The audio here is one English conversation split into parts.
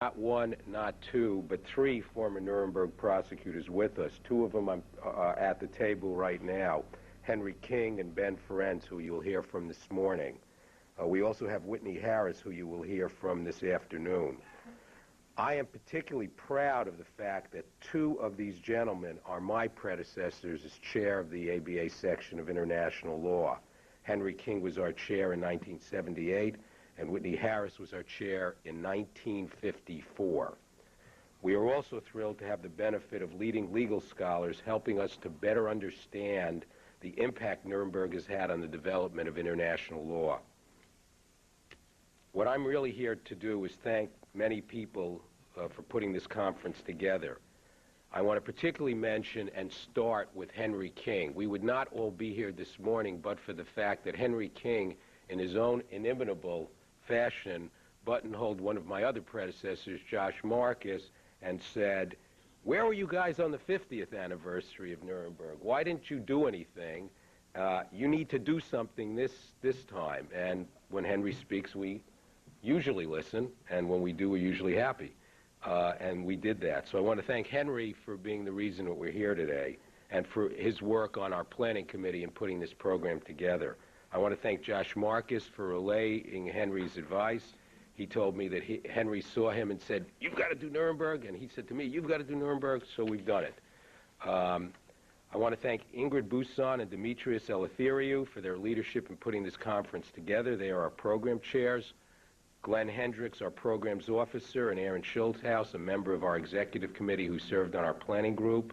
not one, not two, but three former Nuremberg prosecutors with us. Two of them are at the table right now, Henry King and Ben Ferencz, who you'll hear from this morning. We also have Whitney Harris, who you will hear from this afternoon. I am particularly proud of the fact that two of these gentlemen are my predecessors as chair of the ABA section of international law. Henry King was our chair in 1978, and Whitney Harris was our chair in 1954. We are also thrilled to have the benefit of leading legal scholars helping us to better understand the impact Nuremberg has had on the development of international law. What I'm really here to do is thank many people for putting this conference together. I want to particularly mention and start with Henry King. We would not all be here this morning but for the fact that Henry King, in his own inimitable fashion, buttonholed one of my other predecessors, Josh Marcus, and said, "Where were you guys on the 50th anniversary of Nuremberg? Why didn't you do anything? You need to do something this time." And when Henry speaks, we usually listen, and when we do, we're usually happy. And we did that. So I want to thank Henry for being the reason that we're here today and for his work on our planning committee in putting this program together. I want to thank Josh Marcus for relaying Henry's advice. He told me that Henry saw him and said, "You've got to do Nuremberg," and he said to me, "You've got to do Nuremberg," so we've done it. I want to thank Ingrid Russo and Demetrius Eleftheriou for their leadership in putting this conference together. They are our program chairs. Glenn Hendricks, our programs officer, and Aaron Schulthouse, a member of our executive committee who served on our planning group.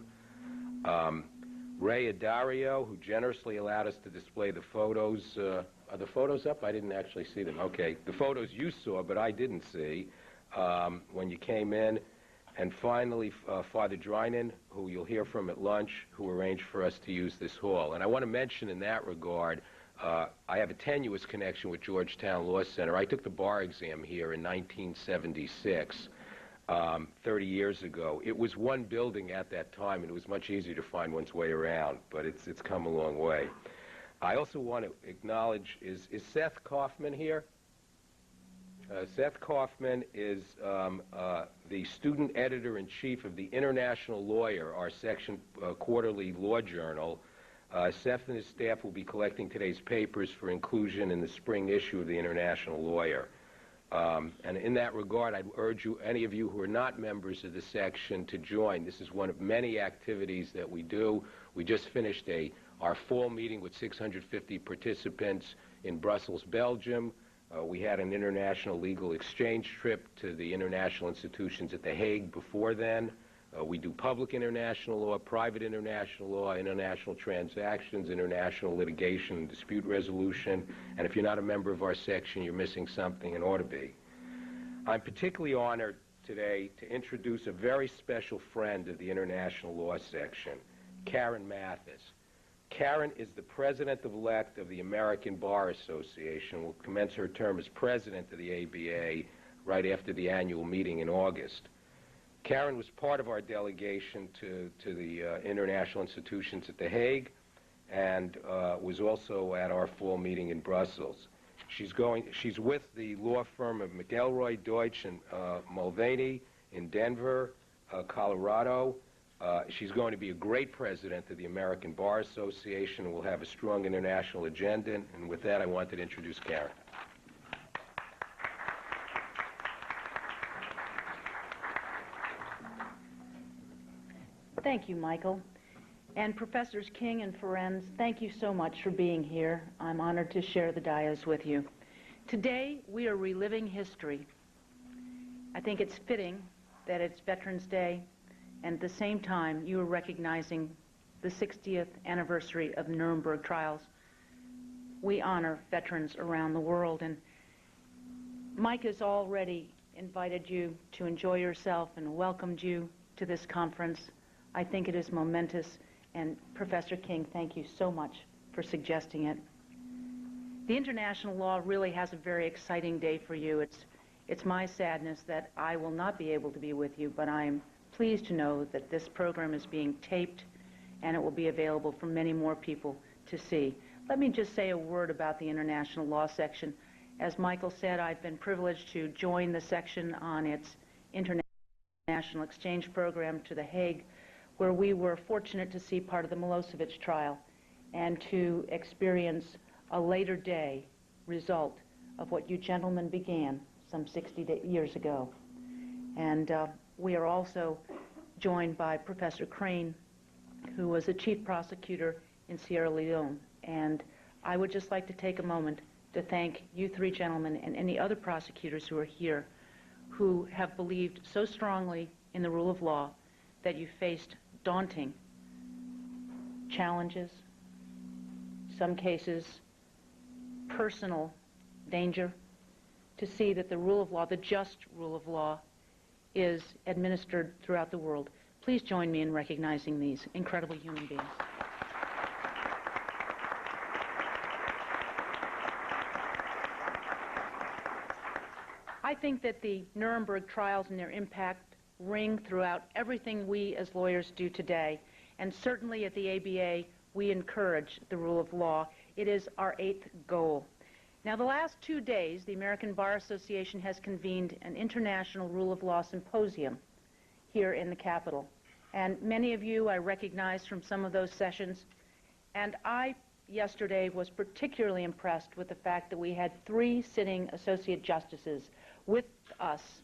Ray Adario, who generously allowed us to display the photos. Are the photos up? I didn't actually see them. Okay, the photos you saw, but I didn't see when you came in. And finally, Father Drinan, who you'll hear from at lunch, who arranged for us to use this hall. And I want to mention in that regard, I have a tenuous connection with Georgetown Law Center. I took the bar exam here in 1976. 30 years ago. It was one building at that time, and it was much easier to find one's way around, but it's come a long way. I also want to acknowledge, is Seth Kaufman here? Seth Kaufman is the student editor-in-chief of the International Lawyer, our section quarterly law journal. Seth and his staff will be collecting today's papers for inclusion in the spring issue of the International Lawyer. And in that regard, I'd urge you, any of you who are not members of the section, to join. This is one of many activities that we do. We just finished our fall meeting with 650 participants in Brussels, Belgium. We had an international legal exchange trip to the international institutions at The Hague before then. We do public international law, private international law, international transactions, international litigation and dispute resolution. And if you're not a member of our section, you're missing something and ought to be. I'm particularly honored today to introduce a very special friend of the international law section, Karen Mathis. Karen is the president-elect of the American Bar Association, will commence her term as president of the ABA right after the annual meeting in August. Karen was part of our delegation to the international institutions at The Hague and was also at our fall meeting in Brussels. She's with the law firm of McElroy, Deutsch, and Mulvaney in Denver, Colorado. She's going to be a great president of the American Bar Association and will have a strong international agenda. And with that, I wanted to introduce Karen. Thank you, Michael. And Professors King and Ferencz, thank you so much for being here. I'm honored to share the dais with you. Today, we are reliving history. I think it's fitting that it's Veterans Day, and at the same time, you are recognizing the 60th anniversary of the Nuremberg trials. We honor veterans around the world, and Mike has already invited you to enjoy yourself and welcomed you to this conference. I think it is momentous, and Professor King, thank you so much for suggesting it. The international law really has a very exciting day for you. It's my sadness that I will not be able to be with you, but I'm pleased to know that this program is being taped and it will be available for many more people to see. Let me just say a word about the international law section. As Michael said, I've been privileged to join the section on its international exchange program to The Hague, where we were fortunate to see part of the Milosevic trial and to experience a later day result of what you gentlemen began some 60 years ago. And we are also joined by Professor Crane, who was the chief prosecutor in Sierra Leone. And I would just like to take a moment to thank you three gentlemen and any other prosecutors who are here who have believed so strongly in the rule of law that you faced daunting challenges, some cases personal danger, to see that the rule of law, the just rule of law, is administered throughout the world. Please join me in recognizing these incredible human beings. I think that the Nuremberg trials and their impact ring throughout everything we as lawyers do today, and certainly at the ABA we encourage the rule of law. It is our 8th goal. Now, the last 2 days, the American Bar Association has convened an international rule of law symposium here in the Capitol. And many of you I recognize from some of those sessions. And I, yesterday, was particularly impressed with the fact that we had 3 sitting associate justices with us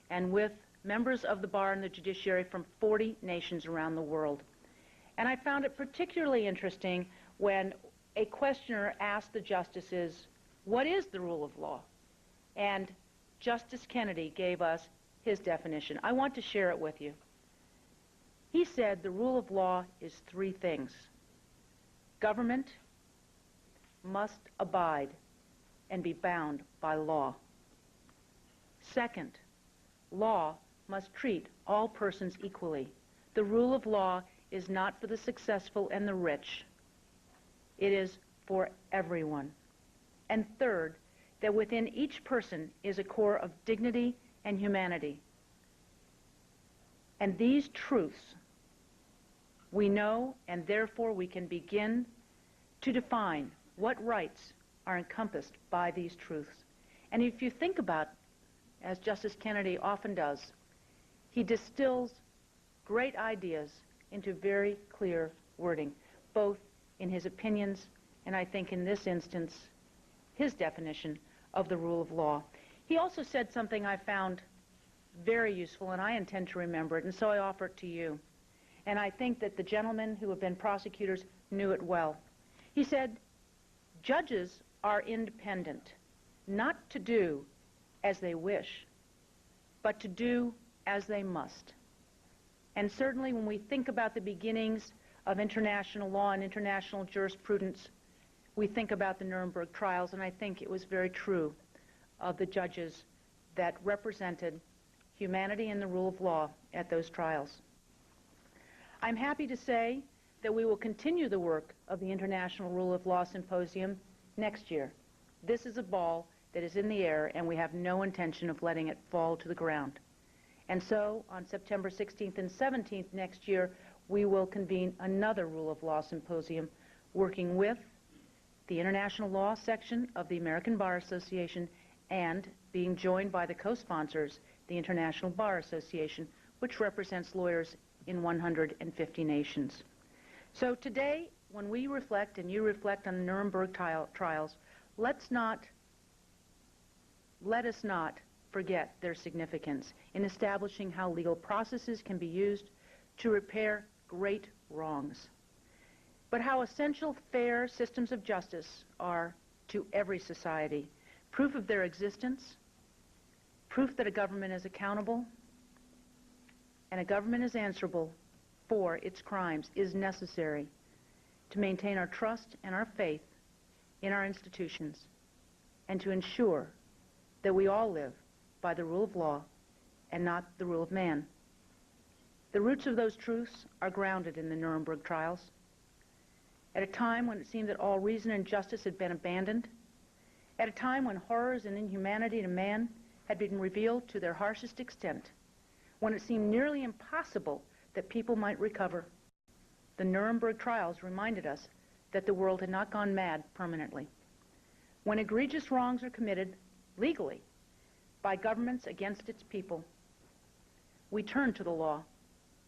and with members of the bar and the judiciary from 40 nations around the world. And I found it particularly interesting when a questioner asked the justices, "What is the rule of law?" And Justice Kennedy gave us his definition. I want to share it with you. He said the rule of law is 3 things. Government must abide and be bound by law. Second, law must treat all persons equally. The rule of law is not for the successful and the rich. It is for everyone. And third, that within each person is a core of dignity and humanity. And these truths we know, and therefore we can begin to define what rights are encompassed by these truths. And if you think about, as Justice Kennedy often does, he distills great ideas into very clear wording, both in his opinions and I think in this instance, his definition of the rule of law. He also said something I found very useful, and I intend to remember it, and so I offer it to you. And I think that the gentlemen who have been prosecutors knew it well. He said, judges are independent, not to do as they wish, but to do as they must. And certainly when we think about the beginnings of international law and international jurisprudence, we think about the Nuremberg trials, and I think it was very true of the judges that represented humanity and the rule of law at those trials. I'm happy to say that we will continue the work of the International Rule of Law Symposium next year. This is a ball that is in the air, and we have no intention of letting it fall to the ground. And so, on September 16th and 17th next year, we will convene another Rule of Law Symposium working with the International Law section of the American Bar Association and being joined by the co-sponsors, the International Bar Association, which represents lawyers in 150 nations. So today, when we reflect and you reflect on the Nuremberg trials, let us not forget their significance in establishing how legal processes can be used to repair great wrongs, but how essential fair systems of justice are to every society. Proof of their existence, proof that a government is accountable and a government is answerable for its crimes is necessary to maintain our trust and our faith in our institutions and to ensure that we all live by the rule of law and not the rule of man. The roots of those truths are grounded in the Nuremberg trials. At a time when it seemed that all reason and justice had been abandoned, at a time when horrors and inhumanity to man had been revealed to their harshest extent, when it seemed nearly impossible that people might recover, the Nuremberg trials reminded us that the world had not gone mad permanently. When egregious wrongs are committed legally by governments against its people, we turn to the law.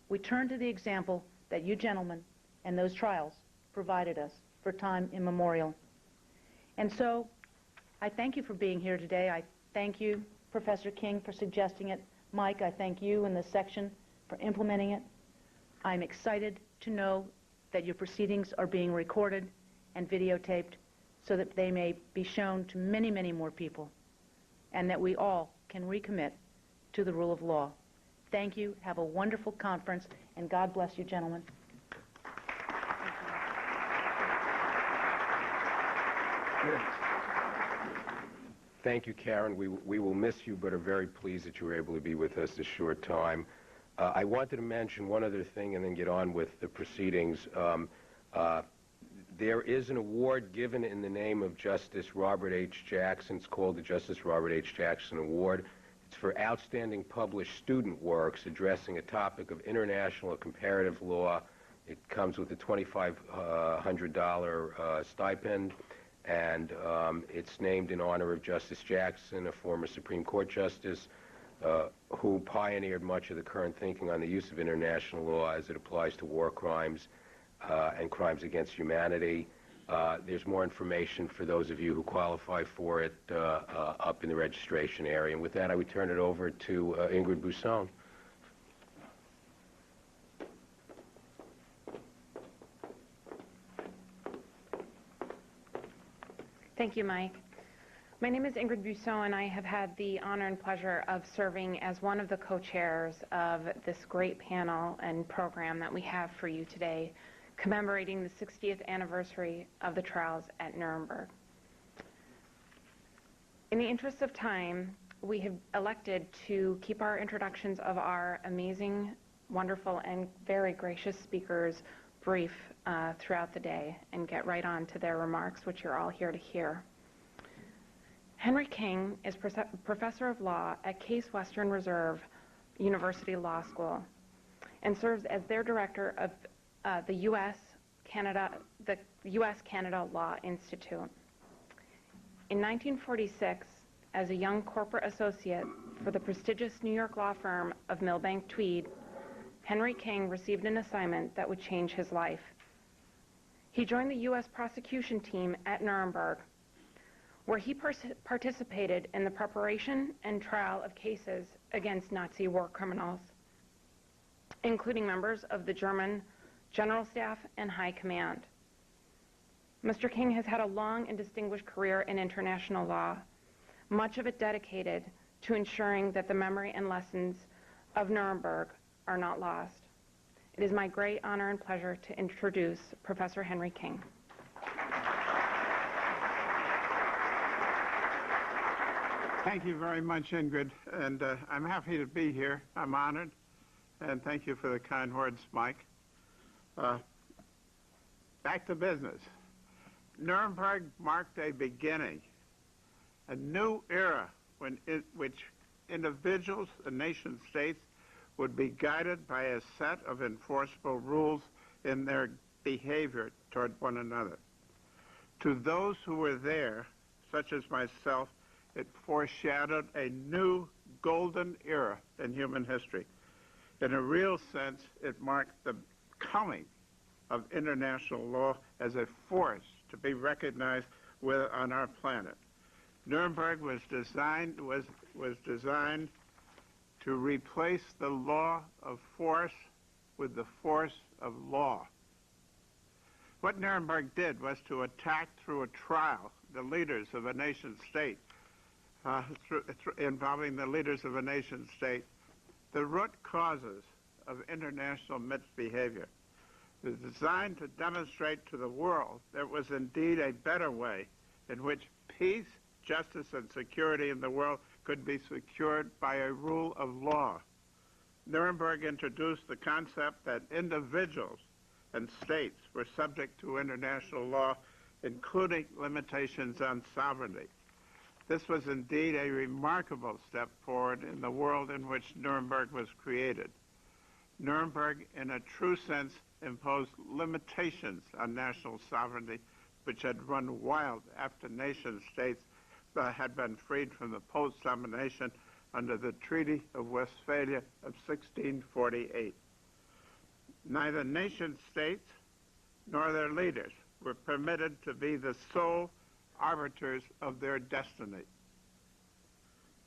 We turn to the example that you gentlemen and those trials provided us for time immemorial. And so I thank you for being here today. I thank you, Professor King, for suggesting it. Mike, I thank you in this section for implementing it. I'm excited to know that your proceedings are being recorded and videotaped so that they may be shown to many, many more people, and that we all can recommit to the rule of law. Thank you. Have a wonderful conference, and God bless you, gentlemen. Thank you, Karen. We will miss you, but are very pleased that you were able to be with us this short time. I wanted to mention one other thing and then get on with the proceedings. There is an award given in the name of Justice Robert H. Jackson. It's called the Justice Robert H. Jackson Award. It's for outstanding published student works addressing a topic of international or comparative law. It comes with a $2,500 stipend, and it's named in honor of Justice Jackson, a former Supreme Court justice who pioneered much of the current thinking on the use of international law as it applies to war crimes and crimes against humanity. There's more information for those of you who qualify for it up in the registration area. And with that, I would turn it over to Ingrid Russo. Thank you, Mike. My name is Ingrid Russo, and I have had the honor and pleasure of serving as one of the co-chairs of this great panel and program that we have for you today, commemorating the 60th anniversary of the trials at Nuremberg. In the interest of time, we have elected to keep our introductions of our amazing, wonderful, and very gracious speakers brief throughout the day and get right on to their remarks, which you're all here to hear. Henry King is professor of law at Case Western Reserve University Law School and serves as their director of the U.S.-Canada Law Institute. In 1946, as a young corporate associate for the prestigious New York law firm of Milbank Tweed, Henry King received an assignment that would change his life. He joined the U.S. prosecution team at Nuremberg, where he participated in the preparation and trial of cases against Nazi war criminals, including members of the German General Staff and High Command. Mr. King has had a long and distinguished career in international law, much of it dedicated to ensuring that the memory and lessons of Nuremberg are not lost. It is my great honor and pleasure to introduce Professor Henry King. Thank you very much, Ingrid, and I'm happy to be here. I'm honored, and thank you for the kind words, Mike. Back to business. Nuremberg marked a beginning, a new era which individuals and nation states would be guided by a set of enforceable rules in their behavior toward one another. To those who were there, such as myself, it foreshadowed a new golden era in human history. In a real sense, it marked the coming of international law as a force to be recognized on our planet. Nuremberg was designed to replace the law of force with the force of law. What Nuremberg did was to attack through a trial the leaders of a nation state, involving the leaders of a nation state, the root causes of international misbehavior. It was designed to demonstrate to the world there was indeed a better way in which peace, justice, and security in the world could be secured by a rule of law. Nuremberg introduced the concept that individuals and states were subject to international law, including limitations on sovereignty. This was indeed a remarkable step forward in the world in which Nuremberg was created. Nuremberg, in a true sense, imposed limitations on national sovereignty, which had run wild after nation states had been freed from the post-domination under the Treaty of Westphalia of 1648. Neither nation states nor their leaders were permitted to be the sole arbiters of their destiny.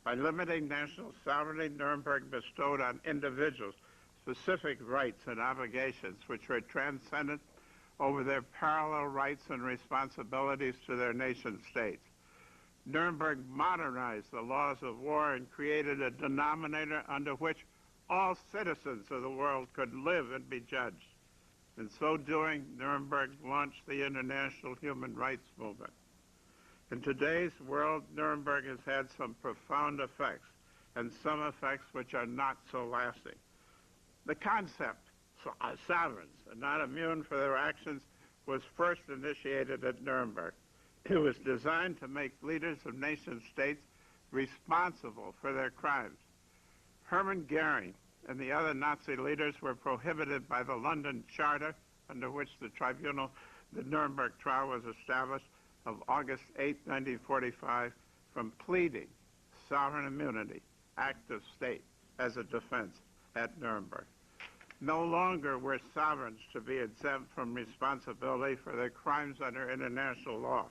By limiting national sovereignty, Nuremberg bestowed on individuals specific rights and obligations which were transcendent over their parallel rights and responsibilities to their nation states. Nuremberg modernized the laws of war and created a denominator under which all citizens of the world could live and be judged. In so doing, Nuremberg launched the international human rights movement. In today's world, Nuremberg has had some profound effects, and some effects which are not so lasting. The concept of sovereigns are not immune for their actions was first initiated at Nuremberg. It was designed to make leaders of nation states responsible for their crimes. Hermann Goering and the other Nazi leaders were prohibited by the London Charter, under which the Tribunal, the Nuremberg trial was established, of August 8, 1945, from pleading sovereign immunity, act of state, as a defense at Nuremberg. No longer were sovereigns to be exempt from responsibility for their crimes under international law.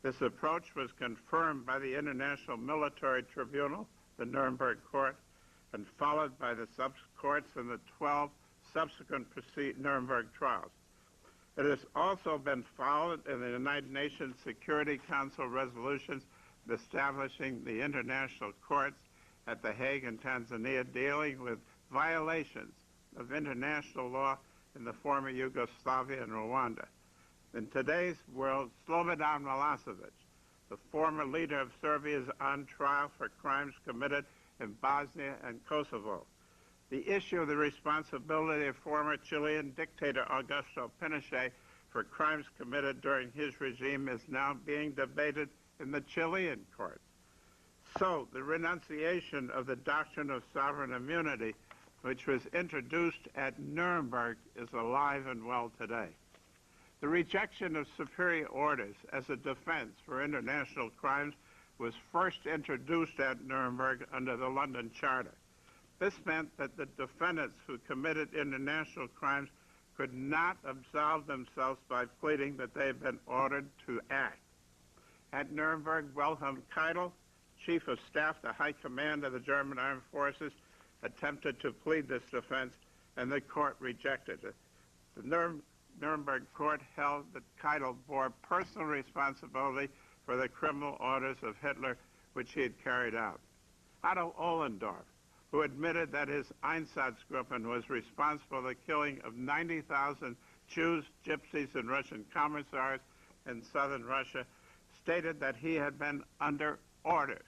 This approach was confirmed by the International Military Tribunal, the Nuremberg Court, and followed by the sub-courts in the 12 subsequent Nuremberg trials. It has also been followed in the United Nations Security Council resolutions establishing the international courts at The Hague and Tanzania dealing with violations of international law in the former Yugoslavia and Rwanda. In today's world, Slobodan Milosevic, the former leader of Serbia, is on trial for crimes committed in Bosnia and Kosovo. The issue of the responsibility of former Chilean dictator Augusto Pinochet for crimes committed during his regime is now being debated in the Chilean courts. So, the renunciation of the doctrine of sovereign immunity, which was introduced at Nuremberg, is alive and well today. The rejection of superior orders as a defense for international crimes was first introduced at Nuremberg under the London Charter. This meant that the defendants who committed international crimes could not absolve themselves by pleading that they had been ordered to act. At Nuremberg, Wilhelm Keitel, Chief of Staff to High Command of the German Armed Forces, attempted to plead this defense, and the court rejected it. The Nuremberg court held that Keitel bore personal responsibility for the criminal orders of Hitler which he had carried out. Otto Ohlendorf, who admitted that his Einsatzgruppen was responsible for the killing of 90,000 Jews, Gypsies, and Russian commissars in southern Russia, stated that he had been under orders.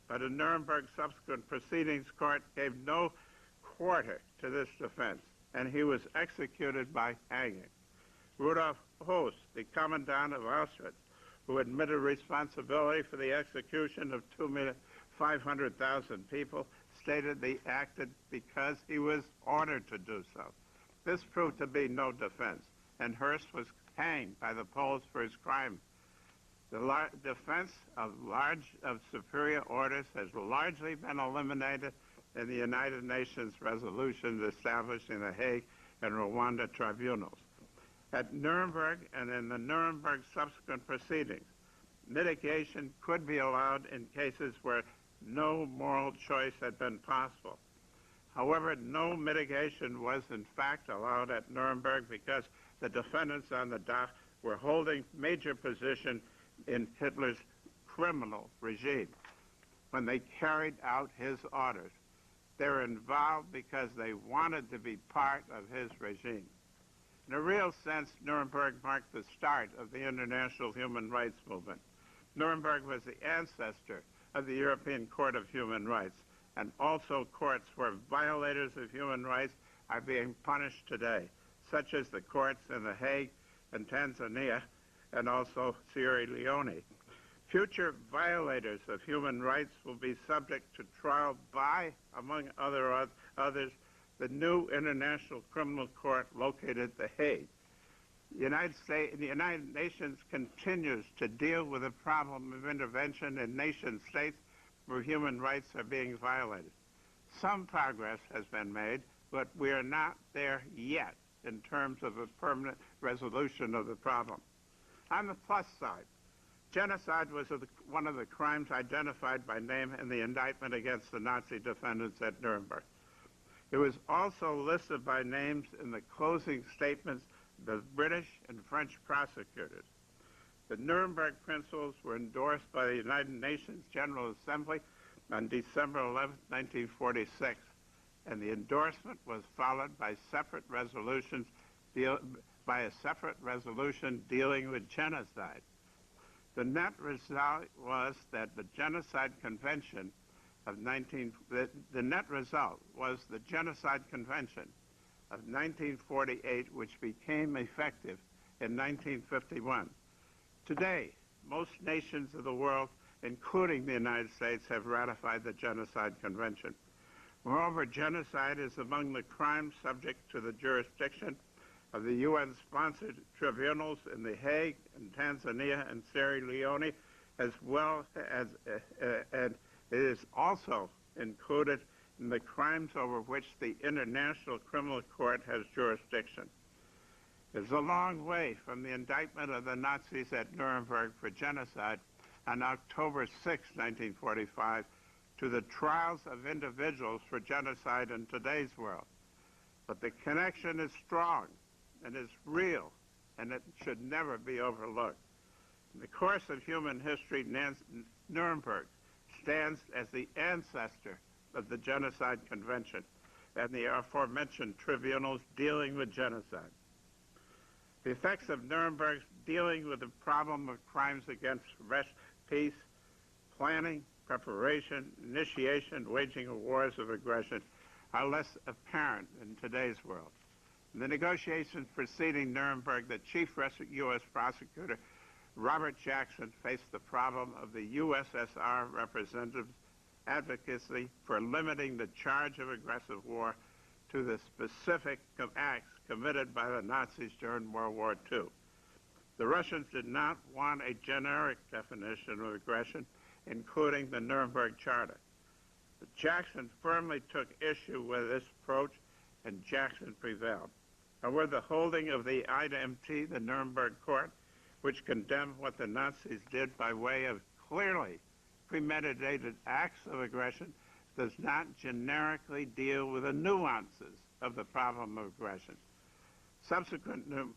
But a Nuremberg subsequent proceedings court gave no quarter to this defense, and he was executed by hanging. Rudolf Höss, the commandant of Auschwitz, who admitted responsibility for the execution of 2,500,000 people, stated he acted because he was ordered to do so. This proved to be no defense, and Höss was hanged by the Poles for his crime. The defense of superior orders has largely been eliminated in the United Nations resolutions establishing the Hague and Rwanda tribunals. At Nuremberg and in the Nuremberg subsequent proceedings, mitigation could be allowed in cases where no moral choice had been possible. However, no mitigation was in fact allowed at Nuremberg because the defendants on the dock were holding major position in Hitler's criminal regime when they carried out his orders. They were involved because they wanted to be part of his regime. In a real sense, Nuremberg marked the start of the international human rights movement. Nuremberg was the ancestor of the European Court of Human Rights, and also courts where violators of human rights are being punished today, such as the courts in The Hague and Tanzania, and also Sierra Leone. Future violators of human rights will be subject to trial by, among others, the new International Criminal Court located at The Hague. The United Nations continues to deal with the problem of intervention in nation states where human rights are being violated. Some progress has been made, but we are not there yet in terms of a permanent resolution of the problem. On the plus side, genocide was one of the crimes identified by name in the indictment against the Nazi defendants at Nuremberg. It was also listed by names in the closing statements of the British and French prosecutors. The Nuremberg principles were endorsed by the United Nations General Assembly on December 11, 1946, and the endorsement was followed by separate resolutions by a separate resolution dealing with genocide. The net result was that the Genocide Convention of the net result was the Genocide Convention of 1948, which became effective in 1951. Today, most nations of the world, including the United States, have ratified the Genocide Convention. Moreover, genocide is among the crimes subject to the jurisdiction of the UN-sponsored tribunals in The Hague, in Tanzania, and Sierra Leone, as well as, and it is also included in the crimes over which the International Criminal Court has jurisdiction. It's a long way from the indictment of the Nazis at Nuremberg for genocide on October 6, 1945, to the trials of individuals for genocide in today's world. But the connection is strong and is real, and it should never be overlooked. In the course of human history, Nuremberg stands as the ancestor of the Genocide Convention and the aforementioned tribunals dealing with genocide. The effects of Nuremberg's dealing with the problem of crimes against peace, planning, preparation, initiation, waging of wars of aggression are less apparent in today's world. In the negotiations preceding Nuremberg, the chief U.S. prosecutor, Robert Jackson, faced the problem of the USSR representatives' advocacy for limiting the charge of aggressive war to the specific acts committed by the Nazis during World War II. The Russians did not want a generic definition of aggression, including the Nuremberg Charter. But Jackson firmly took issue with this approach, and Jackson prevailed. However, the holding of the IMT, the Nuremberg Court, which condemned what the Nazis did by way of clearly premeditated acts of aggression, does not generically deal with the nuances of the problem of aggression. Subsequent to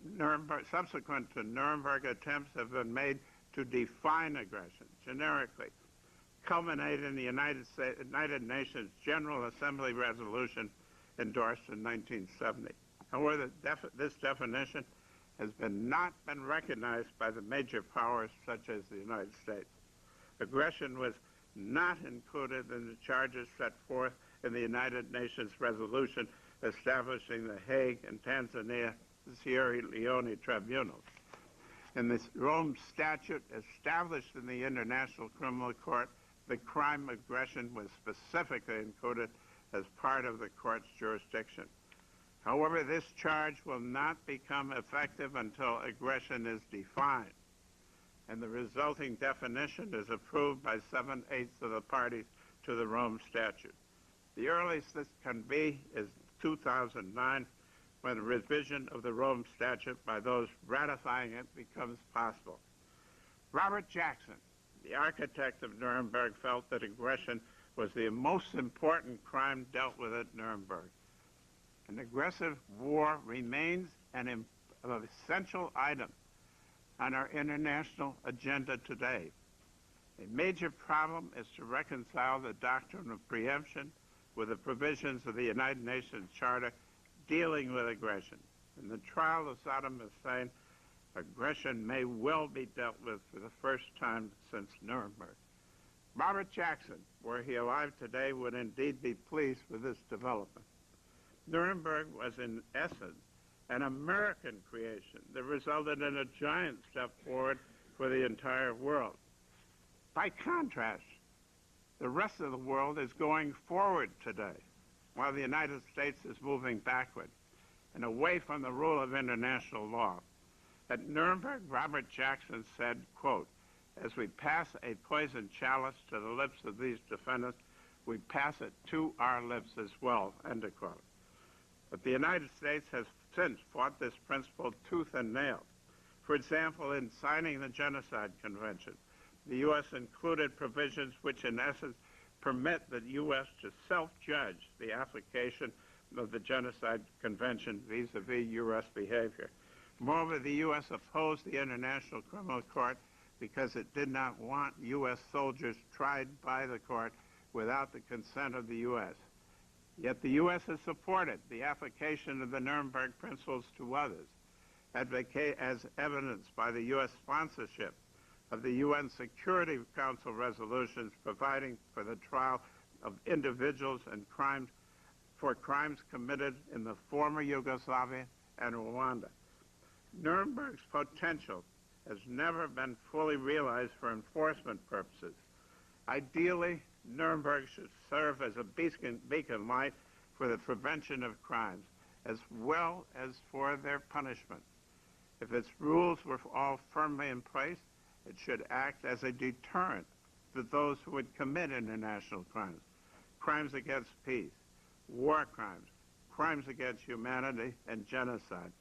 Nuremberg, attempts have been made to define aggression generically, culminating in the United Nations General Assembly resolution endorsed in 1970. However, this definition has not been recognized by the major powers such as the United States. Aggression was not included in the charges set forth in the United Nations resolution establishing the Hague and Tanzania Sierra Leone tribunals. In the Rome Statute established in the International Criminal Court, the crime of aggression was specifically included as part of the court's jurisdiction. However, this charge will not become effective until aggression is defined, and the resulting definition is approved by 7/8 of the parties to the Rome Statute. The earliest this can be is 2009, when a revision of the Rome Statute by those ratifying it becomes possible. Robert Jackson, the architect of Nuremberg, felt that aggression was the most important crime dealt with at Nuremberg. An aggressive war remains an essential item on our international agenda today. A major problem is to reconcile the doctrine of preemption with the provisions of the United Nations Charter dealing with aggression. In the trial of Saddam Hussein, aggression may well be dealt with for the first time since Nuremberg. Robert Jackson, were he alive today, would indeed be pleased with this development. Nuremberg was, in essence, an American creation that resulted in a giant step forward for the entire world. By contrast, the rest of the world is going forward today, while the United States is moving backward and away from the rule of international law. At Nuremberg, Robert Jackson said, quote, As we pass a poisoned chalice to the lips of these defendants, we pass it to our lips as well, end of quote. But the United States has since fought this principle tooth and nail. For example, in signing the Genocide Convention, the U.S. included provisions which in essence permit the U.S. to self-judge the application of the Genocide Convention vis-a-vis U.S. behavior. Moreover, the U.S. opposed the International Criminal Court because it did not want U.S. soldiers tried by the court without the consent of the U.S. Yet the U.S. has supported the application of the Nuremberg principles to others, as evidenced by the U.S. sponsorship of the UN Security Council resolutions providing for the trial of individuals and for crimes committed in the former Yugoslavia and Rwanda. Nuremberg's potential has never been fully realized for enforcement purposes. Ideally, Nuremberg should serve as a beacon light for the prevention of crimes, as well as for their punishment. If its rules were all firmly in place, it should act as a deterrent to those who would commit international crimes, crimes against peace, war crimes, crimes against humanity, and genocide.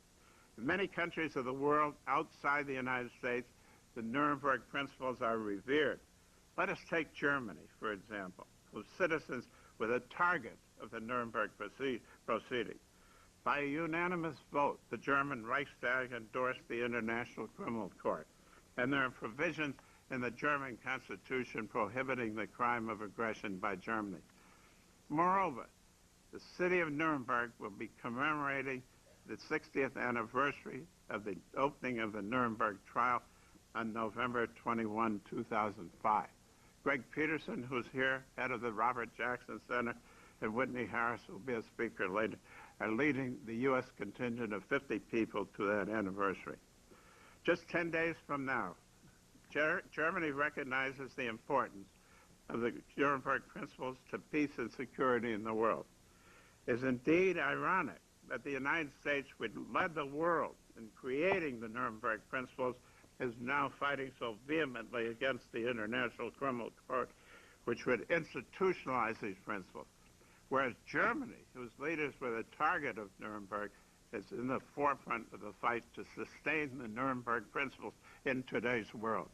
In many countries of the world outside the United States, the Nuremberg principles are revered. Let us take Germany, for example, whose citizens were the target of the Nuremberg proceedings. By a unanimous vote, the German Reichstag endorsed the International Criminal Court, and there are provisions in the German Constitution prohibiting the crime of aggression by Germany. Moreover, the city of Nuremberg will be commemorating the 60th anniversary of the opening of the Nuremberg trial on November 21, 2005. Greg Peterson, who's here, head of the Robert Jackson Center, and Whitney Harris, who will be a speaker later, are leading the U.S. contingent of 50 people to that anniversary. Just 10 days from now, Germany recognizes the importance of the Nuremberg principles to peace and security in the world. It is indeed ironic that the United States, which led the world in creating the Nuremberg principles, is now fighting so vehemently against the International Criminal Court, which would institutionalize these principles. Whereas Germany, whose leaders were the target of Nuremberg, is in the forefront of the fight to sustain the Nuremberg principles in today's world.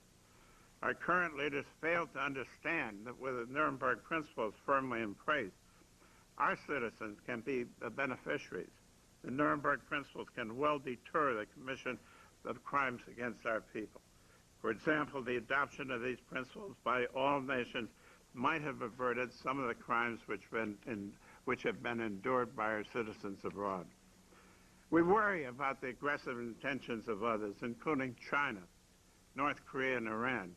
Our current leaders fail to understand that with the Nuremberg principles firmly in place, our citizens can be the beneficiaries. The Nuremberg principles can well deter the commission of crimes against our people. For example, the adoption of these principles by all nations might have averted some of the crimes which have been endured by our citizens abroad. We worry about the aggressive intentions of others, including China, North Korea, and Iran.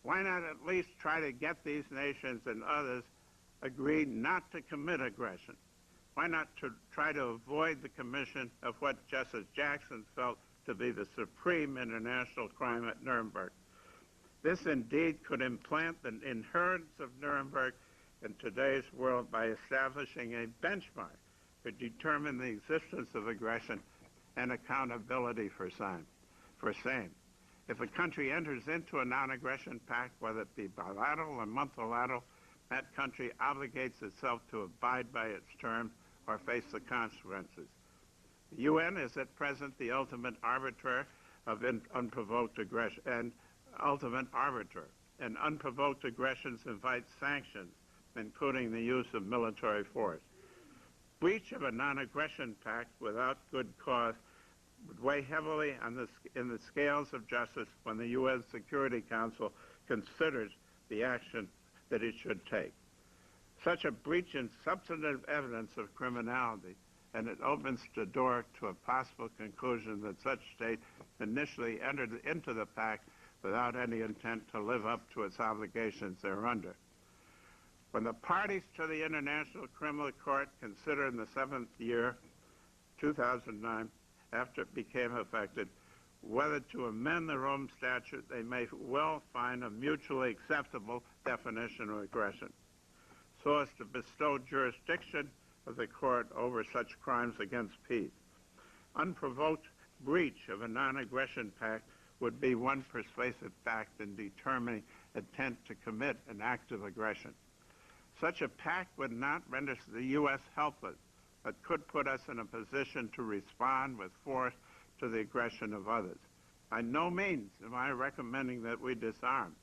Why not at least try to get these nations and others agree not to commit aggression? Why not to try to avoid the commission of what Justice Jackson felt to be the supreme international crime at Nuremberg? This indeed could implant the inheritance of Nuremberg in today's world by establishing a benchmark to determine the existence of aggression and accountability for same. If a country enters into a non-aggression pact, whether it be bilateral or multilateral, that country obligates itself to abide by its terms or face the consequences. The UN is at present the ultimate arbiter of unprovoked aggression and unprovoked aggressions invite sanctions, including the use of military force. Breach of a non-aggression pact without good cause would weigh heavily in the scales of justice when the UN Security Council considers the action that it should take. Such a breach in substantive evidence of criminality, and it opens the door to a possible conclusion that such state initially entered into the pact without any intent to live up to its obligations thereunder. When the parties to the International Criminal Court consider in the 7th year, 2009, after it became effective, whether to amend the Rome Statute, they may well find a mutually acceptable definition of aggression, so as to bestow jurisdiction of the court over such crimes against peace. Unprovoked breach of a non-aggression pact would be one persuasive fact in determining intent to commit an act of aggression. Such a pact would not render the U.S. helpless, but could put us in a position to respond with force to the aggression of others. By no means am I recommending that we disarm.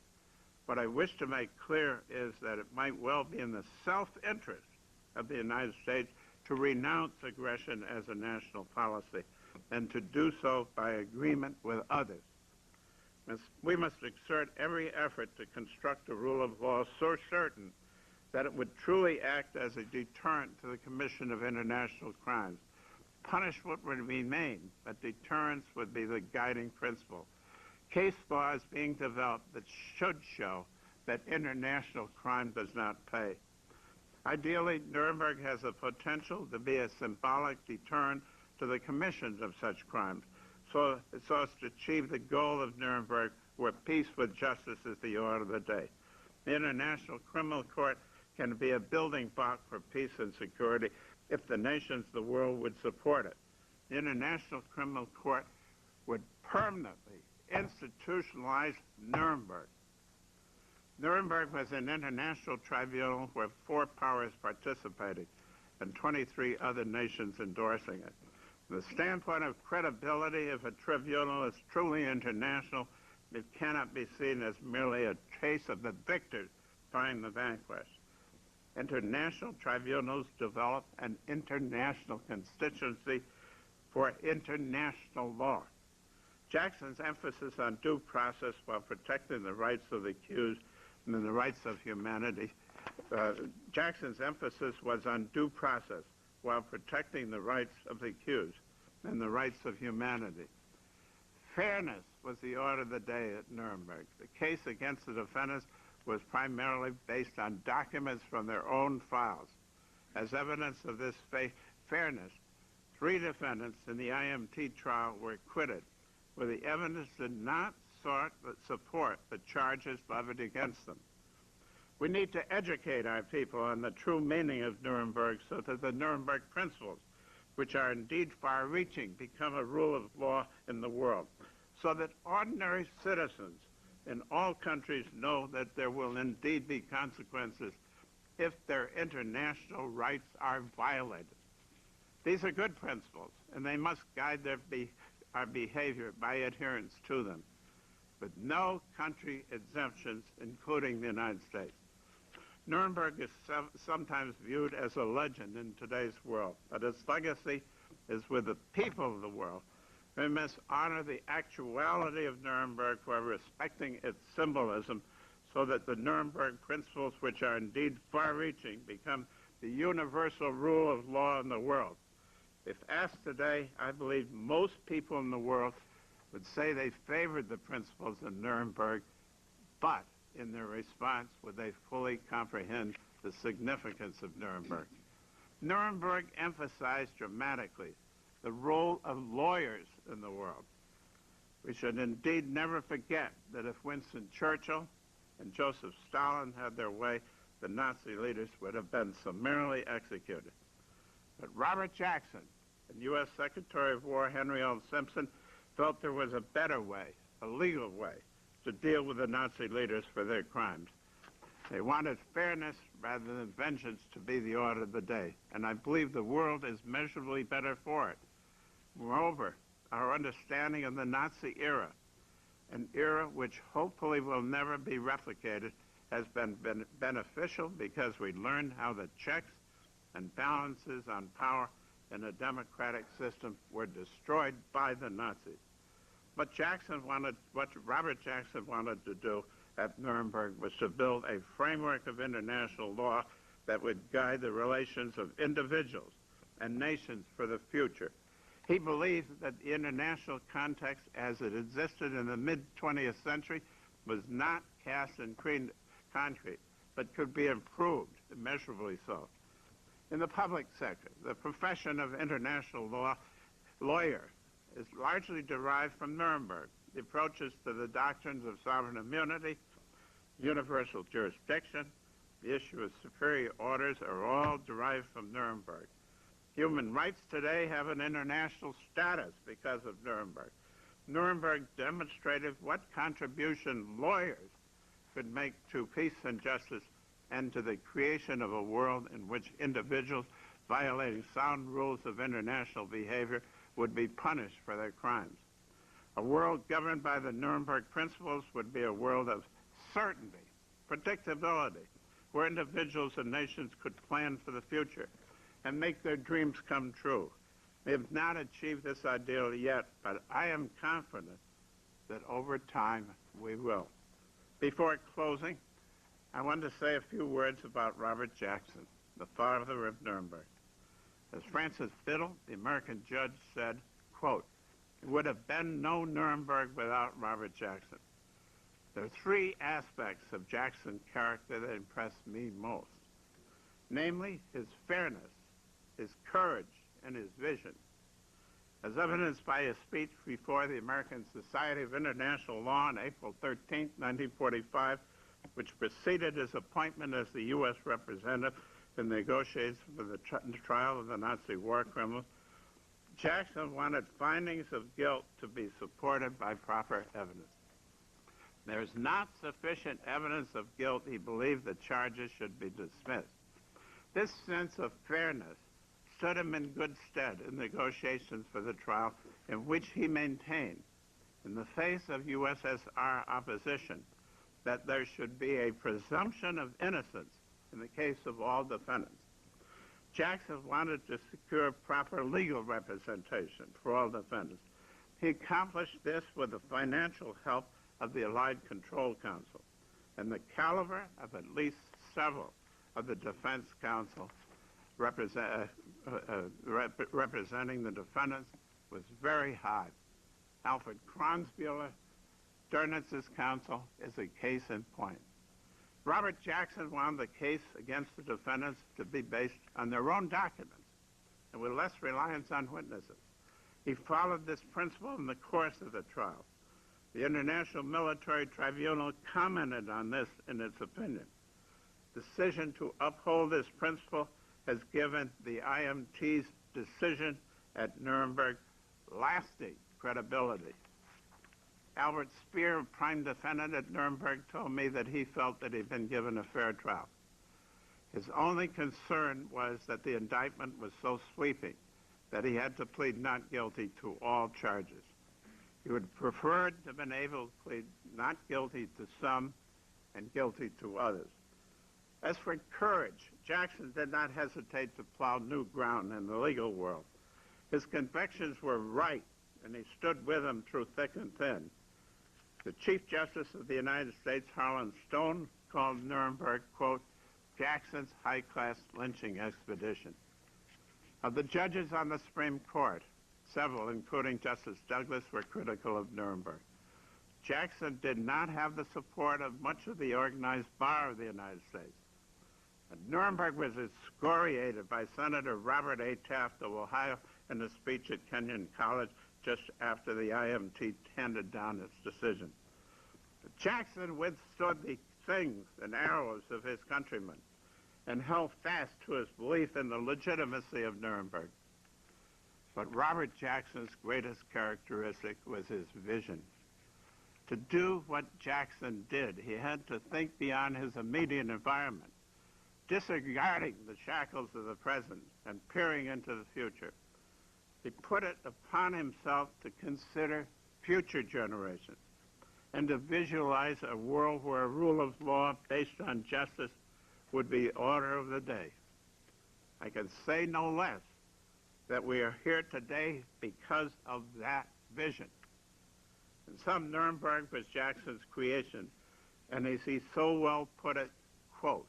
What I wish to make clear is that it might well be in the self-interest of the United States to renounce aggression as a national policy and to do so by agreement with others. We must exert every effort to construct a rule of law so certain that it would truly act as a deterrent to the commission of international crimes. Punishment would remain, but deterrence would be the guiding principle. Case law is being developed that should show that international crime does not pay. Ideally, Nuremberg has the potential to be a symbolic deterrent to the commission of such crimes, so as to achieve the goal of Nuremberg, where peace with justice is the order of the day. The International Criminal Court can be a building block for peace and security if the nations of the world would support it. The International Criminal Court would permanently institutionalize Nuremberg. Nuremberg was an international tribunal where 4 powers participated and 23 other nations endorsing it. From the standpoint of credibility, if a tribunal is truly international, it cannot be seen as merely a case of the victors fighting the vanquished. International tribunals develop an international constituency for international law. Jackson's emphasis on due process while protecting the rights of the accused and the rights of humanity. Jackson's emphasis was on due process while protecting the rights of the accused and the rights of humanity. Fairness was the order of the day at Nuremberg. The case against the defendants was primarily based on documents from their own files. As evidence of this fairness, 3 defendants in the IMT trial were acquitted, where the evidence did not support the charges levied against them. We need to educate our people on the true meaning of Nuremberg so that the Nuremberg principles, which are indeed far-reaching, become a rule of law in the world, so that ordinary citizens in all countries know that there will indeed be consequences if their international rights are violated. These are good principles, and they must guide our behavior by adherence to them, with no country exemptions, including the United States. Nuremberg is sometimes viewed as a legend in today's world, but its legacy is with the people of the world. We must honor the actuality of Nuremberg while respecting its symbolism so that the Nuremberg principles, which are indeed far-reaching, become the universal rule of law in the world. If asked today, I believe most people in the world would say they favored the principles of Nuremberg, but in their response, would they fully comprehend the significance of Nuremberg? Nuremberg emphasized dramatically the role of lawyers in the world. We should indeed never forget that if Winston Churchill and Joseph Stalin had their way, the Nazi leaders would have been summarily executed. But Robert Jackson and U.S. Secretary of War Henry L. Simpson felt there was a better way, a legal way, to deal with the Nazi leaders for their crimes. They wanted fairness rather than vengeance to be the order of the day, and I believe the world is measurably better for it. Moreover, our understanding of the Nazi era, an era which hopefully will never be replicated, has been beneficial because we learned how the checks and balances on power in a democratic system were destroyed by the Nazis. What Robert Jackson wanted to do at Nuremberg was to build a framework of international law that would guide the relations of individuals and nations for the future. He believed that the international context as it existed in the mid-20th century was not cast in concrete, but could be improved, immeasurably so. In the public sector, the profession of international lawyer is largely derived from Nuremberg. The approaches to the doctrines of sovereign immunity, universal jurisdiction, the issue of superior orders are all derived from Nuremberg. Human rights today have an international status because of Nuremberg. Nuremberg demonstrated what contribution lawyers could make to peace and justice and to the creation of a world in which individuals violating sound rules of international behavior would be punished for their crimes. A world governed by the Nuremberg principles would be a world of certainty, predictability, where individuals and nations could plan for the future and make their dreams come true. We have not achieved this ideal yet, but I am confident that over time we will. Before closing, I want to say a few words about Robert Jackson, the father of Nuremberg. As Francis Biddle, the American judge, said, quote, "It would have been no Nuremberg without Robert Jackson." There are three aspects of Jackson's character that impress me most, namely his fairness, his courage, and his vision. As evidenced by his speech before the American Society of International Law on April 13, 1945, which preceded his appointment as the U.S. representative in negotiations for the trial of the Nazi war criminals, Jackson wanted findings of guilt to be supported by proper evidence. There is not sufficient evidence of guilt. He believed the charges should be dismissed. This sense of fairness stood him in good stead in negotiations for the trial, in which he maintained, in the face of USSR opposition, that there should be a presumption of innocence in the case of all defendants. Jackson wanted to secure proper legal representation for all defendants. He accomplished this with the financial help of the Allied Control Council and the caliber of at least several of the defense counsel representing the defendants was very high. Alfred Kronzbuehler, Dernitz's counsel, is a case in point. Robert Jackson wanted the case against the defendants to be based on their own documents and with less reliance on witnesses. He followed this principle in the course of the trial. The International Military Tribunal commented on this in its opinion. Decision to uphold this principle has given the IMT's decision at Nuremberg lasting credibility. Albert Speer, prime defendant at Nuremberg, told me that he felt that he'd been given a fair trial. His only concern was that the indictment was so sweeping that he had to plead not guilty to all charges. He would prefer to have been able to plead not guilty to some and guilty to others. As for courage, Jackson did not hesitate to plow new ground in the legal world. His convictions were right, and he stood with them through thick and thin. The Chief Justice of the United States, Harlan Stone, called Nuremberg, quote, Jackson's high-class lynching expedition. Of the judges on the Supreme Court, several, including Justice Douglas, were critical of Nuremberg. Jackson did not have the support of much of the organized bar of the United States. And Nuremberg was excoriated by Senator Robert A. Taft of Ohio in a speech at Kenyon College just after the IMT handed down its decision. But Jackson withstood the slings and arrows of his countrymen and held fast to his belief in the legitimacy of Nuremberg. But Robert Jackson's greatest characteristic was his vision. To do what Jackson did, he had to think beyond his immediate environment, disregarding the shackles of the present and peering into the future. He put it upon himself to consider future generations and to visualize a world where a rule of law based on justice would be order of the day. I can say no less that we are here today because of that vision. In sum, Nuremberg was Jackson's creation, and as he so well put it, quote,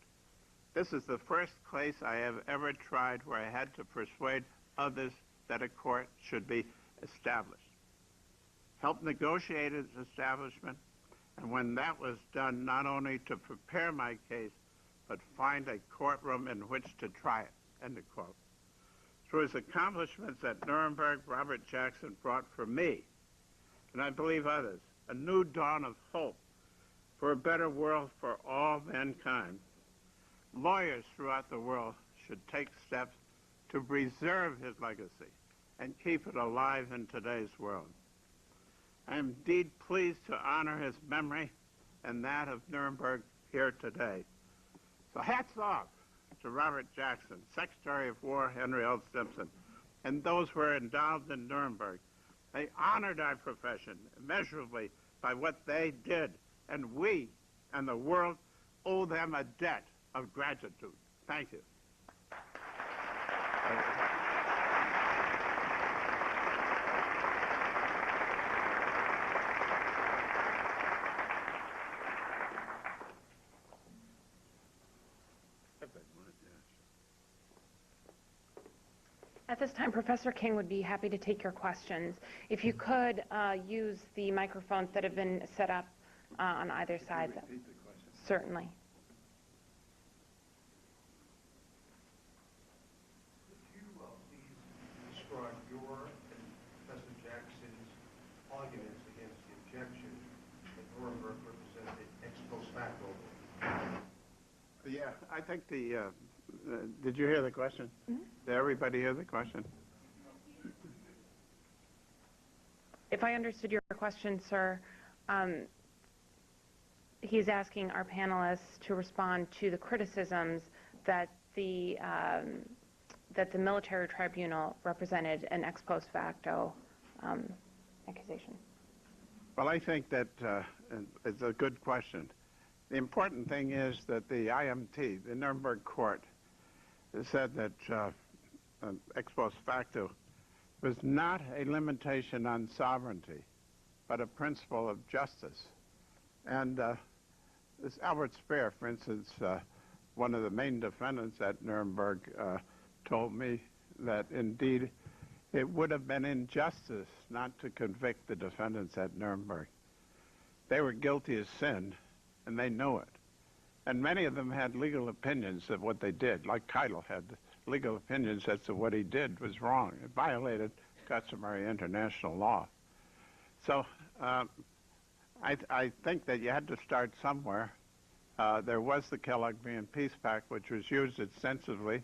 this is the first case I have ever tried where I had to persuade others that a court should be established. Help negotiate its establishment, and when that was done, not only to prepare my case, but find a courtroom in which to try it, end of quote. Through his accomplishments at Nuremberg, Robert Jackson brought for me, and I believe others, a new dawn of hope for a better world for all mankind. Lawyers throughout the world should take steps to preserve his legacy and keep it alive in today's world. I am indeed pleased to honor his memory and that of Nuremberg here today. So hats off to Robert Jackson, Secretary of War Henry L. Stimson, and those who were involved in Nuremberg. They honored our profession immeasurably by what they did, and we and the world owe them a debt of gratitude. Thank you. At this time, Professor King would be happy to take your questions. If you could use the microphones that have been set up on either side. Can you repeat the question? Certainly. Could you please describe your and Professor Jackson's arguments against the objection that Nuremberg represented ex post facto? Yeah, I think the, did you hear the question? Mm-hmm. Did everybody hear the question? If I understood your question, sir, he's asking our panelists to respond to the criticisms that the military tribunal represented an ex post facto accusation. Well, I think that it's a good question. The important thing is that the IMT, the Nuremberg court, said that ex post facto was not a limitation on sovereignty, but a principle of justice. And this Albert Speer, for instance, one of the main defendants at Nuremberg, told me that indeed it would have been injustice not to convict the defendants at Nuremberg. They were guilty of sin, and they know it. And many of them had legal opinions of what they did, like Keitel had legal opinions as to what he did was wrong. It violated customary international law. So I think that you had to start somewhere. There was the Kellogg-Briand Peace Pact, which was used extensively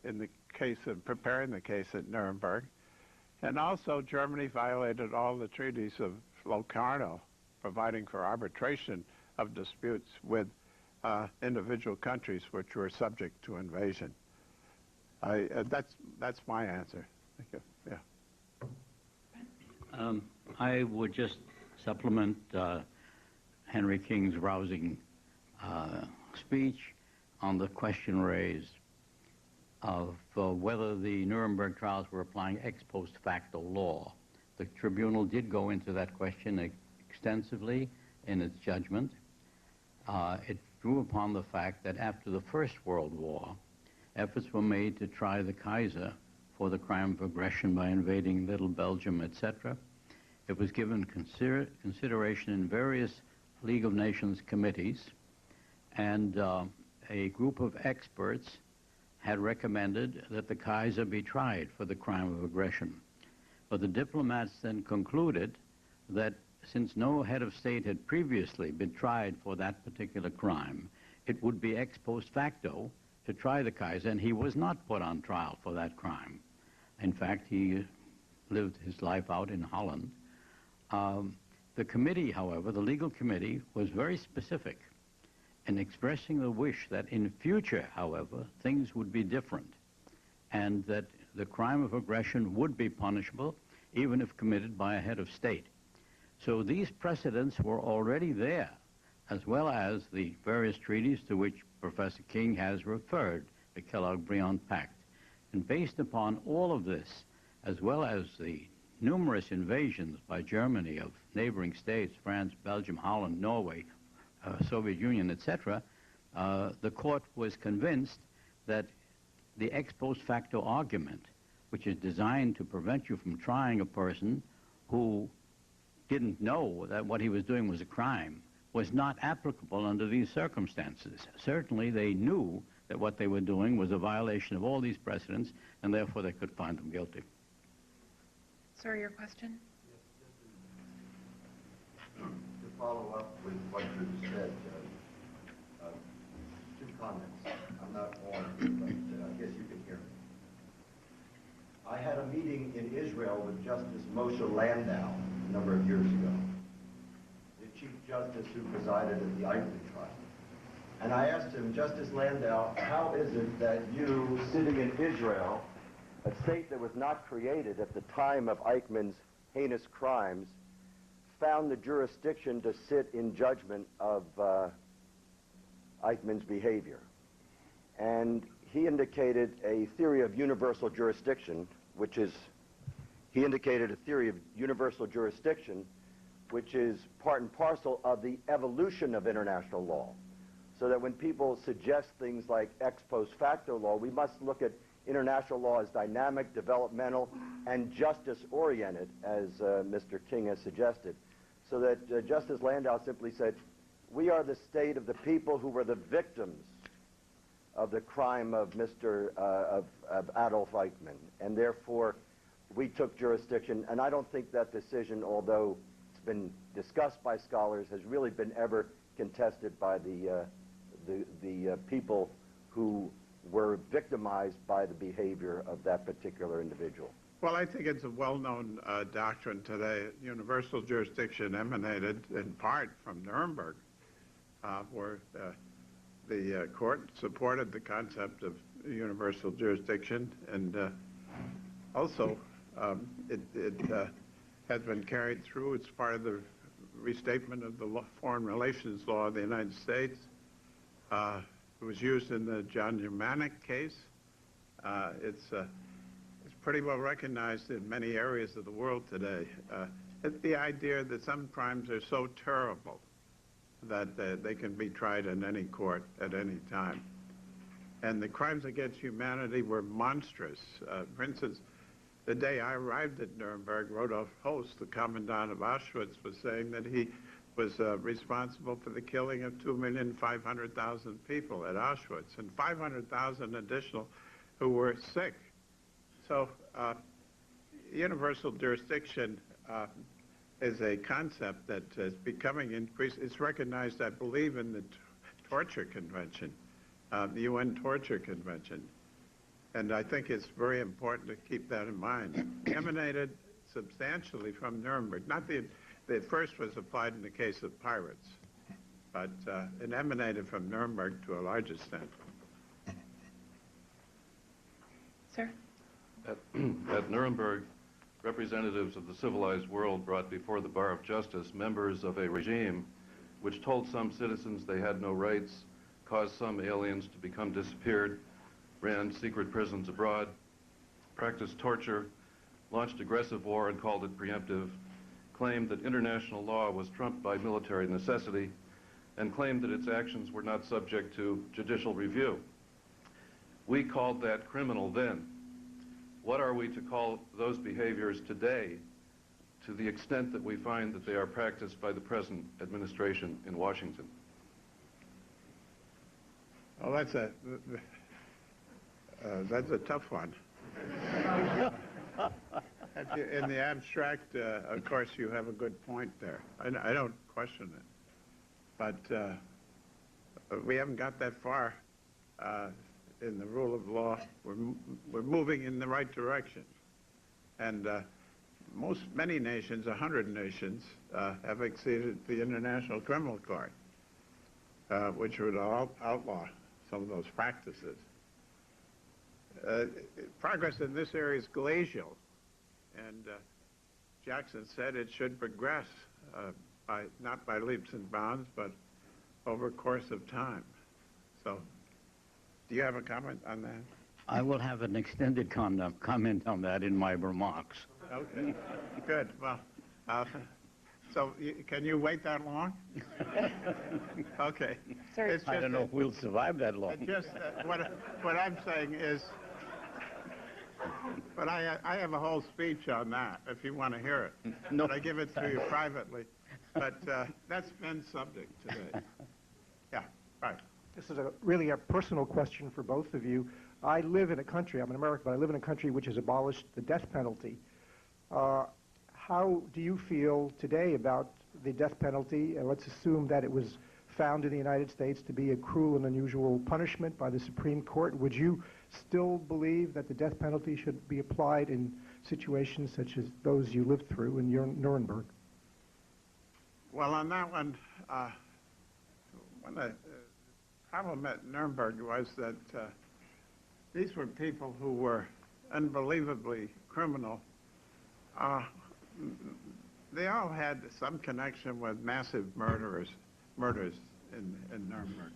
in the case of preparing the case at Nuremberg. And also Germany violated all the treaties of Locarno, providing for arbitration of disputes with individual countries which were subject to invasion. That's my answer. Thank you. Yeah. I would just supplement Henry King's rousing speech on the question raised of whether the Nuremberg trials were applying ex post facto law. The tribunal did go into that question extensively in its judgment. It drew upon the fact that after the First World War, efforts were made to try the Kaiser for the crime of aggression by invading Little Belgium, etc. It was given consideration in various League of Nations committees, and a group of experts had recommended that the Kaiser be tried for the crime of aggression. But the diplomats then concluded that since no head of state had previously been tried for that particular crime, it would be ex post facto to try the Kaiser, and he was not put on trial for that crime. In fact, he lived his life out in Holland. The committee, however, the legal committee, was very specific in expressing the wish that in future, however, things would be different, and that the crime of aggression would be punishable even if committed by a head of state. So these precedents were already there, as well as the various treaties to which Professor King has referred, the Kellogg-Briand Pact. And based upon all of this, as well as the numerous invasions by Germany of neighboring states, France, Belgium, Holland, Norway, Soviet Union, etc., the court was convinced that the ex post facto argument, which is designed to prevent you from trying a person who didn't know that what he was doing was a crime, was not applicable under these circumstances. Certainly they knew that what they were doing was a violation of all these precedents, and therefore they could find them guilty. Sir, your question? To follow up with what you said, two comments. I'm not on, but I guess you can hear me. I had a meeting in Israel with Justice Moshe Landau, a number of years ago, the Chief Justice who presided at the Eichmann trial. And I asked him, Justice Landau, how is it that you, sitting in Israel, a state that was not created at the time of Eichmann's heinous crimes, found the jurisdiction to sit in judgment of Eichmann's behavior? And he indicated a theory of universal jurisdiction, which is part and parcel of the evolution of international law. So that when people suggest things like ex post facto law, we must look at international law as dynamic, developmental, and justice-oriented, as Mr. King has suggested. So that Justice Landau simply said, we are the state of the people who were the victims of the crime of of Adolf Eichmann, and therefore we took jurisdiction. And I don't think that decision, although it's been discussed by scholars, has really been ever contested by the people who were victimized by the behavior of that particular individual. Well, I think it's a well-known doctrine today. Universal jurisdiction emanated in part from Nuremberg, where the court supported the concept of universal jurisdiction, and also it has been carried through. It's part of the restatement of the Foreign Relations Law of the United States. It was used in the John Germanic case. It's pretty well recognized in many areas of the world today. It's the idea that some crimes are so terrible that they can be tried in any court at any time. And the crimes against humanity were monstrous. For instance, the day I arrived at Nuremberg, Rudolf Host, the commandant of Auschwitz, was saying that he was responsible for the killing of 2,500,000 people at Auschwitz, and 500,000 additional who were sick. So universal jurisdiction is a concept that is becoming increased. It's recognized, I believe, in the Torture Convention, the UN Torture Convention. And I think it's very important to keep that in mind. Emanated substantially from Nuremberg. Not the first was applied in the case of pirates, but it emanated from Nuremberg to a large extent. Sir? At Nuremberg, representatives of the civilized world brought before the bar of justice members of a regime which told some citizens they had no rights, caused some aliens to become disappeared, ran secret prisons abroad, practiced torture, launched aggressive war and called it preemptive, claimed that international law was trumped by military necessity, and claimed that its actions were not subject to judicial review. We called that criminal then. What are we to call those behaviors today, to the extent that we find that they are practiced by the present administration in Washington? Well, that's a tough one. In the abstract, of course, you have a good point there. I don't question it. But we haven't got that far in the rule of law. We're moving in the right direction. And many nations, 100 nations, have acceded to the International Criminal Court, which would outlaw some of those practices. Progress in this area is glacial, and Jackson said it should progress, not by leaps and bounds, but over a course of time. So, do you have a comment on that? I will have an extended comment on that in my remarks. Okay, good. Well, so can you wait that long? Okay. Sorry. I don't know if we'll survive that long. Just what I'm saying is, but I have a whole speech on that, if you want to hear it. No. But I give it to you privately. But that's Ben's subject today. Yeah, right. This is really a personal question for both of you. I live in a country, I'm an American, but I live in a country which has abolished the death penalty. How do you feel today about the death penalty? Let's assume that it was found in the United States to be a cruel and unusual punishment by the Supreme Court. Would you still believe that the death penalty should be applied in situations such as those you lived through in Nuremberg? Well, on that one, the problem at Nuremberg was that these were people who were unbelievably criminal. They all had some connection with massive murders in Nuremberg.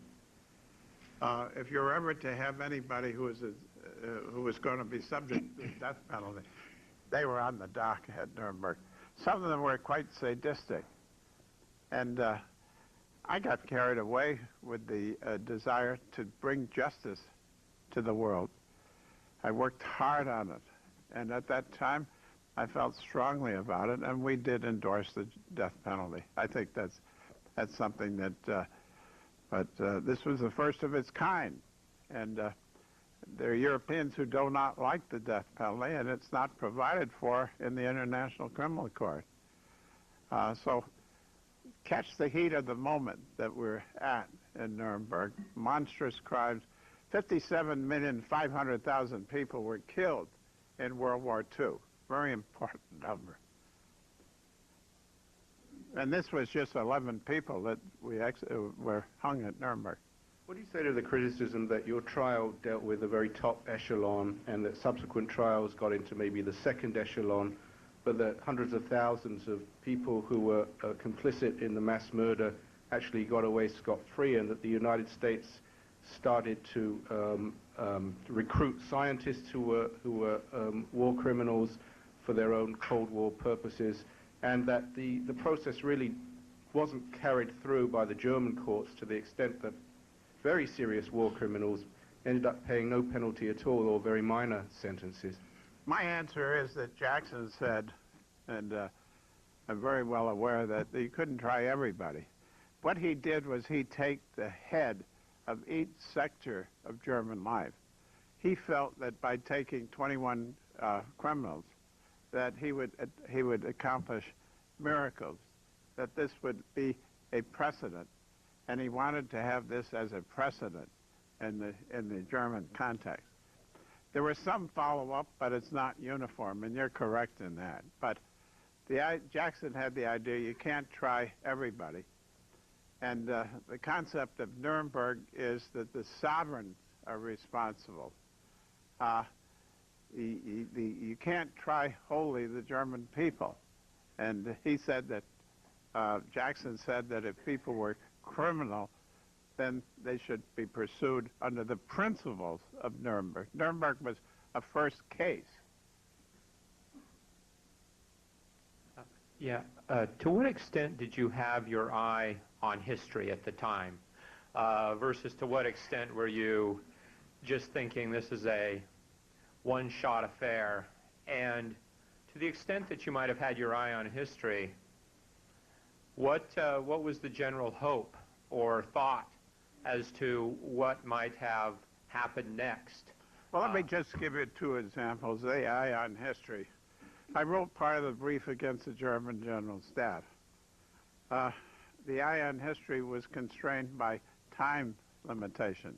If you're ever to have anybody who was going to be subject to the death penalty, they were on the dock at Nuremberg. Some of them were quite sadistic. And I got carried away with the desire to bring justice to the world. I worked hard on it. And at that time, I felt strongly about it, and we did endorse the death penalty. I think that's something that, this was the first of its kind. And there are Europeans who do not like the death penalty, and it's not provided for in the International Criminal Court. So catch the heat of the moment that we're at in Nuremberg. Monstrous crimes. 57,500,000 people were killed in World War II. Very important number. And this was just 11 people that were hung at Nuremberg. What do you say to the criticism that your trial dealt with a very top echelon and that subsequent trials got into maybe the second echelon, but that hundreds of thousands of people who were complicit in the mass murder actually got away scot-free, and that the United States started to recruit scientists who were war criminals for their own Cold War purposes, and that the process really wasn't carried through by the German courts to the extent that very serious war criminals ended up paying no penalty at all or very minor sentences? My answer is that Jackson said, and I'm very well aware that you couldn't try everybody. What he did was he take the head of each sector of German life. He felt that by taking 21 criminals, that he would accomplish miracles, that this would be a precedent, and he wanted to have this as a precedent in the German context. There was some follow-up, but it's not uniform, and you're correct in that. But Jackson had the idea you can't try everybody. And the concept of Nuremberg is that the sovereigns are responsible. You can't try wholly the German people. And he said that, Jackson said that if people were criminal, then they should be pursued under the principles of Nuremberg. Nuremberg was a first case. To what extent did you have your eye on history at the time, versus to what extent were you just thinking this is a one-shot affair? And to the extent that you might have had your eye on history, what was the general hope or thought as to what might have happened next? Well, let me just give you two examples. The eye on history. I wrote part of the brief against the German General Staff. The eye on history was constrained by time limitation.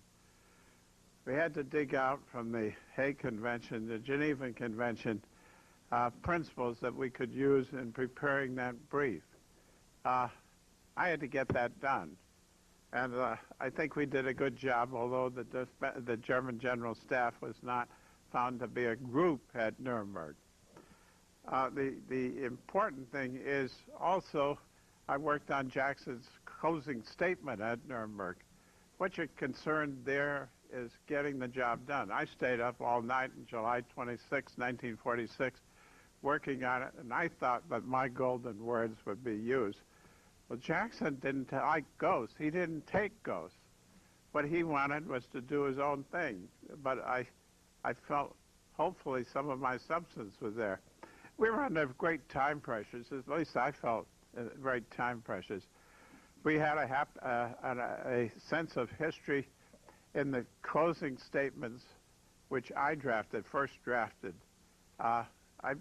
We had to dig out from the Hague Convention, the Geneva Convention, principles that we could use in preparing that brief. I had to get that done. And I think we did a good job, although the German General Staff was not found to be a group at Nuremberg. The important thing is also I worked on Jackson's closing statement at Nuremberg. What you're concerned there is getting the job done. I stayed up all night on July 26, 1946, working on it, and I thought that my golden words would be used. Well, Jackson didn't like ghosts. He didn't take ghosts. What he wanted was to do his own thing. But I felt hopefully some of my substance was there. We were under great time pressures. At least I felt great time pressures. We had a sense of history in the closing statements, which I first drafted. I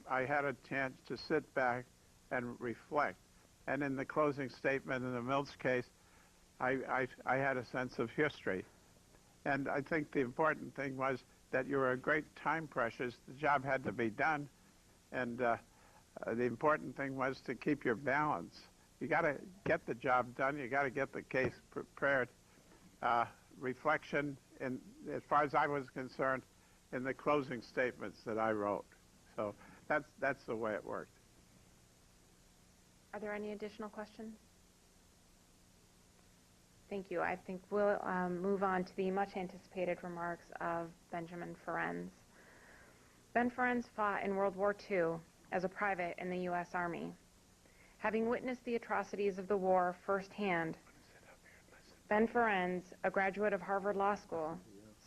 had a chance to sit back and reflect. And in the closing statement in the Mills case, I had a sense of history. And I think the important thing was that you were at great time pressures. The job had to be done. And the important thing was to keep your balance. You got to get the job done. You got to get the case prepared. Reflection, as far as I was concerned, in the closing statements that I wrote. So that's the way it worked. Are there any additional questions? Thank you. I think we'll move on to the much anticipated remarks of Benjamin Ferencz. Ben Ferencz fought in World War II as a private in the U.S. Army. Having witnessed the atrocities of the war firsthand, Ben Ferencz, a graduate of Harvard Law School,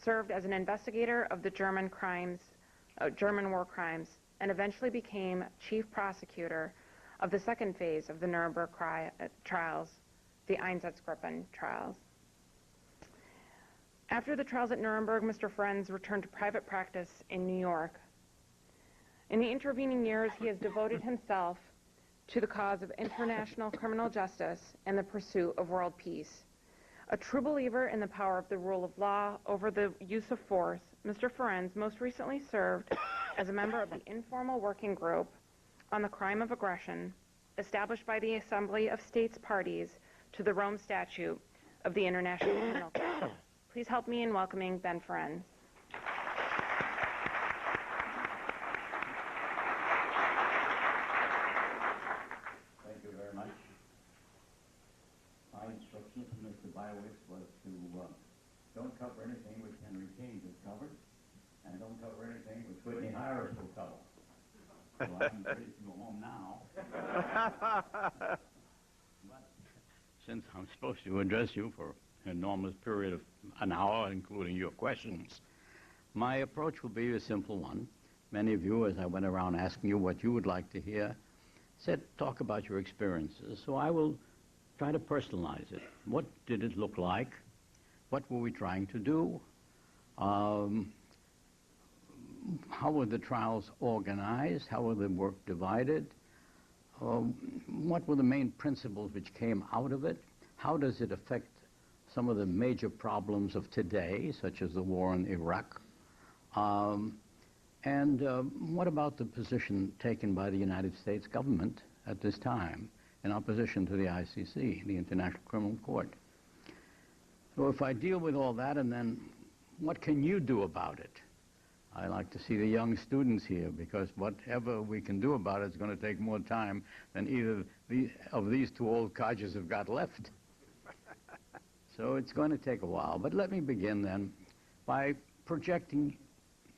served as an investigator of the German war crimes, and eventually became chief prosecutor of the second phase of the Nuremberg trials, the Einsatzgruppen trials. After the trials at Nuremberg, Mr. Ferencz returned to private practice in New York. In the intervening years, he has devoted himself to the cause of international criminal justice and the pursuit of world peace. A true believer in the power of the rule of law over the use of force, Mr. Ferencz most recently served as a member of the informal working group on the crime of aggression established by the Assembly of States Parties to the Rome Statute of the International Criminal Court. Please help me in welcoming Ben Ferencz. Thank you very much. My instructions to Mr. Biowicz was to don't cover anything which Henry King has covered, and don't cover anything which Whitney Harris will cover. So I'm ready to go home now. But since I'm supposed to address you for an enormous period of an hour, including your questions, my approach will be a simple one. Many of you, as I went around asking you what you would like to hear, said, talk about your experiences. So I will try to personalize it. What did it look like? What were we trying to do? How were the trials organized? How were the work divided? What were the main principles which came out of it? How does it affect some of the major problems of today, such as the war in Iraq? And what about the position taken by the United States government at this time in opposition to the ICC, the International Criminal Court? So if I deal with all that, and then what can you do about it? I like to see the young students here, because whatever we can do about it is going to take more time than either of these two old codgers have got left. So it's going to take a while. But let me begin then by projecting,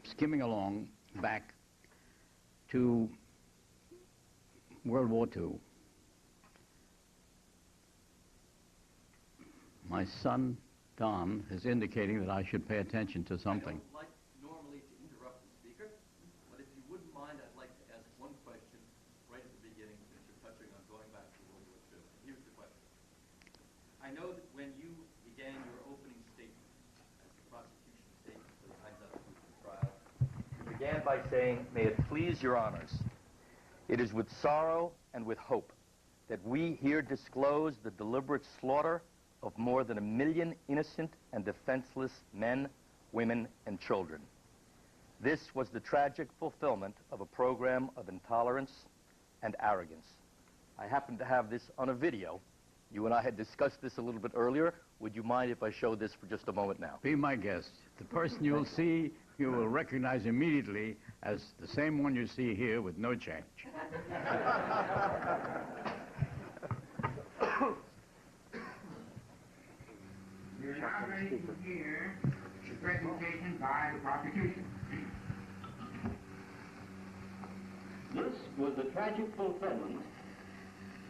skimming along back to World War II. My son, Don, is indicating that I should pay attention to something. I don't like normally to interrupt the speaker, but if you wouldn't mind, I'd like to ask one question right at the beginning, since you're touching on going back to World War II. Here's the question. I know that when you began your opening statement as the prosecution statement for the Einsatzgruppen trial, you began by saying, "May it please your honors, it is with sorrow and with hope that we here disclose the deliberate slaughter of more than 1 million innocent and defenseless men, women, and children. This was the tragic fulfillment of a program of intolerance and arrogance." I happen to have this on a video. You and I had discussed this a little bit earlier. Would you mind if I show this for just a moment now? Be my guest. The person you'll see, you will recognize immediately as the same one you see here with no change. You're now ready to hear the presentation by the prosecution. This was the tragic fulfillment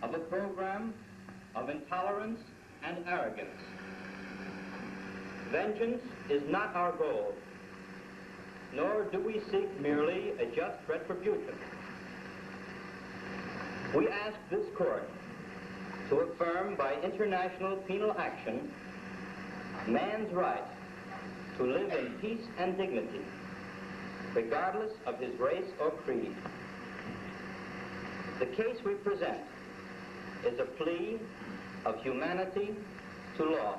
of a program of intolerance and arrogance. Vengeance is not our goal, nor do we seek merely a just retribution. We ask this court to affirm by international penal action man's right to live in peace and dignity, regardless of his race or creed. The case we present is a plea of humanity to law.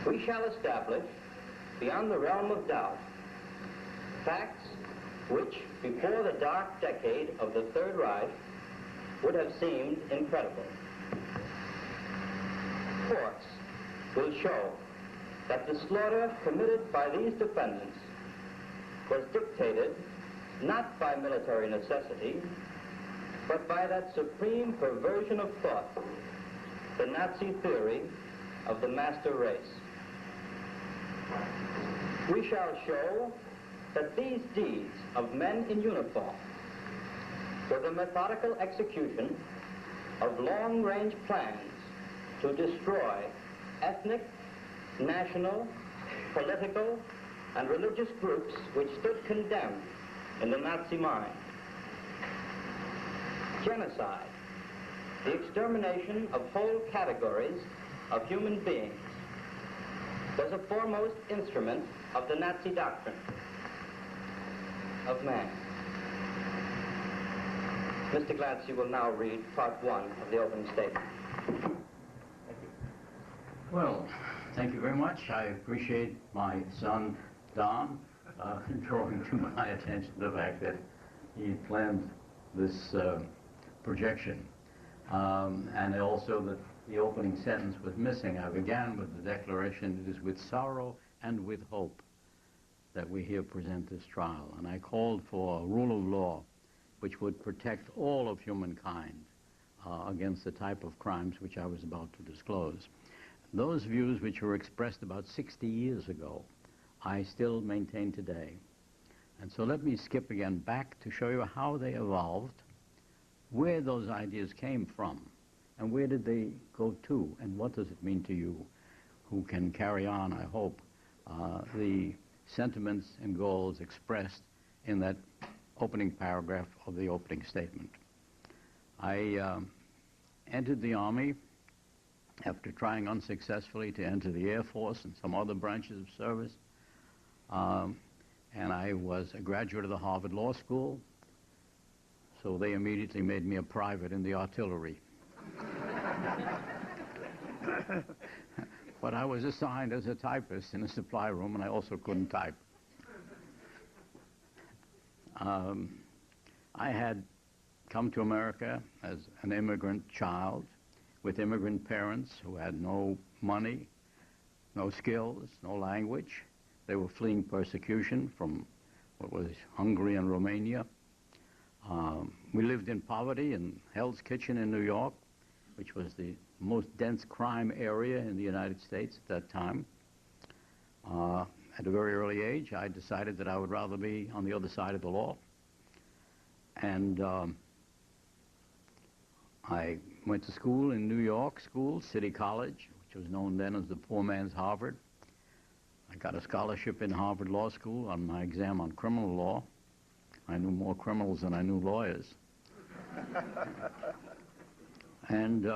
We shall establish, beyond the realm of doubt, facts which, before the dark decade of the Third Reich, would have seemed incredible. Courts will show that the slaughter committed by these defendants was dictated not by military necessity, but by that supreme perversion of thought, the Nazi theory of the master race. We shall show that these deeds of men in uniform were the methodical execution of long-range plans to destroy ethnic, national, political, and religious groups which stood condemned in the Nazi mind. Genocide, the extermination of whole categories of human beings, was a foremost instrument of the Nazi doctrine of man. Mr. Glancy will now read part one of the opening statement. Well, thank you very much. I appreciate my son, Don, drawing to my attention the fact that he planned this projection. And also that the opening sentence was missing. I began with the declaration, "It is with sorrow and with hope that we here present this trial." And I called for a rule of law which would protect all of humankind against the type of crimes which I was about to disclose. Those views which were expressed about 60 years ago, I still maintain today. And so let me skip again back to show you how they evolved, where those ideas came from, and where did they go to, and what does it mean to you, who can carry on, I hope, the sentiments and goals expressed in that opening paragraph of the opening statement. I entered the Army after trying unsuccessfully to enter the Air Force and some other branches of service. And I was a graduate of the Harvard Law School, so they immediately made me a private in the artillery. But I was assigned as a typist in a supply room, and I also couldn't type. I had come to America as an immigrant child with immigrant parents who had no money, no skills, no language. They were fleeing persecution from what was Hungary and Romania. We lived in poverty in Hell's Kitchen in New York, which was the most dense crime area in the United States at that time. At a very early age, I decided that I would rather be on the other side of the law. And I went to school in New York School, City College, which was known then as the poor man's Harvard. I got a scholarship in Harvard Law School on my exam on criminal law. I knew more criminals than I knew lawyers. And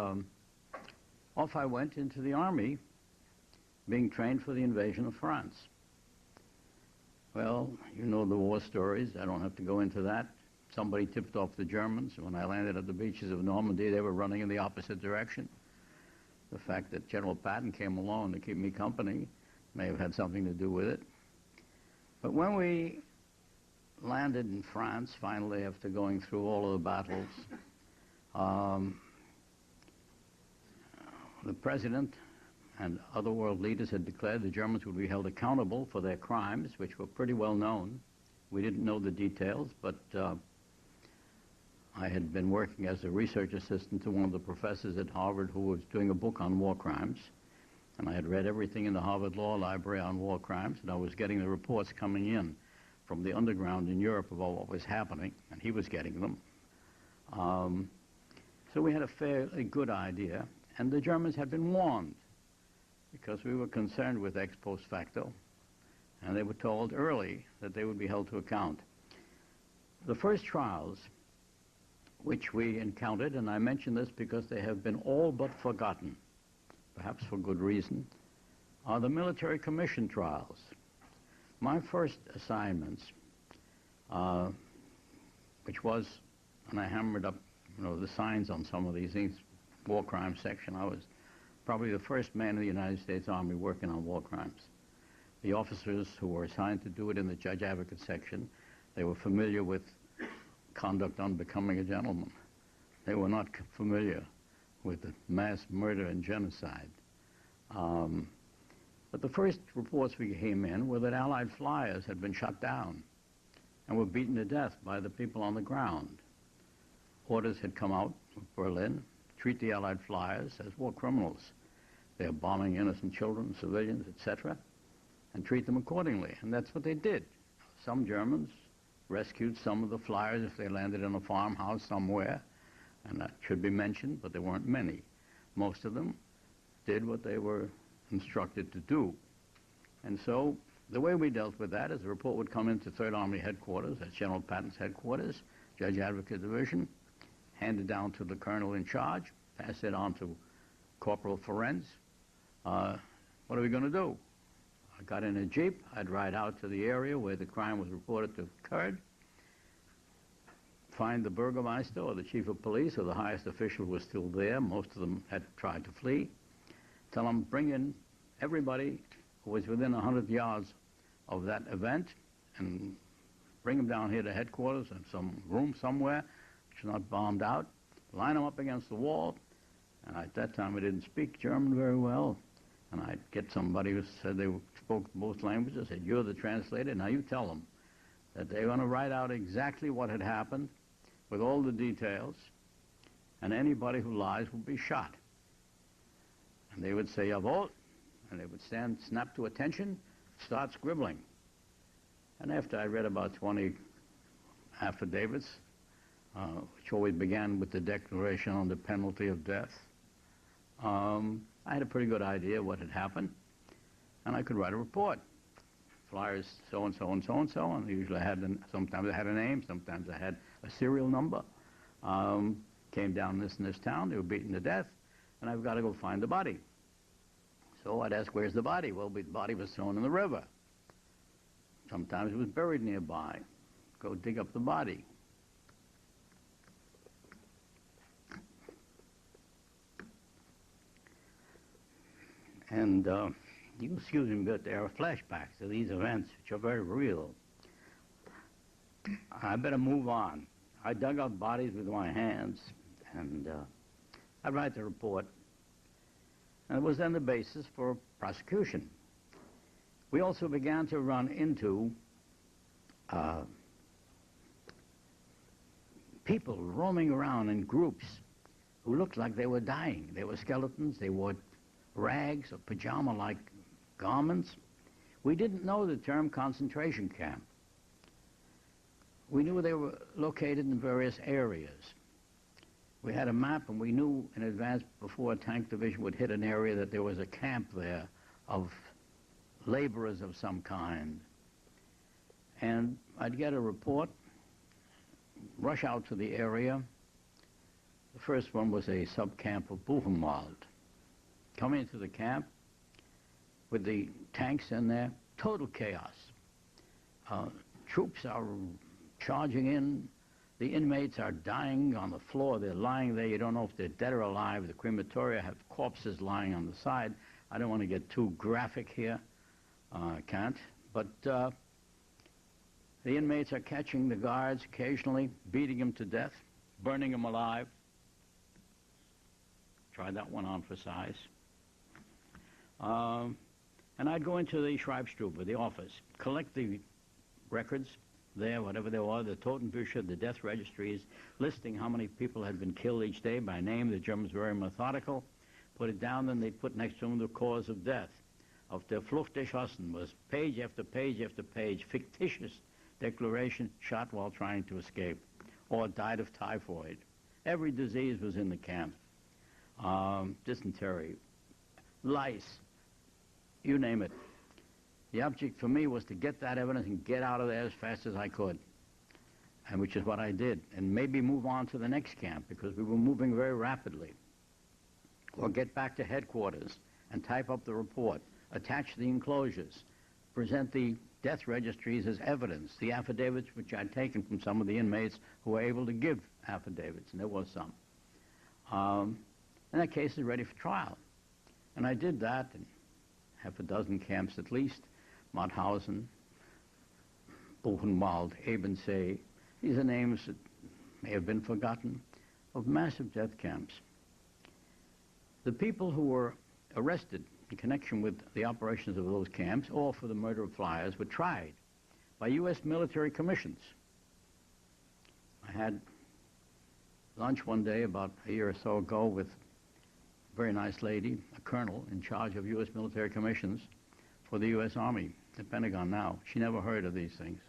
off I went into the Army, being trained for the invasion of France. Well, you know the war stories. I don't have to go into that. Somebody tipped off the Germans. When I landed at the beaches of Normandy, they were running in the opposite direction. The fact that General Patton came along to keep me company may have had something to do with it. But when we landed in France, finally, after going through all of the battles, the president and other world leaders had declared the Germans would be held accountable for their crimes, which were pretty well known. We didn't know the details, but I had been working as a research assistant to one of the professors at Harvard who was doing a book on war crimes. And I had read everything in the Harvard Law Library on war crimes, and I was getting the reports coming in from the underground in Europe about what was happening, and he was getting them. So we had a fairly good idea, and the Germans had been warned because we were concerned with ex post facto, and they were told early that they would be held to account. The first trials which we encountered, and I mention this because they have been all but forgotten, perhaps for good reason, are the military commission trials. My first assignments, which was, and I hammered up the signs on some of these things, war crimes section, I was probably the first man in the United States Army working on war crimes. The officers who were assigned to do it in the judge advocate section They were familiar with conduct unbecoming a gentleman. They were not familiar with the mass murder and genocide. But the first reports we came in were that Allied flyers had been shot down and were beaten to death by the people on the ground. Orders had come out of Berlin to treat the Allied flyers as war criminals. They are bombing innocent children, civilians, etc., and treat them accordingly. And that's what they did. Some Germans rescued some of the flyers if they landed in a farmhouse somewhere, and that should be mentioned, but there weren't many. Most of them did what they were instructed to do. And so the way we dealt with that is the report would come into 3rd Army headquarters, that's General Patton's headquarters, Judge Advocate Division, handed down to the colonel in charge, pass it on to Corporal Ferenz. What are we going to do? I got in a Jeep. I'd ride out to the area where the crime was reported to have occurred, find the Burgermeister or the Chief of Police or the highest official who was still there. Most of them had tried to flee. Tell them, bring in everybody who was within 100 yards of that event and bring them down here to headquarters in some room somewhere, which is not bombed out, line them up against the wall. And at that time, I didn't speak German very well. And I'd get somebody who said they spoke both languages, said, you're the translator, now you tell them that they're going to write out exactly what had happened with all the details, and anybody who lies will be shot. And they would say, jawohl, and they would snap to attention, start scribbling. And after I read about 20 affidavits, which always began with the declaration on the penalty of death, I had a pretty good idea what had happened, and I could write a report. Flyers so-and-so and so-and-so, and usually sometimes I had a name, sometimes I had a serial number. Came down this and this town, they were beaten to death, and I've got to go find the body. So I'd ask, where's the body? Well, the body was thrown in the river. Sometimes it was buried nearby. Go dig up the body. And you excuse me, but there are flashbacks to these events which are very real. I better move on. I dug up bodies with my hands, and I write the report. And it was then the basis for prosecution. We also began to run into people roaming around in groups who looked like they were dying. They were skeletons. They wore rags or pajama-like garments. We didn't know the term concentration camp. We knew they were located in various areas. We had a map, and we knew in advance before a tank division would hit an area that there was a camp there of laborers of some kind. And I'd get a report, rush out to the area. The first one was a sub-camp of Buchenwald. Come into the camp with the tanks in there, total chaos. Troops are charging in. The inmates are dying on the floor. They're lying there. You don't know if they're dead or alive. The crematoria have corpses lying on the side. I don't want to get too graphic here. I can't. But the inmates are catching the guards occasionally, beating them to death, burning them alive. Try that one on for size. And I'd go into the Schreibstube, the office, collect the records there, whatever they were, the Totenbücher, the death registries, listing how many people had been killed each day by name. The Germans were very methodical. Put it down, then they put next to them the cause of death. Auf der Flucht erschossen was page after page after page, fictitious declaration, shot while trying to escape, or died of typhoid. Every disease was in the camp. Dysentery, lice, you name it. The object for me was to get that evidence and get out of there as fast as I could, and which is what I did, and maybe move on to the next camp because we were moving very rapidly, or get back to headquarters and type up the report, attach the enclosures, present the death registries as evidence, the affidavits which I'd taken from some of the inmates who were able to give affidavits, and there was some. And that case is ready for trial. And I did that in half a dozen camps at least, Mauthausen, Buchenwald, Ebensee. These are names that may have been forgotten, of massive death camps. The people who were arrested in connection with the operations of those camps, or for the murder of flyers, were tried by U.S. military commissions. I had lunch one day about a year or so ago with a very nice lady, a colonel in charge of U.S. military commissions for the U.S. Army, the Pentagon now. She never heard of these things.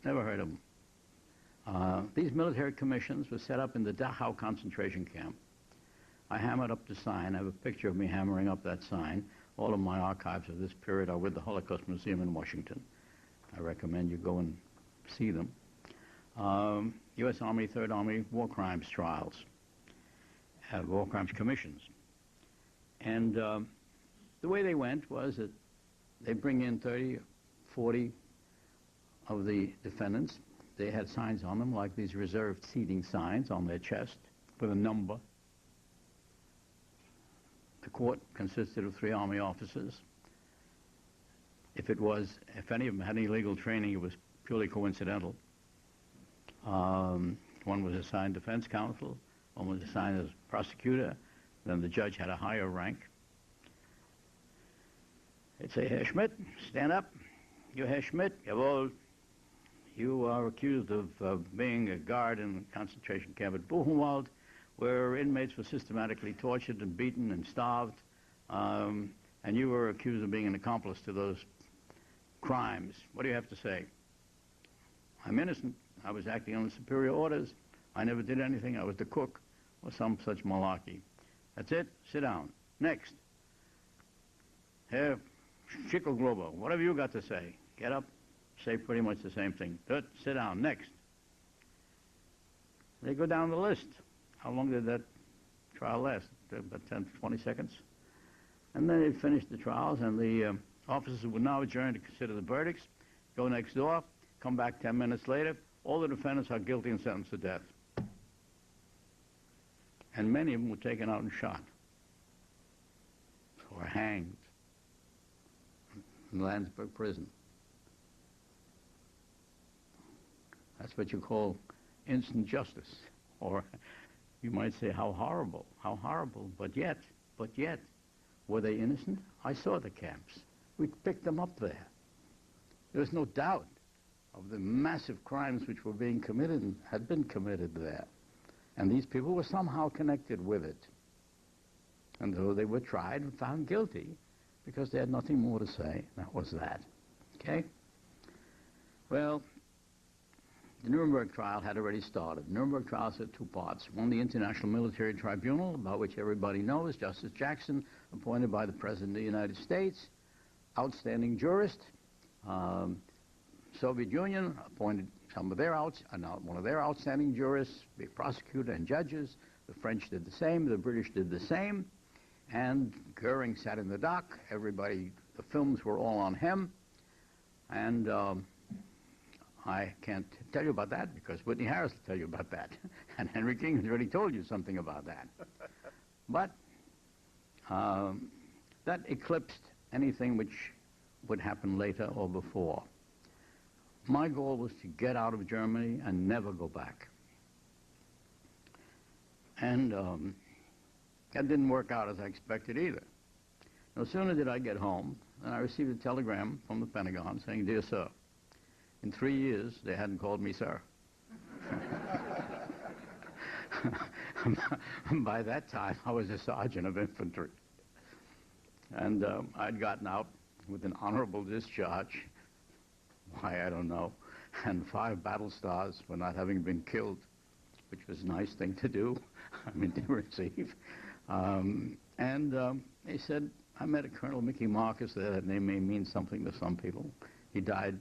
Never heard of them. These military commissions were set up in the Dachau concentration camp. I hammered up the sign. I have a picture of me hammering up that sign. All of my archives of this period are with the Holocaust Museum in Washington. I recommend you go and see them. U.S. Army, Third Army War Crimes trials, War Crimes commissions. And the way they went was that they bring in 30, 40 of the defendants. They had signs on them, like these reserved seating signs on their chest with a number. The court consisted of 3 Army officers. If any of them had any legal training, it was purely coincidental. One was assigned defense counsel, one was assigned as prosecutor, then the judge had a higher rank. They'd say, Herr Schmidt, stand up. You, Herr Schmidt, jawohl. You are accused of being a guard in the concentration camp at Buchenwald, where inmates were systematically tortured and beaten and starved, and you were accused of being an accomplice to those crimes. What do you have to say? I'm innocent. I was acting under superior orders. I never did anything. I was the cook, or some such malarkey. That's it. Sit down. Next. Herr Schickelglober, what have you got to say? Get up. Say pretty much the same thing. Good. Sit down. Next. They go down the list. How long did that trial last? About 10, 20 seconds? And then they finished the trials, and the officers would now adjourn to consider the verdicts, go next door, come back 10 minutes later. All the defendants are guilty and sentenced to death. And many of them were taken out and shot or hanged in Landsberg prison. That's what you call instant justice. Or you might say, how horrible, but yet, were they innocent? I saw the camps. We picked them up there. There was no doubt of the massive crimes which were being committed and had been committed there. And these people were somehow connected with it. And though they were tried and found guilty, because they had nothing more to say, that was that. Okay? Well, the Nuremberg trial had already started. The Nuremberg trial had 2 parts. One, the International Military Tribunal, about which everybody knows, Justice Jackson, appointed by the President of the United States, outstanding jurist. Soviet Union appointed one of their outstanding jurists, the prosecutor and judges. The French did the same. The British did the same. And Goering sat in the dock. Everybody, the films were all on him. And I can't tell you about that because Whitney Harris will tell you about that. And Henry King has already told you something about that. But that eclipsed anything which would happen later or before. My goal was to get out of Germany and never go back. And that didn't work out as I expected either. No sooner did I get home than I received a telegram from the Pentagon saying, "Dear sir, in 3 years they hadn't called me sir." By that time, I was a sergeant of infantry. And I'd gotten out with an honorable discharge. Why, I don't know. And 5 battle stars for not having been killed, which was a nice thing to do. I mean, to receive. They said, I met a Colonel Mickey Marcus there. That name may mean something to some people. He died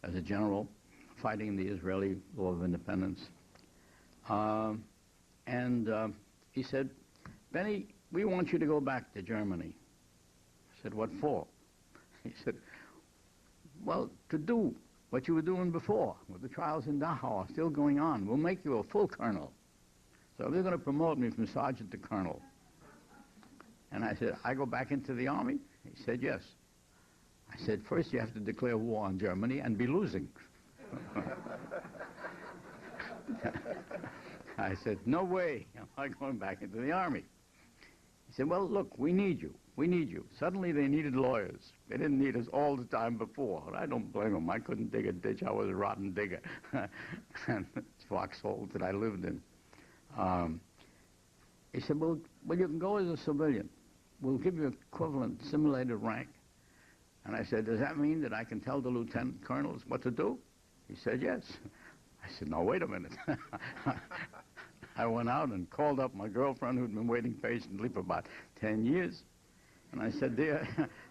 as a general fighting in the Israeli War of Independence. He said, Benny, we want you to go back to Germany. I said, what for? He said, well, to do what you were doing before, with the trials in Dachau are still going on. We'll make you a full colonel. So they're going to promote me from sergeant to colonel. And I said, I go back into the army? He said, yes. I said, first you have to declare war on Germany and be losing. I said, no way, I'm not going back into the Army. He said, well, look, we need you. We need you. Suddenly they needed lawyers. They didn't need us all the time before. I don't blame them. I couldn't dig a ditch. I was a rotten digger. And foxhole that I lived in. He said, well, you can go as a civilian. We'll give you equivalent simulated rank. And I said, does that mean that I can tell the lieutenant colonels what to do? He said, yes. I said, no, wait a minute. I went out and called up my girlfriend who'd been waiting patiently for about 10 years. And I said, dear,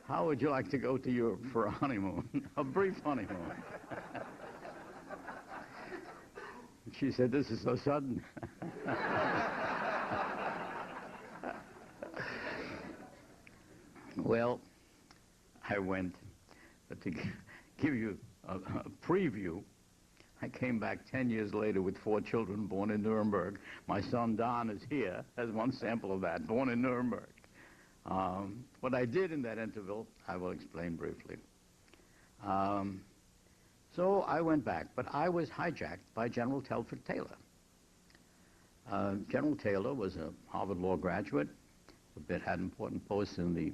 how would you like to go to Europe for a honeymoon, a brief honeymoon? She said, this is so sudden. Well, I went, but to give you a preview, I came back 10 years later with 4 children born in Nuremberg. My son Don is here as one sample of that, born in Nuremberg. What I did in that interval, I will explain briefly. So I went back, but I was hijacked by General Telford Taylor. General Taylor was a Harvard Law graduate, had important posts in the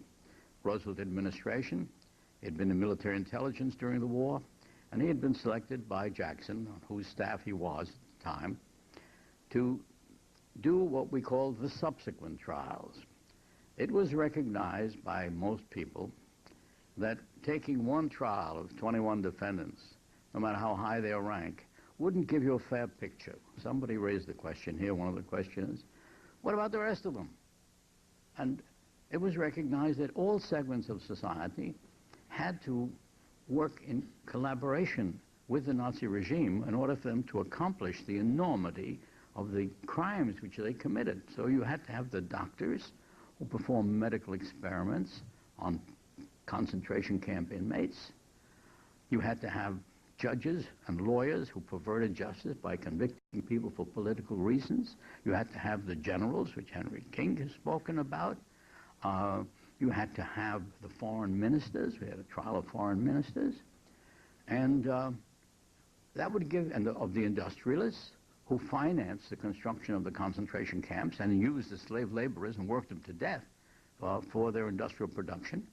Roosevelt administration. He had been in military intelligence during the war, and he had been selected by Jackson, on whose staff he was at the time, to do what we call the subsequent trials. It was recognized by most people that taking one trial of 21 defendants, no matter how high their rank, wouldn't give you a fair picture. Somebody raised the question here, one of the questions, what about the rest of them? And it was recognized that all segments of society had to work in collaboration with the Nazi regime in order for them to accomplish the enormity of the crimes which they committed. So you had to have the doctors who performed medical experiments on concentration camp inmates. You had to have judges and lawyers who perverted justice by convicting people for political reasons. You had to have the generals, which Henry King has spoken about. You had to have the foreign ministers. We had a trial of foreign ministers. And that would give, and of the industrialists who financed the construction of the concentration camps and used the slave laborers and worked them to death for their industrial production.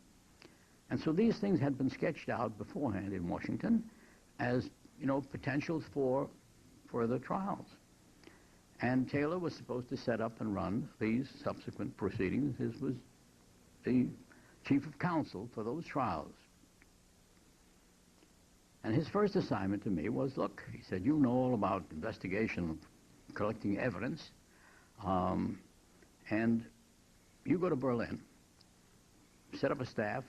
And so these things had been sketched out beforehand in Washington as, you know, potentials for further trials. And Taylor was supposed to set up and run these subsequent proceedings. His was the chief of counsel for those trials. And his first assignment to me was, look, he said, you know all about investigation, collecting evidence, and you go to Berlin, set up a staff,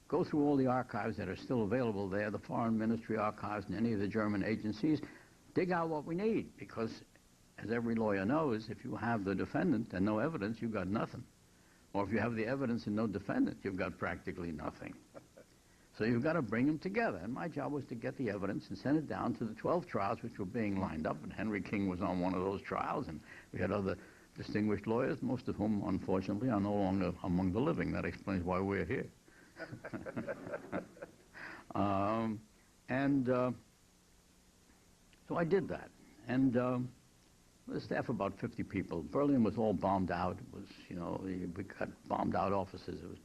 go through all the archives that are still available there, the foreign ministry archives and any of the German agencies, dig out what we need, because as every lawyer knows, if you have the defendant and no evidence, you've got nothing. Or if you have the evidence and no defendant, you've got practically nothing. So you've got to bring them together. And my job was to get the evidence and send it down to the 12 trials which were being lined up. And Henry King was on one of those trials. And we had other distinguished lawyers, most of whom, unfortunately, are no longer among the living. That explains why we're here. So I did that. And the staff, about 50 people. Berlin was all bombed out. It was, you know, we got bombed out offices. It was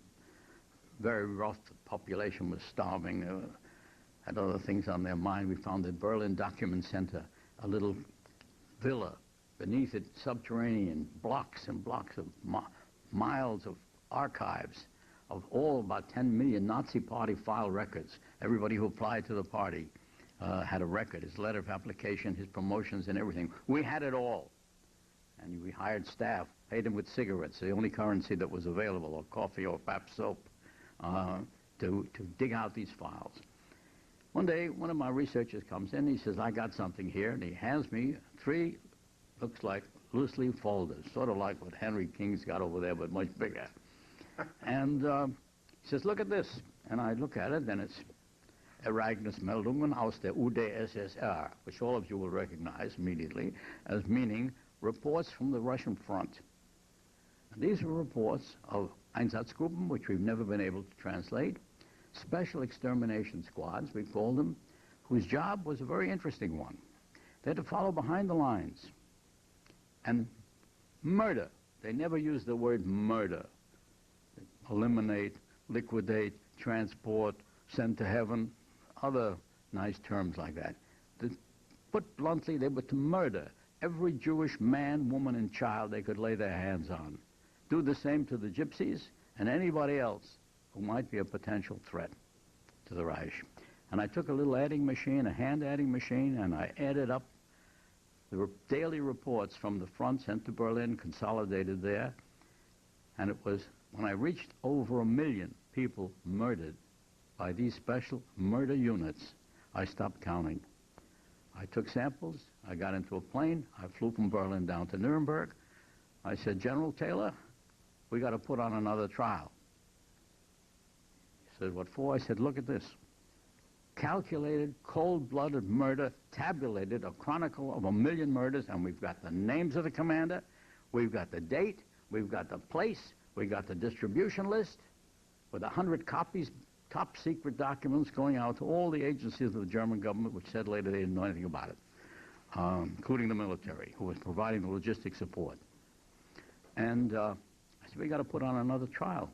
very rough. The population was starving. They had other things on their mind. We found the Berlin Document Center, a little villa. Beneath it, subterranean, blocks and blocks of miles of archives of all about 10 million Nazi Party file records. Everybody who applied to the party had a record, his letter of application, his promotions and everything. We had it all. And we hired staff, paid them with cigarettes, the only currency that was available, or coffee or pap soap, to dig out these files. One day, one of my researchers comes in, he says, I got something here, and he hands me 3, looks like loose leaf folders, sort of like what Henry King's got over there, but much bigger. And he says, look at this. And I look at it, and it's Ereignismeldungen aus der UdSSR, which all of you will recognize immediately as meaning reports from the Russian front. And these are reports of Einsatzgruppen, which we've never been able to translate, special extermination squads, we call them, whose job was a very interesting one. They had to follow behind the lines and murder. They never used the word murder. Eliminate, liquidate, transport, send to heaven, other nice terms like that. Put bluntly, they were to murder every Jewish man, woman, and child they could lay their hands on. Do the same to the gypsies and anybody else who might be a potential threat to the Reich. And I took a little adding machine, a hand adding machine, and I added up the daily reports from the front sent to Berlin, consolidated there, and it was when I reached over 1 million people murdered by these special murder units, I stopped counting. I took samples, I got into a plane, I flew from Berlin down to Nuremberg. I said, General Taylor, we got to put on another trial. He said, what for? I said, look at this. Calculated, cold-blooded murder, tabulated, a chronicle of 1 million murders, and we've got the names of the commander, we've got the date, we've got the place, we've got the distribution list, with 100 copies, top secret documents going out to all the agencies of the German government, which said later they didn't know anything about it, including the military, who was providing the logistic support. And I said, we got to put on another trial.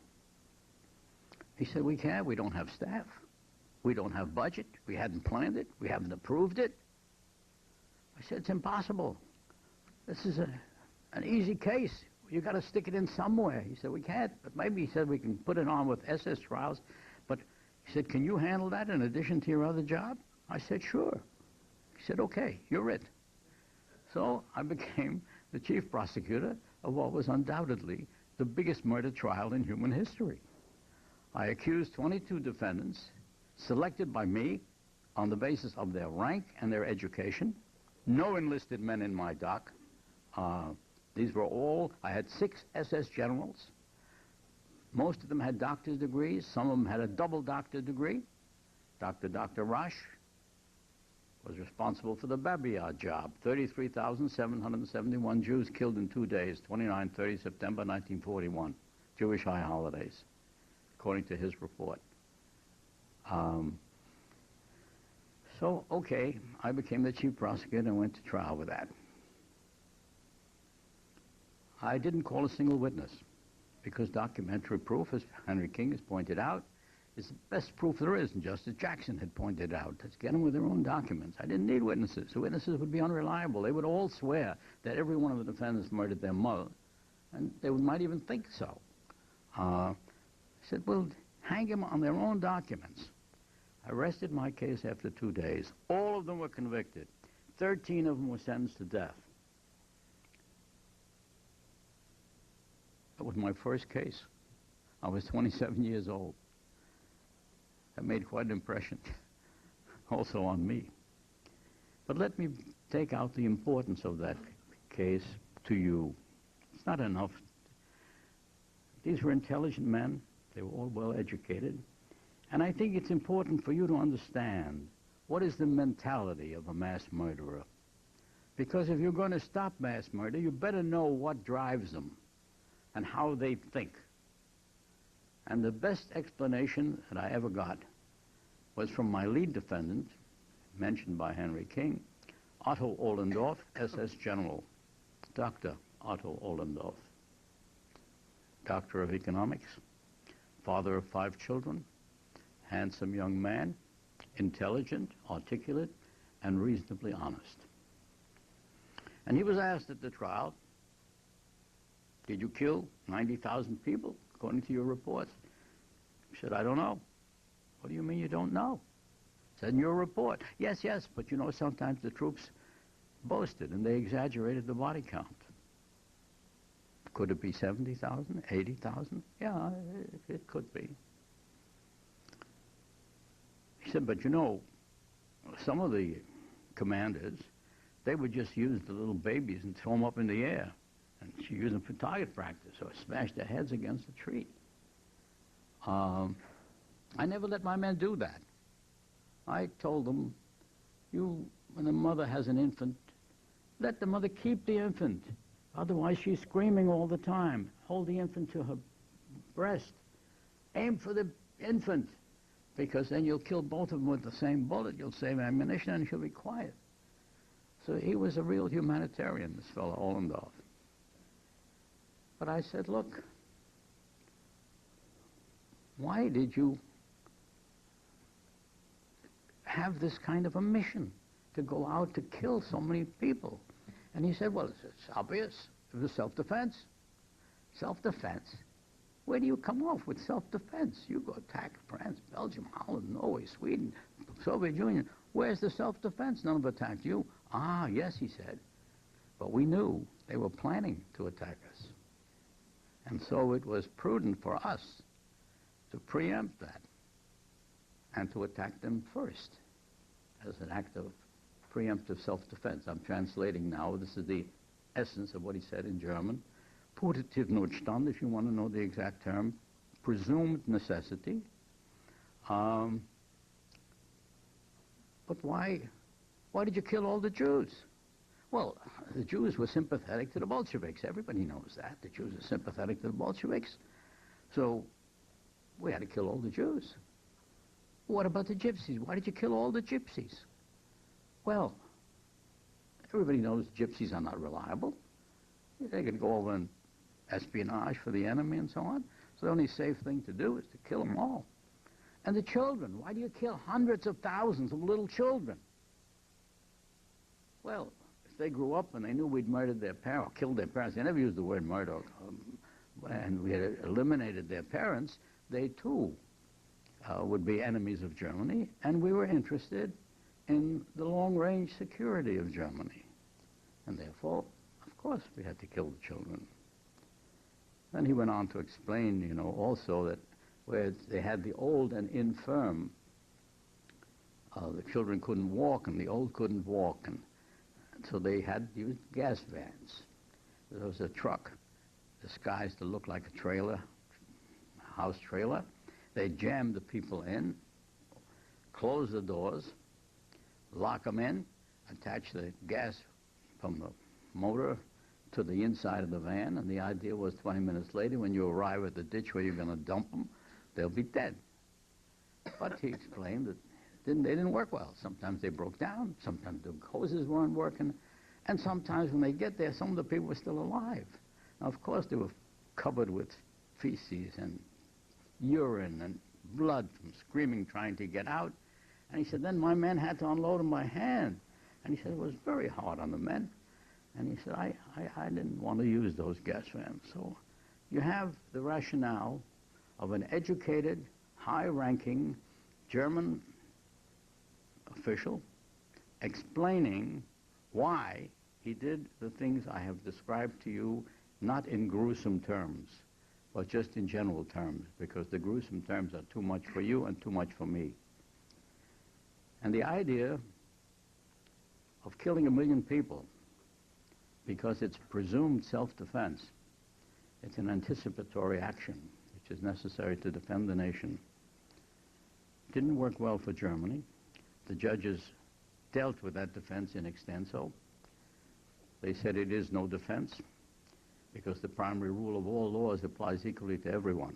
He said, we can't, we don't have staff. We don't have budget. We hadn't planned it. We haven't approved it. I said, it's impossible. This is an easy case. You got to stick it in somewhere. He said, we can't, but maybe, he said, we can put it on with SS trials. But he said, can you handle that in addition to your other job? I said, sure. He said, okay, you're it. So I became the chief prosecutor of what was undoubtedly the biggest murder trial in human history. I accused 22 defendants, selected by me on the basis of their rank and their education. No enlisted men in my dock. These were all, I had 6 SS generals. Most of them had doctor's degrees. Some of them had a double doctor degree. Dr. Rasch was responsible for the Babiyar job. 33,771 Jews killed in 2 days, 29-30 September 1941, Jewish high holidays, according to his report. So, okay, I became the chief prosecutor and went to trial with that. I didn't call a single witness because documentary proof, as Henry King has pointed out, is the best proof there is, and Justice Jackson had pointed out. Let's get them with their own documents. I didn't need witnesses. The witnesses would be unreliable. They would all swear that every one of the defendants murdered their mother, and they might even think so. I said, well, hang them on their own documents. I rested my case after 2 days. All of them were convicted. 13 of them were sentenced to death. That was my first case. I was 27 years old. That made quite an impression, also on me. But let me take out the importance of that case to you. It's not enough. These were intelligent men. They were all well educated. And I think it's important for you to understand what is the mentality of a mass murderer. Because if you're going to stop mass murder, you better know what drives them and how they think. And the best explanation that I ever got was from my lead defendant, mentioned by Henry King, Otto Ohlendorf, SS General, Dr. Otto Ohlendorf, Doctor of Economics, father of 5 children, handsome young man, intelligent, articulate, and reasonably honest. And he was asked at the trial, did you kill 90,000 people, according to your reports? He said, I don't know. What do you mean you don't know? It's in your report. Yes, yes, but you know, sometimes the troops boasted and they exaggerated the body count. Could it be 70,000, 80,000? Yeah, it could be. He said, but you know, some of the commanders, they would just use the little babies and throw them up in the air. And she used them for target practice or smash their heads against a tree. I never let my men do that. I told them, when the mother has an infant, let the mother keep the infant. Otherwise, she's screaming all the time. Hold the infant to her breast. Aim for the infant. because then you'll kill both of them with the same bullet. You'll save ammunition and she'll be quiet. So he was a real humanitarian, this fellow Ollendorf. But I said, look, why did you have this kind of a mission to go out to kill so many people? And he said, well, it's obvious. It was self-defense. Self-defense? Where do you come off with self-defense? You go attack France, Belgium, Holland, Norway, Sweden, Soviet Union. Where's the self-defense? None of them attacked you. Ah, yes, he said. But we knew they were planning to attack us. And so it was prudent for us to preempt that and to attack them first as an act of preemptive self-defense. I'm translating now. This is the essence of what he said in German. Putativ Notstand, if you want to know the exact term, presumed necessity. But why did you kill all the Jews? Well, the Jews were sympathetic to the Bolsheviks. Everybody knows that. The Jews are sympathetic to the Bolsheviks. So we had to kill all the Jews. What about the gypsies? Why did you kill all the gypsies? Well, everybody knows gypsies are not reliable. They could go over and espionage for the enemy and so on. So the only safe thing to do is to kill them all. And the children, why do you kill hundreds of thousands of little children? Well, if they grew up and they knew we'd murdered their parents, or killed their parents, they never used the word murder, and we had eliminated their parents, they too would be enemies of Germany, and we were interested in the long-range security of Germany. And therefore, of course, we had to kill the children. Then he went on to explain, you know, also that where they had the old and infirm, the children couldn't walk and the old couldn't walk, and so they had used gas vans. There was a truck disguised to look like a trailer, a house trailer. They jammed the people in, closed the doors, lock them in, attach the gas from the motor to the inside of the van, and the idea was 20 minutes later, when you arrive at the ditch where you're going to dump them, they'll be dead. But he explained that they didn't work well. Sometimes they broke down, sometimes the hoses weren't working, and sometimes when they get there, some of the people were still alive. Now, of course, they were covered with feces and urine and blood from screaming, trying to get out. And he said, then my men had to unload them by hand. And he said it was very hard on the men. And he said, I didn't want to use those gas vans. So you have the rationale of an educated, high-ranking German official explaining why he did the things I have described to you, not in gruesome terms, but just in general terms, because the gruesome terms are too much for you and too much for me. And the idea of killing 1 million people because it's presumed self-defense, it's an anticipatory action which is necessary to defend the nation, didn't work well for Germany. The judges dealt with that defense in extenso. They said it is no defense because the primary rule of all laws applies equally to everyone.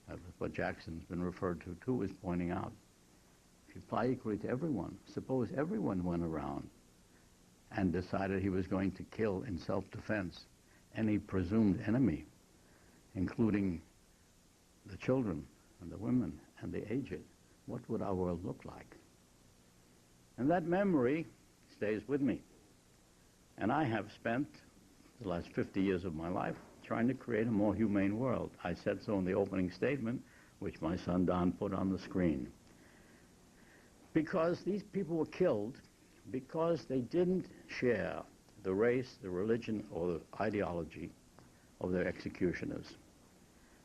That's what Jackson's been referred to too, is pointing out. If you apply equally to everyone, suppose everyone went around and decided he was going to kill in self-defense any presumed enemy, including the children and the women and the aged, what would our world look like? And that memory stays with me. And I have spent the last 50 years of my life trying to create a more humane world. I said so in the opening statement, which my son Don put on the screen. Because these people were killed because they didn't share the race, the religion, or the ideology of their executioners.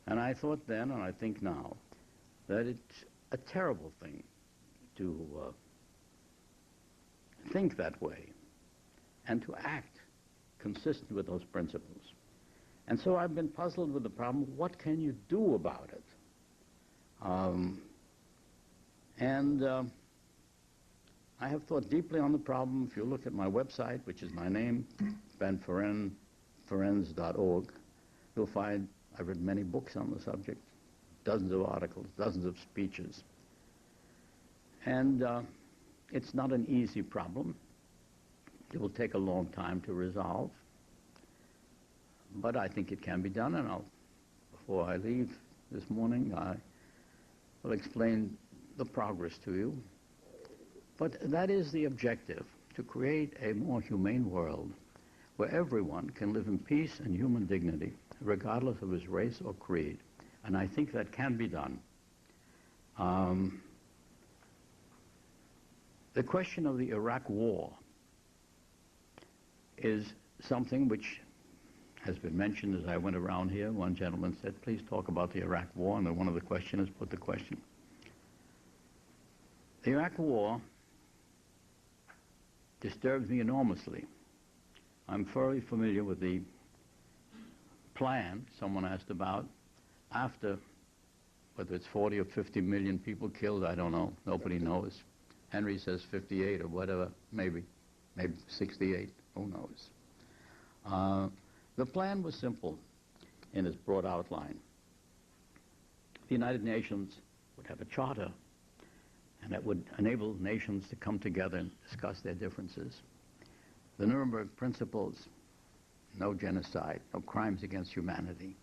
And I thought then, and I think now, that it's a terrible thing to think that way and to act consistent with those principles. And so I've been puzzled with the problem, what can you do about it? I have thought deeply on the problem. If you look at my website, which is my name, benferenz.org, you'll find I've written many books on the subject, dozens of articles, dozens of speeches. And it's not an easy problem. It will take a long time to resolve. But I think it can be done, and before I leave this morning, I will explain the progress to you. But that is the objective, to create a more humane world where everyone can live in peace and human dignity, regardless of his race or creed. And I think that can be done. The question of the Iraq War is something which has been mentioned as I went around here. One gentleman said, please talk about the Iraq War, and then one of the questioners put the question. The Iraq War disturbs me enormously. I'm very familiar with the plan someone asked about after, whether it's 40 or 50 million people killed, I don't know, nobody knows. Henry says 58 or whatever, maybe 68, who knows. The plan was simple in its broad outline. The United Nations would have a charter, and that would enable nations to come together and discuss their differences. The Nuremberg principles, no genocide, no crimes against humanity,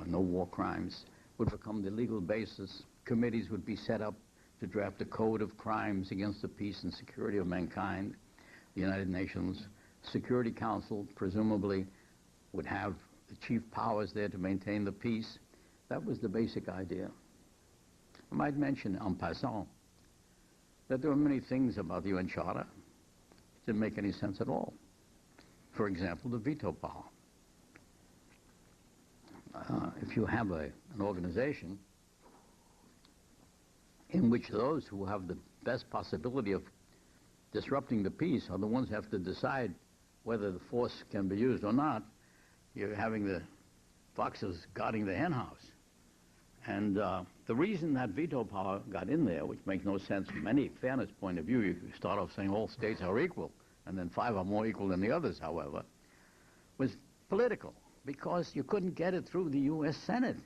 no war crimes, would become the legal basis. Committees would be set up to draft a code of crimes against the peace and security of mankind. The United Nations Security Council presumably would have the chief powers there to maintain the peace. That was the basic idea. I might mention en passant that there were many things about the UN Charter that didn't make any sense at all. For example, the veto power. If you have an organization in which those who have the best possibility of disrupting the peace are the ones who have to decide whether the force can be used or not, you're having the foxes guarding the hen house. And the reason that veto power got in there, which makes no sense from any fairness point of view, you start off saying all states are equal, and then 5 are more equal than the others, however, was political, because you couldn't get it through the U.S. Senate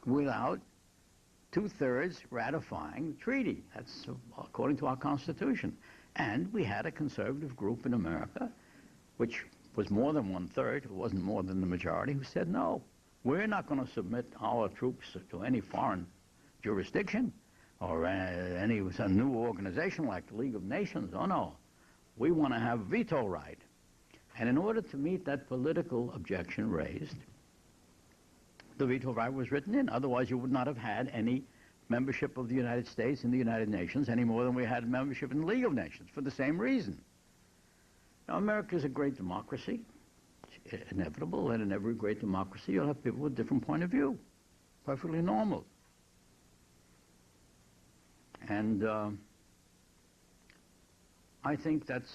without 2/3 ratifying the treaty. That's according to our Constitution. And we had a conservative group in America, which was more than 1/3, it wasn't more than the majority, who said, no, we're not going to submit our troops to any foreign jurisdiction or any a new organization like the League of Nations. Oh, no. We want to have veto right. And in order to meet that political objection raised, the veto right was written in. Otherwise, you would not have had any membership of the United States in the United Nations any more than we had membership in the League of Nations, for the same reason. Now, America is a great democracy. It's inevitable that in every great democracy you'll have people with a different point of view. Perfectly normal. And I think that's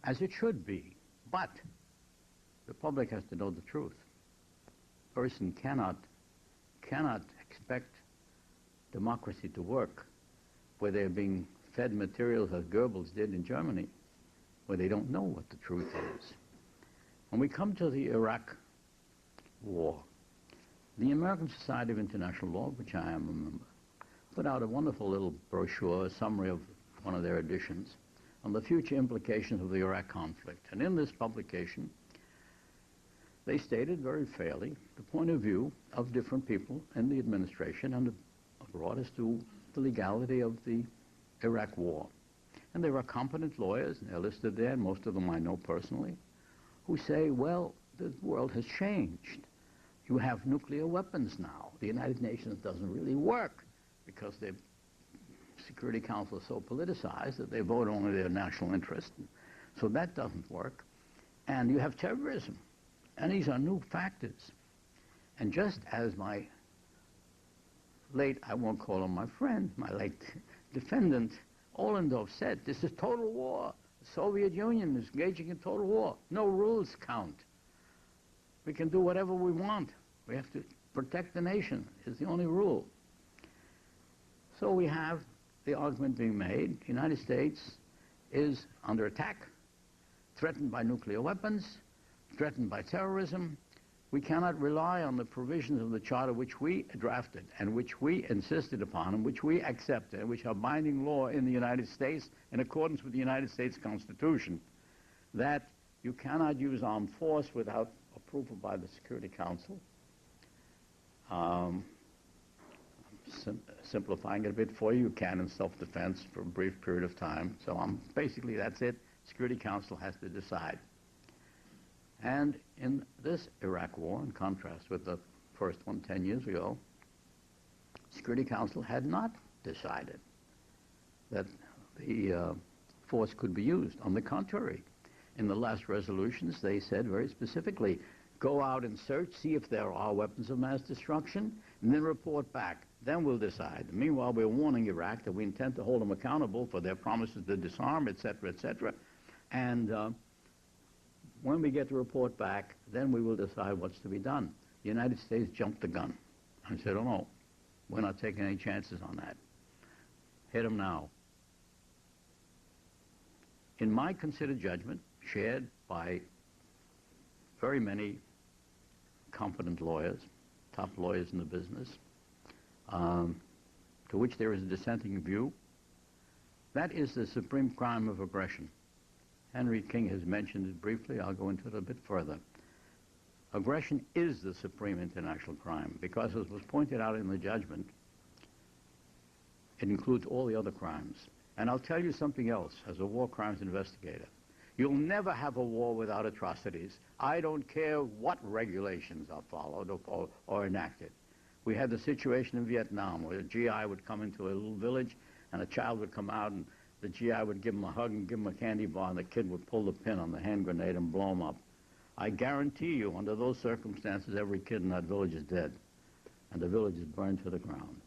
as it should be. But the public has to know the truth. A person cannot expect democracy to work where they're being fed materials as Goebbels did in Germany, where they don't know what the truth is. When we come to the Iraq War, the American Society of International Law, which I am a member, put out a wonderful little brochure, a summary of one of their editions, on the future implications of the Iraq conflict. And in this publication, they stated very fairly the point of view of different people in the administration and abroad as to the legality of the Iraq War. And there are competent lawyers, and they're listed there, and most of them I know personally, who say, well, the world has changed. You have nuclear weapons now. The United Nations doesn't really work because the Security Council is so politicized that they vote only their national interest. So that doesn't work. And you have terrorism. And these are new factors. And just as my late, I won't call him my friend, my late defendant, Ollendorf said, this is total war. The Soviet Union is engaging in total war. No rules count. We can do whatever we want. We have to protect the nation is the only rule. So we have the argument being made, the United States is under attack, threatened by nuclear weapons, threatened by terrorism, We cannot rely on the provisions of the Charter which we drafted and which we insisted upon and which we accepted and which are binding law in the United States in accordance with the United States Constitution, that you cannot use armed force without approval by the Security Council. Simplifying it a bit for you, you can in self-defense for a brief period of time. So basically that's it. Security Council has to decide. And in this Iraq war, in contrast with the first one 10 years ago, Security Council had not decided that the force could be used. On the contrary, in the last resolutions, they said very specifically, go out and search, see if there are weapons of mass destruction, and then report back. Then we'll decide. Meanwhile, we're warning Iraq that we intend to hold them accountable for their promises to disarm, et cetera, and when we get the report back, then we will decide what's to be done. The United States jumped the gun. I said, oh no, we're not taking any chances on that. Hit them now. In my considered judgment, shared by very many competent lawyers, top lawyers in the business, to which there is a dissenting view, that is the supreme crime of aggression. Henry King has mentioned it briefly. I'll go into it a bit further. Aggression is the supreme international crime because, as was pointed out in the judgment, it includes all the other crimes. And I'll tell you something else as a war crimes investigator. You'll never have a war without atrocities. I don't care what regulations are followed or enacted. We had the situation in Vietnam where a GI would come into a little village and a child would come out and the GI would give him a hug and give him a candy bar, and the kid would pull the pin on the hand grenade and blow him up. I guarantee you, under those circumstances, every kid in that village is dead, and the village is burned to the ground.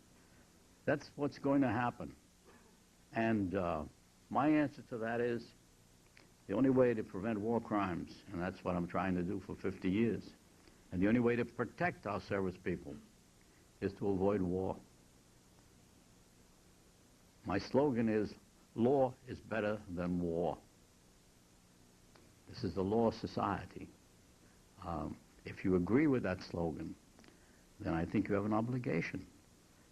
That's what's going to happen. And my answer to that is the only way to prevent war crimes, and that's what I'm trying to do for 50 years, and the only way to protect our service people is to avoid war. My slogan is, law is better than war. This is the law society. If you agree with that slogan, then I think you have an obligation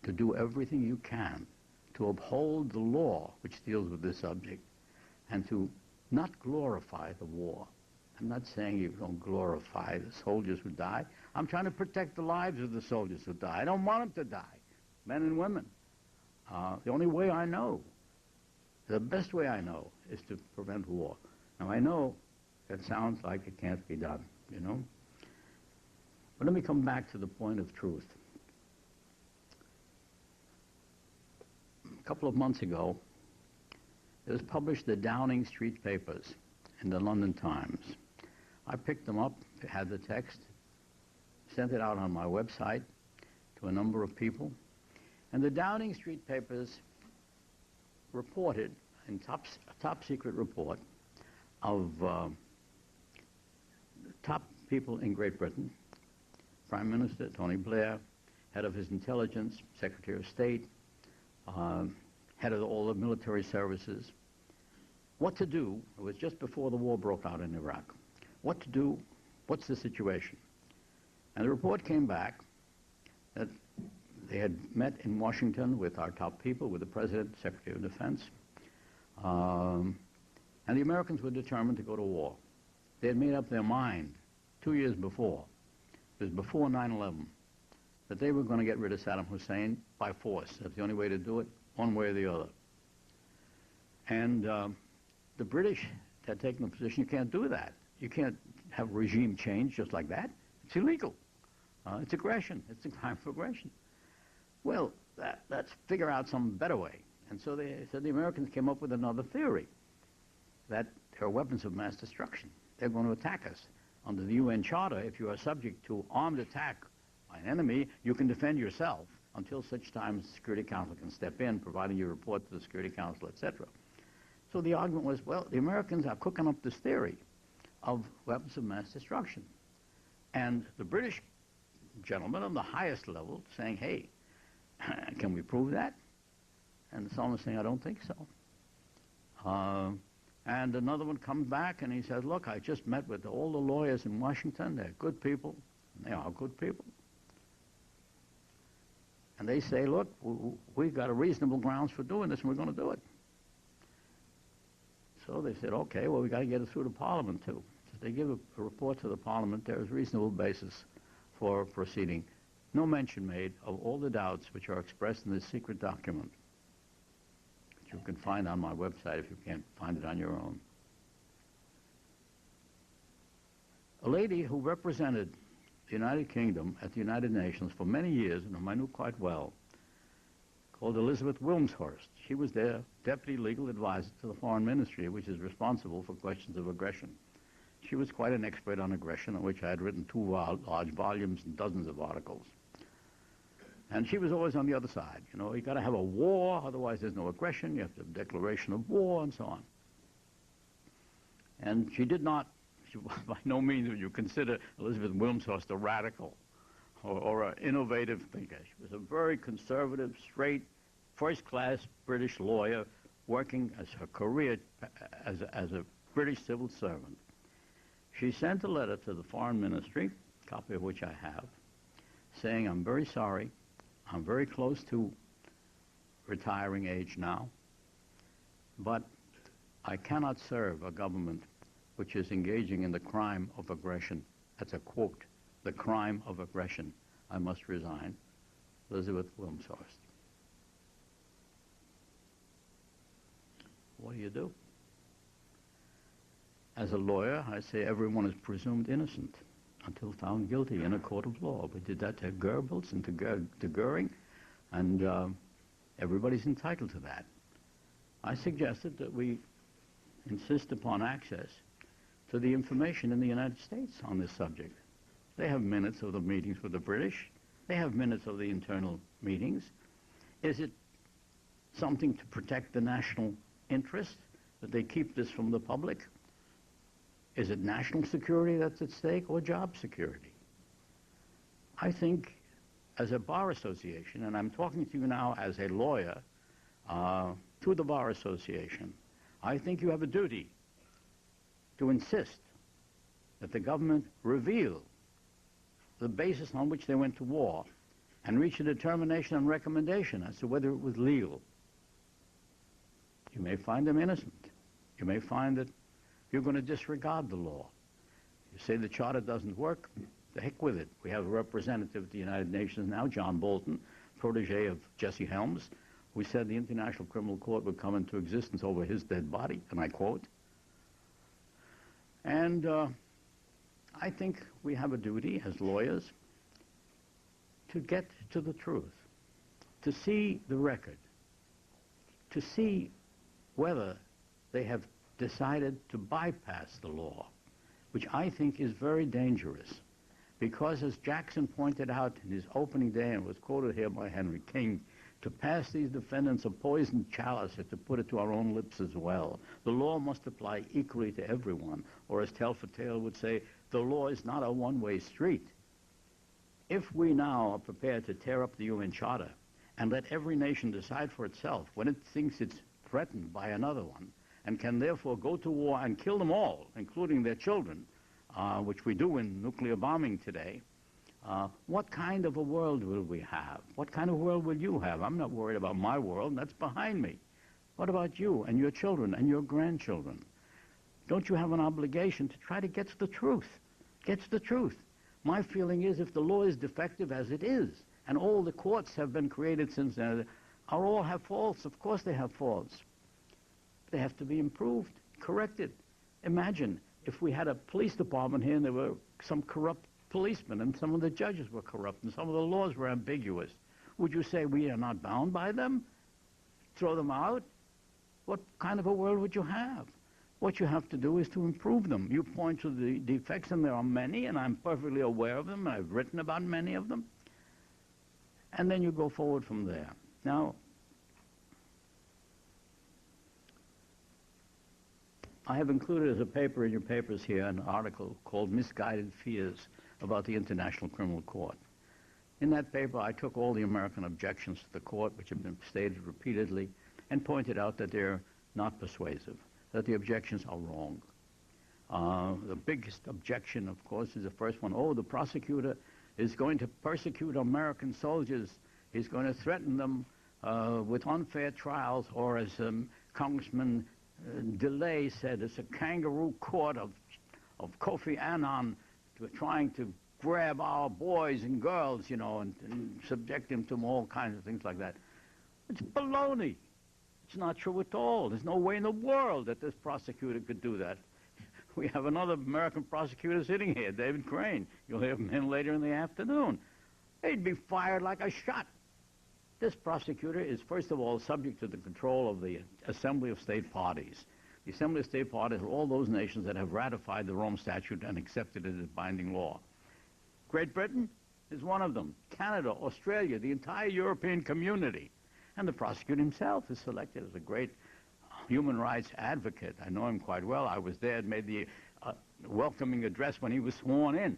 to do everything you can to uphold the law which deals with this subject and to not glorify the war. I'm not saying you don't glorify the soldiers who die. I'm trying to protect the lives of the soldiers who die. I don't want them to die, men and women. The only way I know, the best way I know, is to prevent war. Now, I know that sounds like it can't be done, you know. But let me come back to the point of truth. A couple of months ago, it was published the Downing Street papers in the London Times. I picked them up, had the text, sent it out on my website to a number of people. And the Downing Street papers reported, in top secret report, of top people in Great Britain, Prime Minister Tony Blair, head of his intelligence, Secretary of State, head of all the military services, what to do. It was just before the war broke out in Iraq. What to do, what's the situation? And the report came back that they had met in Washington with our top people, with the President, Secretary of Defense, and the Americans were determined to go to war. They had made up their mind 2 years before, it was before 9/11, that they were going to get rid of Saddam Hussein by force. That's the only way to do it, one way or the other. And the British had taken the position, you can't do that. You can't have regime change just like that. It's illegal. It's aggression. It's a crime of aggression. Well, let's figure out some better way. And so they said the Americans came up with another theory, that there are weapons of mass destruction. They're going to attack us. Under the UN Charter, if you are subject to armed attack by an enemy, you can defend yourself until such time as the Security Council can step in, providing you report to the Security Council, etc. So the argument was, well, the Americans are cooking up this theory of weapons of mass destruction. And the British gentlemen on the highest level saying, hey, can we prove that? And someone was saying, I don't think so. And another one comes back and he says, look, I just met with all the lawyers in Washington. They're good people, They are good people. And they say, look, we've got a reasonable grounds for doing this, and we're going to do it. So they said, okay, well, we've got to get it through to Parliament, too. So they give a report to the Parliament. There is reasonable basis for proceeding. No mention made of all the doubts which are expressed in this secret document, which you can find on my website if you can't find it on your own. A lady who represented the United Kingdom at the United Nations for many years, and whom I knew quite well, called Elizabeth Wilmshurst. She was their deputy legal advisor to the Foreign Ministry, which is responsible for questions of aggression. She was quite an expert on aggression, on which I had written 2 large volumes and dozens of articles. And she was always on the other side. You know, you got to have a war, otherwise there's no aggression. You have to have a declaration of war, and so on. And she did not, by no means would you consider Elizabeth Wilmshurst a radical or an innovative thinker. She was a very conservative, straight, first-class British lawyer working as her career as a British civil servant. She sent a letter to the Foreign Ministry, a copy of which I have, saying, I'm very sorry, I'm very close to retiring age now, but I cannot serve a government which is engaging in the crime of aggression. That's a quote, the crime of aggression. I must resign. Elizabeth Wilmshurst. What do? As a lawyer, I say everyone is presumed innocent until found guilty in a court of law. We did that to Goebbels and to Goering, and everybody's entitled to that. I suggested that we insist upon access to the information in the United States on this subject. They have minutes of the meetings with the British. They have minutes of the internal meetings. Is it something to protect the national interest that they keep this from the public? Is it national security that's at stake or job security? I think as a bar association, and I'm talking to you now as a lawyer to the Bar Association, I think you have a duty to insist that the government reveal the basis on which they went to war and reach a determination and recommendation as to whether it was legal. You may find them innocent. You may find that you're going to disregard the law. You say the charter doesn't work, the heck with it. We have a representative of the United Nations now, John Bolton, protege of Jesse Helms, who said the International Criminal Court would come into existence over his dead body, and I quote. And I think we have a duty as lawyers to get to the truth, to see the record, to see whether they have decided to bypass the law, which I think is very dangerous, because as Jackson pointed out in his opening day, and was quoted here by Henry King, to pass these defendants a poisoned chalice is to put it to our own lips as well. The law must apply equally to everyone, or as Telford would say, the law is not a one-way street. If we now are prepared to tear up the UN Charter and let every nation decide for itself when it thinks it's threatened by another one, and can therefore go to war and kill them all, including their children, which we do in nuclear bombing today, what kind of a world will we have? What kind of world will you have? I'm not worried about my world, and that's behind me. What about you and your children and your grandchildren? Don't you have an obligation to try to get to the truth? Get to the truth. My feeling is if the law is defective as it is, and all the courts have been created since then, all have faults. Of course they have faults. They have to be improved, corrected. Imagine if we had a police department here and there were some corrupt policemen and some of the judges were corrupt and some of the laws were ambiguous. Would you say we are not bound by them? Throw them out? What kind of a world would you have? What you have to do is to improve them. You point to the defects, and there are many, and I'm perfectly aware of them, and I've written about many of them. And then you go forward from there. Now, I have included as a paper in your papers here an article called Misguided Fears about the International Criminal Court. In that paper, I took all the American objections to the court, which have been stated repeatedly, and pointed out that they're not persuasive, that the objections are wrong. The biggest objection, of course, is the first one. Oh, the prosecutor is going to persecute American soldiers. He's going to threaten them with unfair trials, or as Congressman DeLay said, it's a kangaroo court of Kofi Annan trying to grab our boys and girls, you know, and subject them to all kinds of things like that. It's baloney. It's not true at all. There's no way in the world that this prosecutor could do that. We have another American prosecutor sitting here, David Crane. You'll hear from him later in the afternoon. He'd be fired like a shot. This prosecutor is, first of all, subject to the control of the Assembly of State Parties. The Assembly of State Parties are all those nations that have ratified the Rome Statute and accepted it as binding law. Great Britain is one of them. Canada, Australia, the entire European community. And the prosecutor himself is selected as a great human rights advocate. I know him quite well. I was there and made the welcoming address when he was sworn in.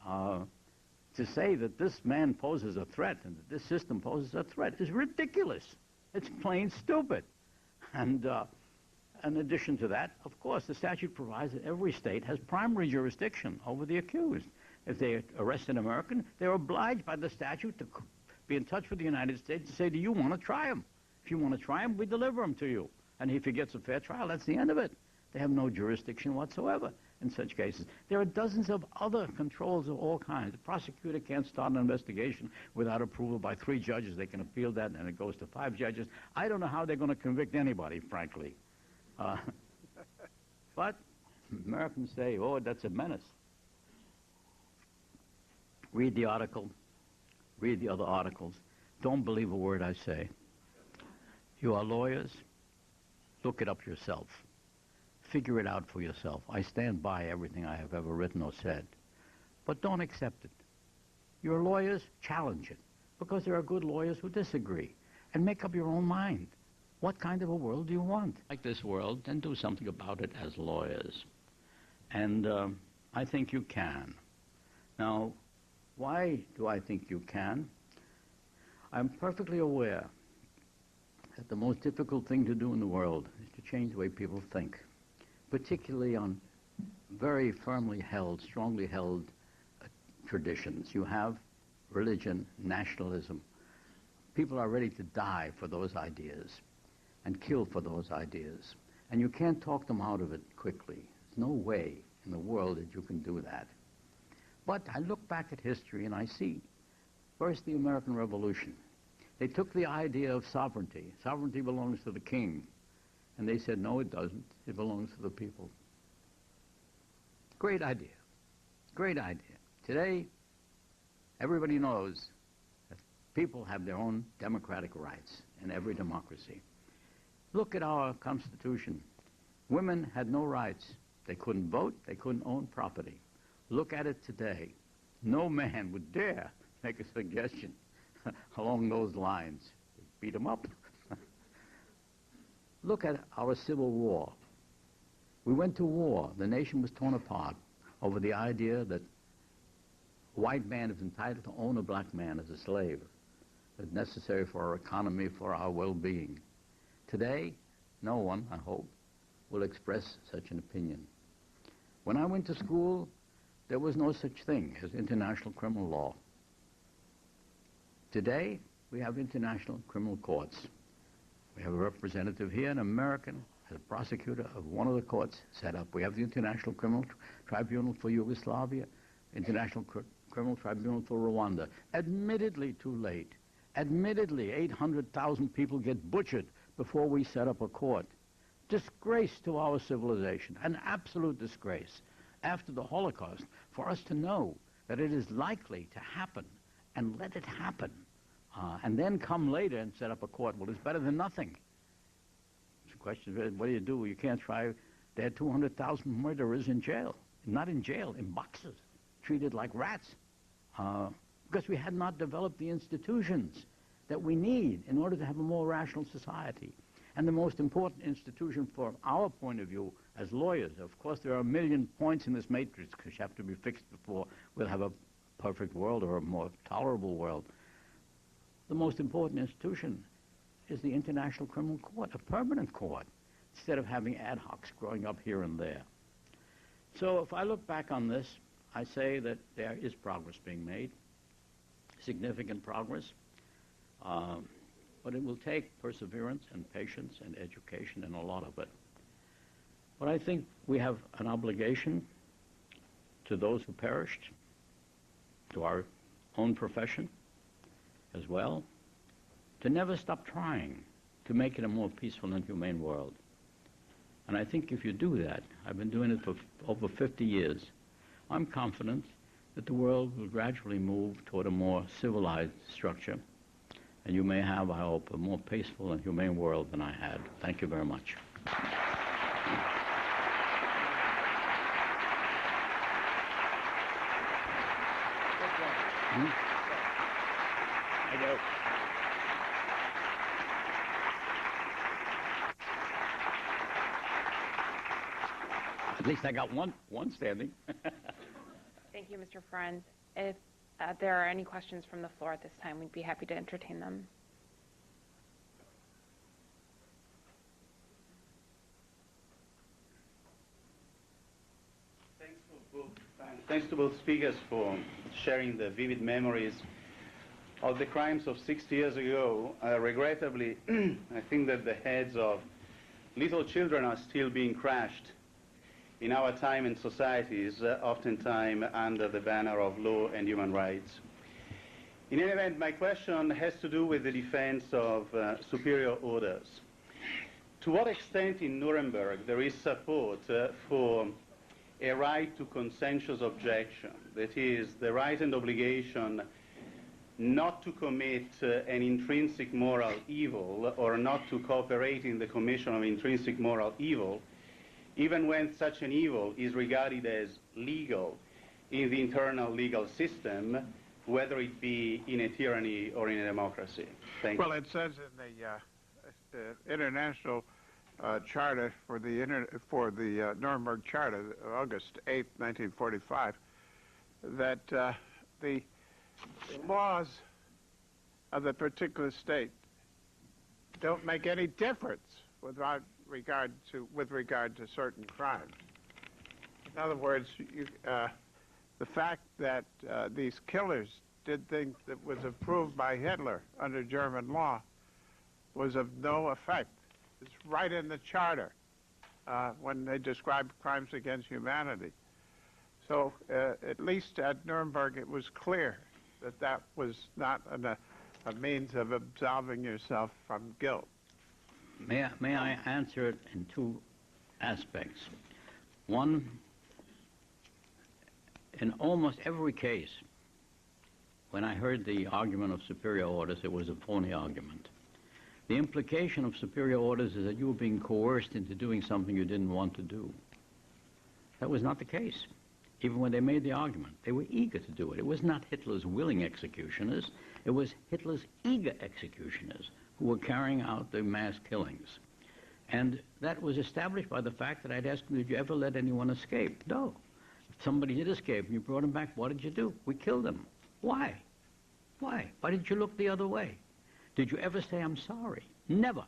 To say that this man poses a threat and that this system poses a threat is ridiculous. It's plain stupid. And in addition to that, of course, the statute provides that every state has primary jurisdiction over the accused. If they arrest an American, they're obliged by the statute to be in touch with the United States to say, do you want to try him? If you want to try him, we deliver him to you. And if he gets a fair trial, that's the end of it. They have no jurisdiction whatsoever in such cases. There are dozens of other controls of all kinds. The prosecutor can't start an investigation without approval by 3 judges. They can appeal that, and it goes to 5 judges. I don't know how they're going to convict anybody, frankly. But Americans say, oh, that's a menace. Read the article. Read the other articles. Don't believe a word I say. You are lawyers. Look it up yourself. Figure it out for yourself. I stand by everything I have ever written or said. But don't accept it. You're lawyers, challenge it. Because there are good lawyers who disagree. And make up your own mind. What kind of a world do you want? Like this world, then do something about it as lawyers. And I think you can. Now, why do I think you can? I'm perfectly aware that the most difficult thing to do in the world is to change the way people think, particularly on very firmly held, strongly held traditions. You have religion, nationalism. People are ready to die for those ideas and kill for those ideas. And you can't talk them out of it quickly. There's no way in the world that you can do that. But I look back at history and I see, first, the American Revolution. They took the idea of sovereignty. Sovereignty belongs to the king. And they said, no, it doesn't. It belongs to the people. Great idea. Great idea. Today, everybody knows that people have their own democratic rights in every democracy. Look at our Constitution. Women had no rights. They couldn't vote. They couldn't own property. Look at it today. No man would dare make a suggestion along those lines. Beat them up. Look at our Civil War. We went to war. The nation was torn apart over the idea that a white man is entitled to own a black man as a slave. It's necessary for our economy, for our well-being. Today, no one, I hope, will express such an opinion. When I went to school, there was no such thing as international criminal law. Today, we have international criminal courts. We have a representative here, an American, as a prosecutor of one of the courts set up. We have the International Criminal Tribunal for Yugoslavia, International Criminal Tribunal for Rwanda. Admittedly too late. Admittedly, 800,000 people get butchered before we set up a court. Disgrace to our civilization, an absolute disgrace. After the Holocaust, for us to know that it is likely to happen and let it happen, and then come later and set up a court, well, it's better than nothing. The question is, what do? You can't try. There are 200,000 murderers in jail. Not in jail, in boxes, treated like rats, because we had not developed the institutions that we need in order to have a more rational society. And the most important institution from our point of view as lawyers, of course there are a million points in this matrix which have to be fixed before we'll have a perfect world or a more tolerable world. The most important institution is the International Criminal Court, a permanent court, instead of having ad hocs growing up here and there. So if I look back on this, I say that there is progress being made, significant progress, but it will take perseverance and patience and education and a lot of it. But I think we have an obligation to those who perished, to our own profession as well, to never stop trying to make it a more peaceful and humane world. And I think if you do that, I've been doing it for over 50 years, I'm confident that the world will gradually move toward a more civilized structure, and you may have, I hope, a more peaceful and humane world than I had. Thank you very much. I go. At least I got one standing. Thank you, Mr. Ferenz. If there are any questions from the floor at this time, we'd be happy to entertain them. Thanks to both speakers for sharing the vivid memories of the crimes of 60 years ago. Regrettably, I think that the heads of little children are still being crushed in our time and societies, oftentimes under the banner of law and human rights. In any event, my question has to do with the defense of superior orders. To what extent in Nuremberg there is support for a right to consensuous objection, that is, the right and obligation not to commit an intrinsic moral evil or not to cooperate in the commission of intrinsic moral evil, even when such an evil is regarded as legal in the internal legal system, whether it be in a tyranny or in a democracy? Thank you. Well, it says in the International Charter for the Nuremberg Charter, August 8, 1945, that the laws of the particular state don't make any difference with regard to certain crimes. In other words, the fact that these killers did things that was approved by Hitler under German law was of no effect. It's right in the charter when they describe crimes against humanity. So at least at Nuremberg it was clear that that was not a means of absolving yourself from guilt. May I answer it in two aspects? One, in almost every case, when I heard the argument of superior orders, it was a phony argument. The implication of superior orders is that you were being coerced into doing something you didn't want to do. That was not the case. Even when they made the argument, they were eager to do it. It was not Hitler's willing executioners. It was Hitler's eager executioners who were carrying out the mass killings. And that was established by the fact that I'd asked them, did you ever let anyone escape? No. If somebody did escape and you brought him back, what did you do? We killed him. Why? Why? Why didn't you look the other way? Did you ever say, I'm sorry? Never.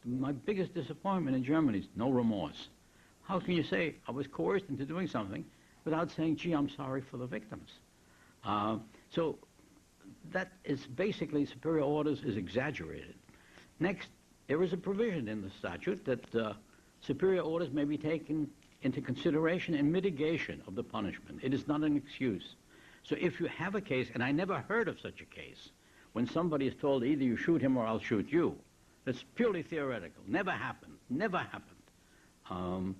My biggest disappointment in Germany is no remorse. How can you say, I was coerced into doing something without saying, gee, I'm sorry for the victims? So that is basically, superior orders is exaggerated. Next, there is a provision in the statute that superior orders may be taken into consideration in mitigation of the punishment. It is not an excuse. So if you have a case, and I never heard of such a case, when somebody is told either you shoot him or I'll shoot you, that's purely theoretical. Never happened. Never happened.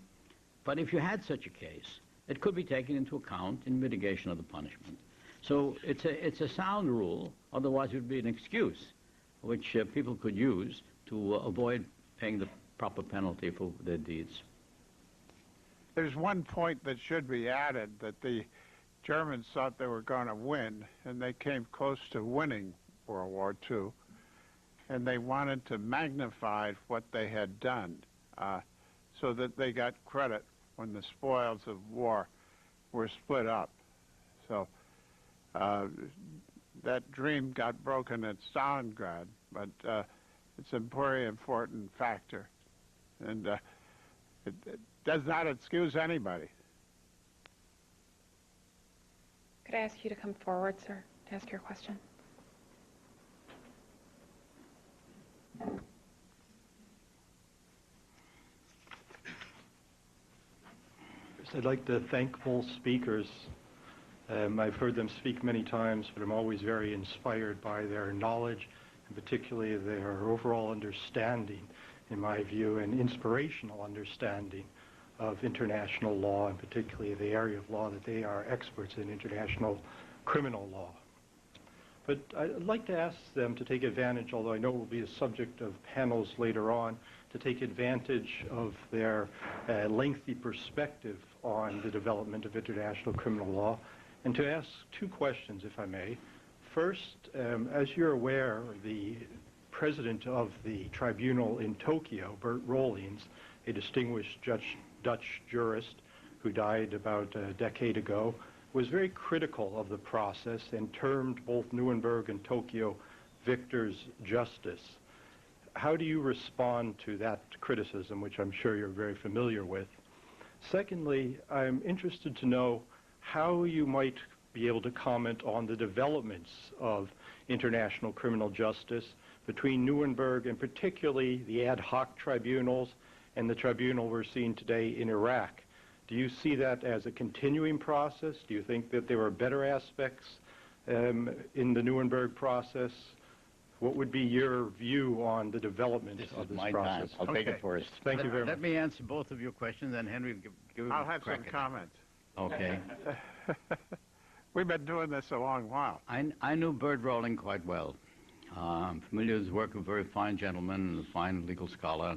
But if you had such a case, it could be taken into account in mitigation of the punishment. So it's a sound rule, otherwise it would be an excuse which people could use to avoid paying the proper penalty for their deeds. There's one point that should be added, that the Germans thought they were going to win, and they came close to winning World War II, and they wanted to magnify what they had done so that they got credit when the spoils of war were split up. So that dream got broken at Stalingrad, but it's a very important factor, and it does not excuse anybody. Could I ask you to come forward, sir, to ask your question? I'd like to thank both speakers. I've heard them speak many times, but I'm always very inspired by their knowledge, and particularly their overall understanding, in my view, and inspirational understanding of international law, and particularly the area of law that they are experts in, international criminal law. But I'd like to ask them to take advantage, although I know it will be a subject of panels later on, to take advantage of their lengthy perspective on the development of international criminal law, and to ask two questions, if I may. First, as you're aware, the president of the tribunal in Tokyo, Bert Rollins, a distinguished Dutch jurist who died about a decade ago, was very critical of the process and termed both Nuremberg and Tokyo victors' justice. How do you respond to that criticism, which I'm sure you're very familiar with? Secondly, I'm interested to know how you might be able to comment on the developments of international criminal justice between Nuremberg and particularly the ad hoc tribunals and the tribunal we're seeing today in Iraq. Do you see that as a continuing process? Do you think that there are better aspects in the Nuremberg process? What would be your view on the development of this process? Time. I'll take it first. Thank you very much. Let me answer both of your questions, and Henry will give I'll have some comments. Okay. We've been doing this a long while. I knew Bert Rollins quite well. I'm familiar with his work, a very fine gentleman and a fine legal scholar.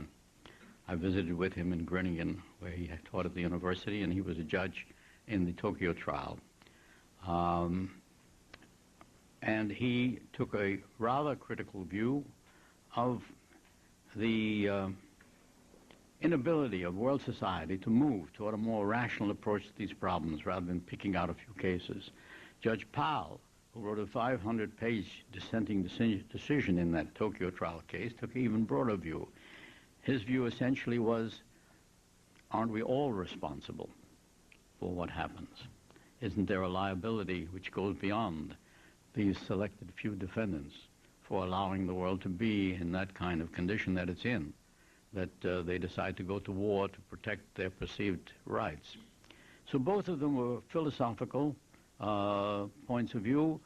I visited with him in Groningen, where he taught at the university, and he was a judge in the Tokyo trial. And he took a rather critical view of the inability of world society to move toward a more rational approach to these problems rather than picking out a few cases. Judge Powell, who wrote a 500-page dissenting decision in that Tokyo trial case, took an even broader view. His view essentially was, aren't we all responsible for what happens? Isn't there a liability which goes beyond these selected few defendants for allowing the world to be in that kind of condition that it's in, that they decide to go to war to protect their perceived rights? So both of them were philosophical points of view.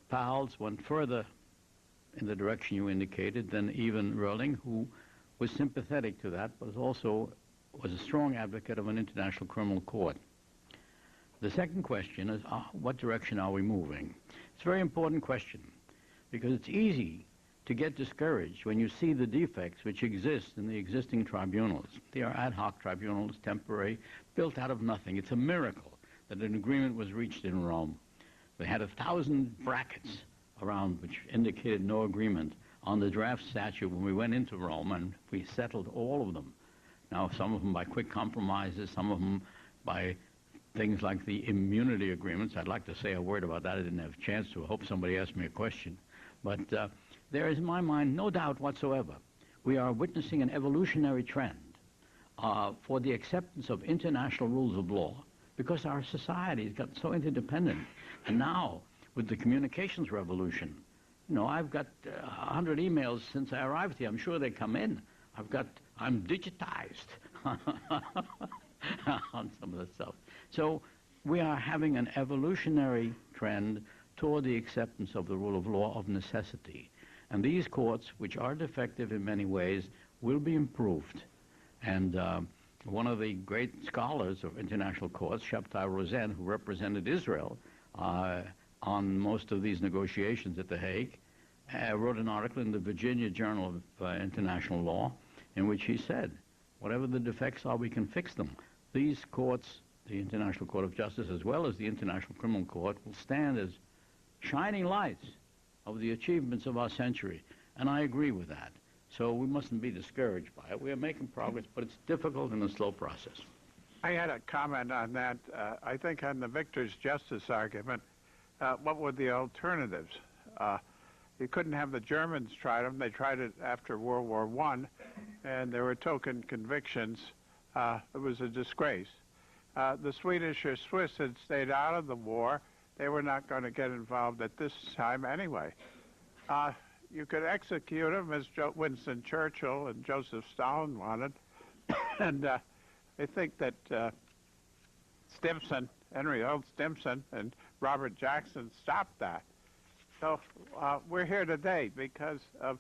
Powell's went further in the direction you indicated than even Rollins, who was sympathetic to that, but also was a strong advocate of an international criminal court. The second question is, what direction are we moving? It's a very important question, because it's easy to get discouraged when you see the defects which exist in the existing tribunals. They are ad hoc tribunals, temporary, built out of nothing. It's a miracle that an agreement was reached in Rome. They had 1,000 brackets around which indicated no agreement on the draft statute when we went into Rome, and we settled all of them. Now, some of them by quick compromises, some of them by things like the immunity agreements. I'd like to say a word about that. I didn't have a chance to. I hope somebody asked me a question. But there is, in my mind, no doubt whatsoever. We are witnessing an evolutionary trend for the acceptance of international rules of law, because our society has got so interdependent. And now, with the communications revolution, you know, I've got 100 emails since I arrived here. I'm sure they come in. I'm digitized on some of the stuff. So we are having an evolutionary trend toward the acceptance of the rule of law of necessity. And these courts, which are defective in many ways, will be improved. And one of the great scholars of international courts, Shabtai Rosen, who represented Israel on most of these negotiations at The Hague, wrote an article in the Virginia Journal of International Law in which he said, whatever the defects are, we can fix them. These courts, the International Court of Justice as well as the International Criminal Court, will stand as shining lights of the achievements of our century. And I agree with that. So we mustn't be discouraged by it. We are making progress, but it's difficult and a slow process. I had a comment on that. I think on the victor's justice argument, what were the alternatives? You couldn't have the Germans try them. They tried it after World War I, and there were token convictions. It was a disgrace. The Swedish or Swiss had stayed out of the war. they were not going to get involved at this time anyway. You could execute them as Winston Churchill and Joseph Stalin wanted. And I think that Stimson, Henry Old Stimson, and Robert Jackson stopped that. So we're here today because of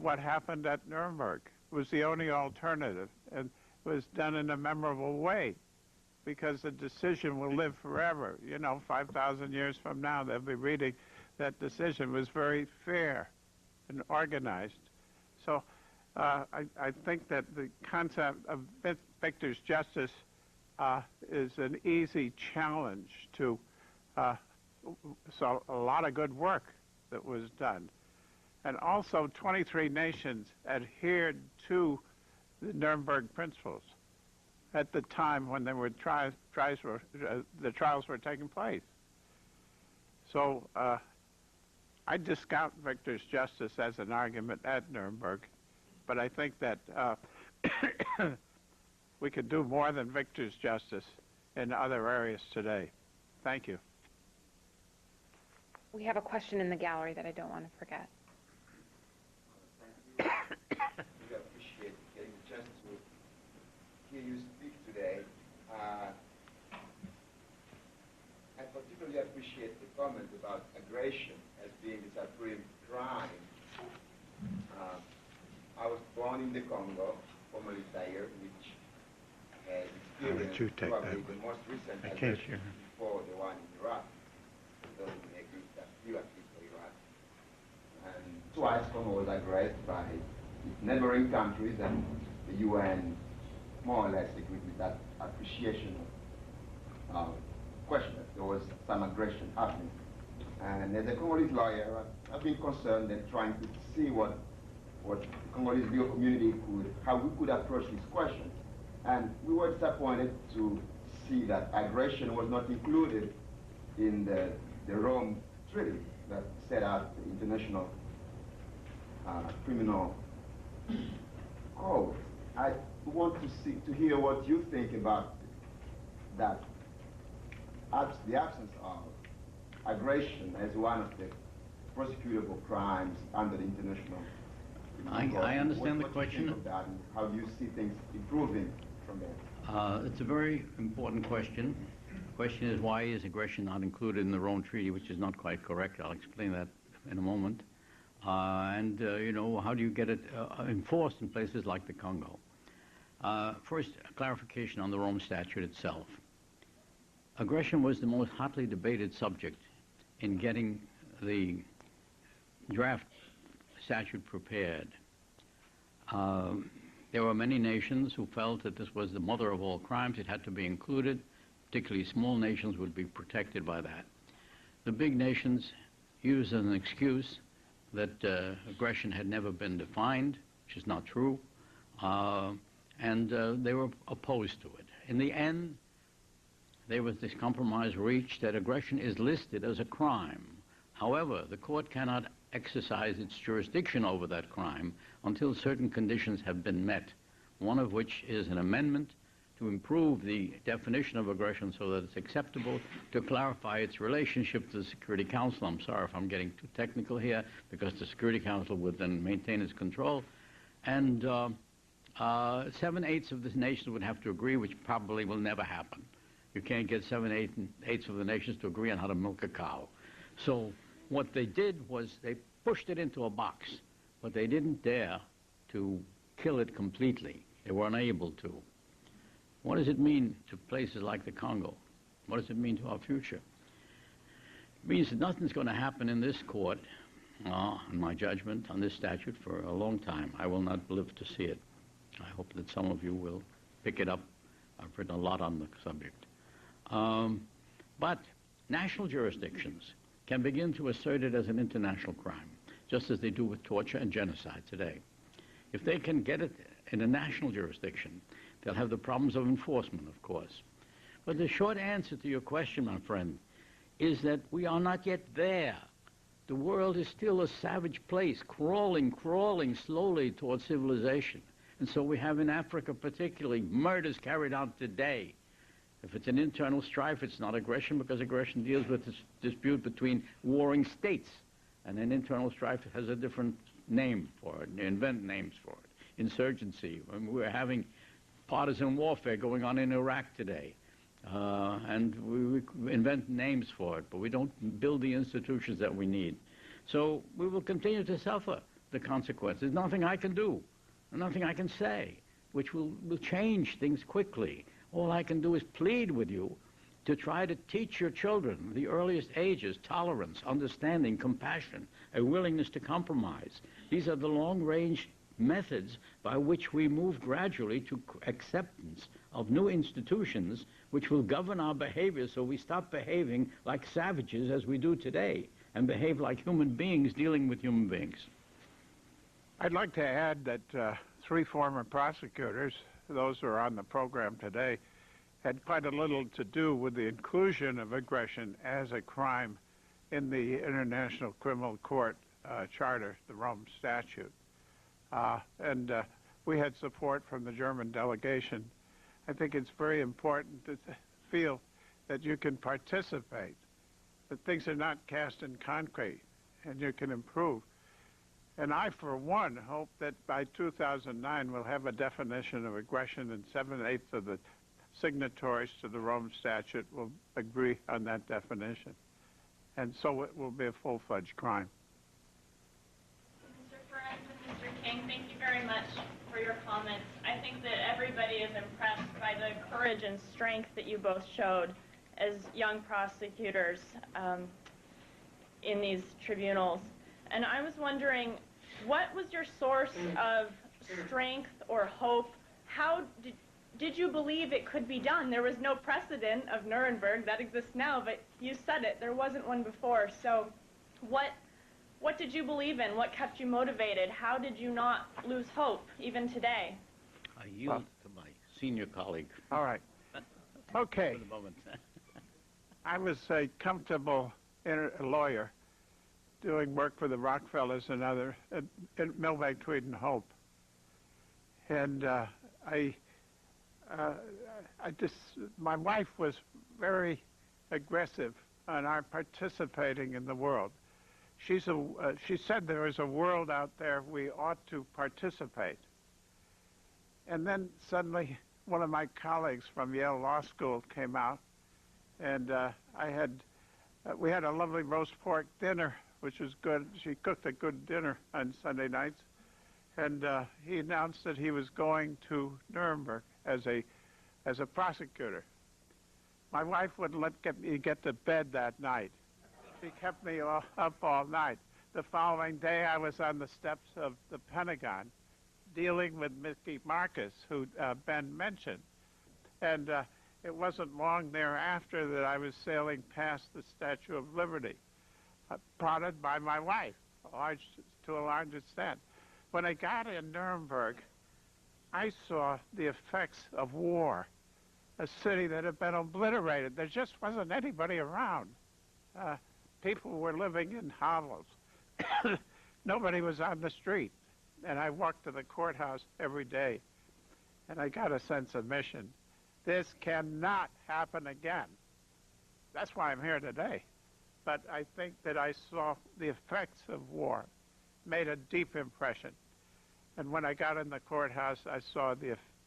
what happened at Nuremberg. It was the only alternative, and it was done in a memorable way because the decision will live forever. You know, 5,000 years from now, they'll be reading that decision was very fair and organized. So I think that the concept of victor's justice is an easy challenge to, so a lot of good work that was done. And also 23 nations adhered to the Nuremberg principles at the time when there were the trials were taking place. So I discount victor's justice as an argument at Nuremberg, but I think that we could do more than victor's justice in other areas today. Thank you. We have a question in the gallery that I don't want to forget. We appreciate getting the chance to hear you speak today. I particularly appreciate the comment about aggression as being the supreme crime. I was born in the Congo, formerly Zaire, which has experienced probably the most recent aggression before the one in Iraq. Those who may agree that you at least for Iraq. And twice Congo was aggressed by its neighboring countries, and the UN more or less agreed with that appreciation of question that there was some aggression happening. And as a Congolese lawyer, I've been concerned and trying to see what the Congolese legal community how we could approach this question. And we were disappointed to see that aggression was not included in the Rome Treaty that set out the International Criminal Code. I want to hear what you think about that, the absence of aggression as one of the prosecutable crimes under the International Criminal Code. I understand the question. What do you think of that, and how do you see things improving from there? It's a very important question. The question is, why is aggression not included in the Rome Treaty, which is not quite correct. I'll explain that in a moment. You know, how do you get it enforced in places like the Congo? First, a clarification on the Rome Statute itself. Aggression was the most hotly debated subject in getting the draft statute prepared. There were many nations who felt that this was the mother of all crimes. It had to be included. Particularly small nations would be protected by that. The big nations used as an excuse that aggression had never been defined, which is not true, and they were opposed to it. In the end, there was this compromise reached that aggression is listed as a crime. However, the court cannot exercise its jurisdiction over that crime until certain conditions have been met, one of which is an amendment to improve the definition of aggression so that it's acceptable, to clarify its relationship to the Security Council. I'm sorry if I'm getting too technical here, because the Security Council would then maintain its control. And 7/8 of the nations would have to agree, which probably will never happen. You can't get 7/8 of the nations to agree on how to milk a cow. So what they did was they pushed it into a box, but they didn't dare to kill it completely. They were unable to. What does it mean to places like the Congo? What does it mean to our future? It means that nothing's going to happen in this court, in my judgment, on this statute for a long time. I will not live to see it. I hope that some of you will pick it up. I've written a lot on the subject. But national jurisdictions can begin to assert it as an international crime, just as they do with torture and genocide today. If they can get it in a national jurisdiction, they'll have the problems of enforcement, of course. But the short answer to your question, my friend, is that we are not yet there. The world is still a savage place, crawling slowly towards civilization. And so we have in Africa particularly murders carried out today If it's an internal strife, it's not aggression, because aggression deals with this dispute between warring states. And an internal strife has a different name for it. They invent names for it. Insurgency. We're having partisan warfare going on in Iraq today. And we invent names for it, but we don't build the institutions that we need. So we will continue to suffer the consequences. There's nothing I can do, nothing I can say, which will change things quickly. All I can do is plead with you to try to teach your children, the earliest ages, tolerance, understanding, compassion, a willingness to compromise. These are the long-range methods by which we move gradually to acceptance of new institutions which will govern our behavior, so we stop behaving like savages as we do today and behave like human beings dealing with human beings. I'd like to add that 3 former prosecutors, those who are on the program today, had quite a little to do with the inclusion of aggression as a crime in the International Criminal Court Charter, the Rome Statute. And we had support from the German delegation. I think it's very important to feel that you can participate, that things are not cast in concrete, and you can improve. And I, for one, hope that by 2009 we'll have a definition of aggression, and 7/8 of the signatories to the Rome Statute will agree on that definition. And so it will be a full-fledged crime. Mr. Ferencz and Mr. King, thank you very much for your comments. I think that everybody is impressed by the courage and strength that you both showed as young prosecutors in these tribunals. And I was wondering, what was your source of strength or hope? How did you believe it could be done? There was no precedent of Nuremberg that exists now, but you said it, there wasn't one before. So what did you believe in? What kept you motivated? How did you not lose hope, even today? I yield to my senior colleague. All right. Okay. For the moment. I was a comfortable lawyer doing work for the Rockefellers and other at Milbank, Tweed, and Hope. And my wife was very aggressive on our participating in the world. She said there is a world out there we ought to participate. And then suddenly one of my colleagues from Yale Law School came out, and we had a lovely roast pork dinner, which was good. She cooked a good dinner on Sunday nights. And he announced that he was going to Nuremberg as a prosecutor. My wife wouldn't let me get to bed that night. She kept me up all night. The following day, I was on the steps of the Pentagon dealing with Mickey Marcus, who Ben mentioned. And it wasn't long thereafter that I was sailing past the Statue of Liberty, prodded by my wife, to a large extent. When I got in Nuremberg, I saw the effects of war, a city that had been obliterated. There just wasn't anybody around. People were living in hovels. Nobody was on the street. And I walked to the courthouse every day, and I got a sense of mission. This cannot happen again. That's why I'm here today. But I think that I saw the effects of war, made a deep impression. And when I got in the courthouse, I saw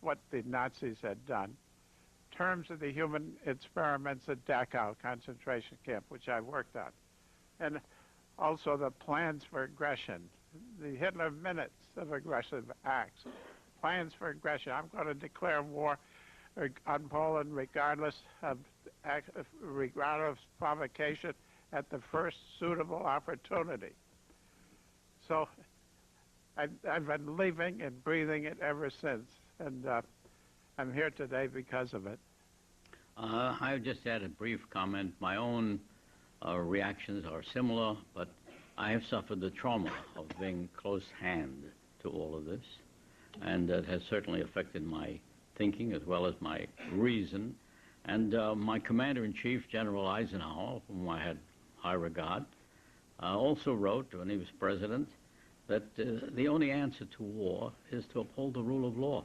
what the Nazis had done. In terms of the human experiments at Dachau concentration camp, which I worked on, and also the plans for aggression, the Hitler minutes of aggressive acts, plans for aggression. I'm going to declare war on Poland regardless of provocation at the first suitable opportunity. So I've been living and breathing it ever since, and I'm here today because of it. I just add a brief comment. My own reactions are similar, but I have suffered the trauma of being close hand to all of this, and that has certainly affected my thinking as well as my reason. And my commander-in-chief, General Eisenhower, whom I had high regard, also wrote, when he was president, that the only answer to war is to uphold the rule of law.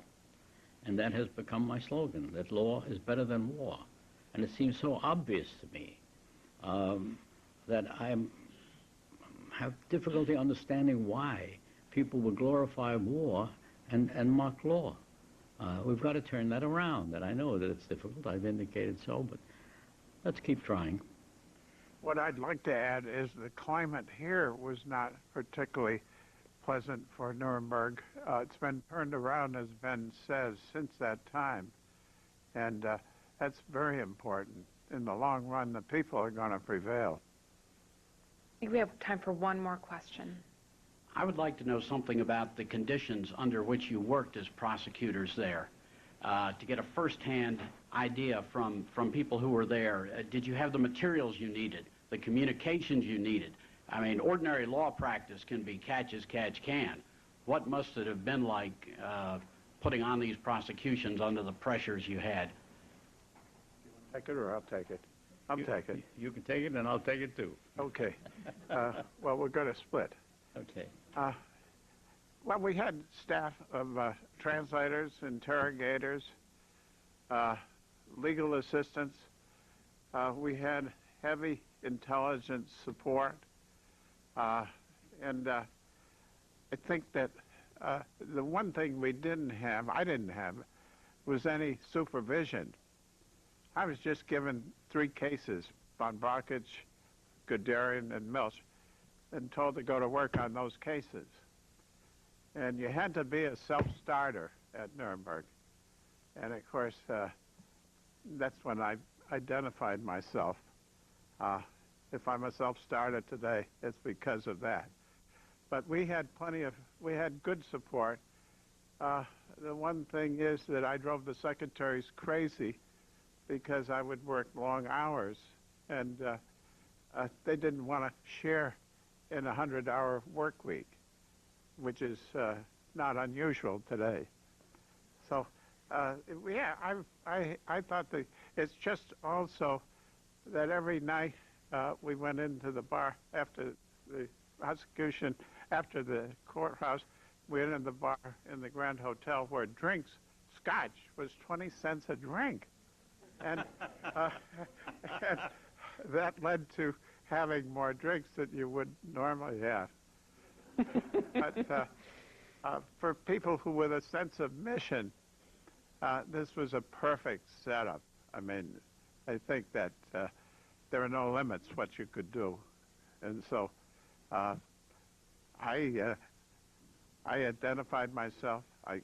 And that has become my slogan, that law is better than war. And it seems so obvious to me that I have difficulty understanding why people would glorify war and mock law. We've got to turn that around, and I know that it's difficult. I've indicated so, but let's keep trying. What I'd like to add is the climate here was not particularly pleasant for Nuremberg. It's been turned around, as Ben says, since that time. And that's very important. In the long run, the people are going to prevail. I think we have time for one more question. I would like to know something about the conditions under which you worked as prosecutors there, to get a first-hand idea from people who were there. Did you have the materials you needed, the communications you needed? I mean, ordinary law practice can be catch as catch can. What must it have been like putting on these prosecutions under the pressures you had? Take it or I'll take it? I'll take it. You can take it and I'll take it too. Okay. Well, we're going to split. Okay. Well, we had staff of translators, interrogators, legal assistants. We had heavy intelligence support. And I think that the one thing I didn't have, was any supervision. I was just given 3 cases, von Brockovich, Guderian, and Milch, and told to go to work on those cases. And you had to be a self-starter at Nuremberg. And of course, that's when I identified myself. If I'm a self-starter today, it's because of that. But we had good support. The one thing is that I drove the secretaries crazy because I would work long hours, and they didn't want to share in a 100-hour work week, which is not unusual today. So, yeah, I thought it's just also that every night we went into the bar after the prosecution, after the courthouse, we went in the bar in the Grand Hotel where drinks, scotch, was 20 cents a drink. And that led to having more drinks than you would normally have. But for people who with a sense of mission, this was a perfect setup. I mean, I think that there are no limits what you could do. And so I identified myself. It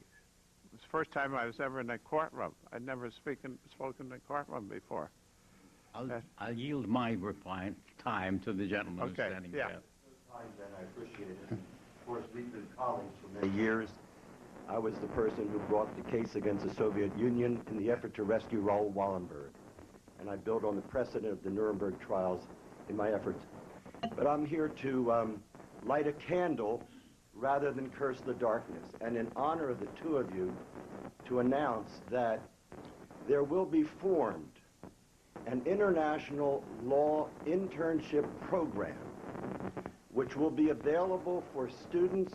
was the first time I was ever in a courtroom. I'd never spoken in a courtroom before. I'll yield my reply time to the gentleman who's standing there. Time, Ben, I appreciate it. Of course, we've been colleagues for many years. I was the person who brought the case against the Soviet Union in the effort to rescue Raoul Wallenberg. And I built on the precedent of the Nuremberg trials in my efforts. But I'm here to light a candle rather than curse the darkness. And in honor of the two of you, to announce that there will be formed an international law internship program which will be available for students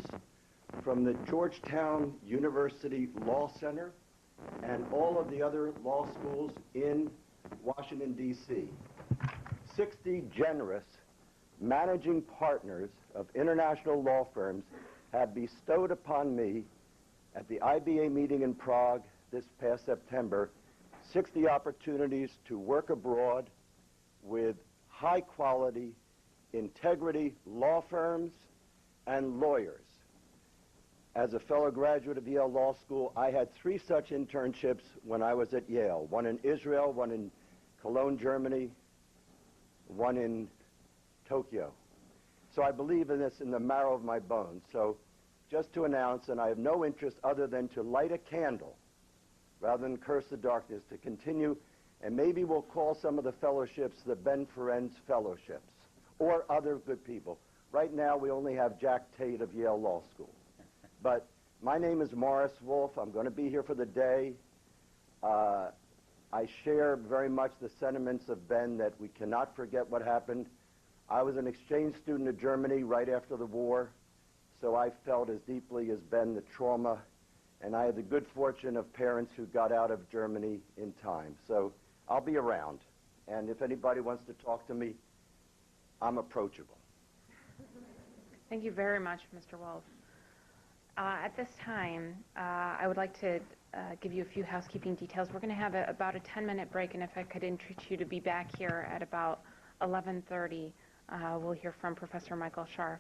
from the Georgetown University Law Center and all of the other law schools in Washington, D.C. 60 generous managing partners of international law firms have bestowed upon me at the IBA meeting in Prague this past September 60 opportunities to work abroad with high-quality, integrity law firms and lawyers. As a fellow graduate of Yale Law School, I had 3 such internships when I was at Yale, one in Israel, one in Cologne, Germany, one in Tokyo. So I believe in this in the marrow of my bones. So just to announce, and I have no interest other than to light a candle rather than curse the darkness, to continue, and maybe we'll call some of the fellowships the Ben Ferencz Fellowships, or other good people. Right now we only have Jack Tate of Yale Law School. But my name is Morris Wolfe. I'm going to be here for the day. I share very much the sentiments of Ben that we cannot forget what happened. I was an exchange student to Germany right after the war, so I felt as deeply as Ben the trauma, and I had the good fortune of parents who got out of Germany in time. So I'll be around. And if anybody wants to talk to me, I'm approachable. Thank you very much, Mr. Wolfe. At this time, I would like to give you a few housekeeping details. We're going to have about a 10-minute break, and if I could entreat you to be back here at about 11:30, we'll hear from Professor Michael Scharf.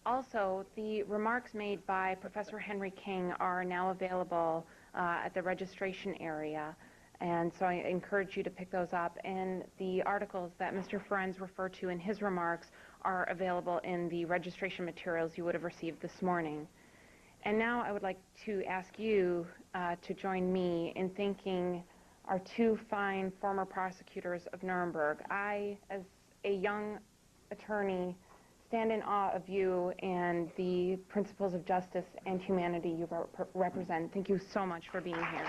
Also, the remarks made by Professor Henry King are now available at the registration area, and so I encourage you to pick those up. And the articles that Mr. Ferenz referred to in his remarks are available in the registration materials you would have received this morning. And now I would like to ask you to join me in thanking our two fine former prosecutors of Nuremberg. I, as a young attorney, stand in awe of you and the principles of justice and humanity you represent. Thank you so much for being here.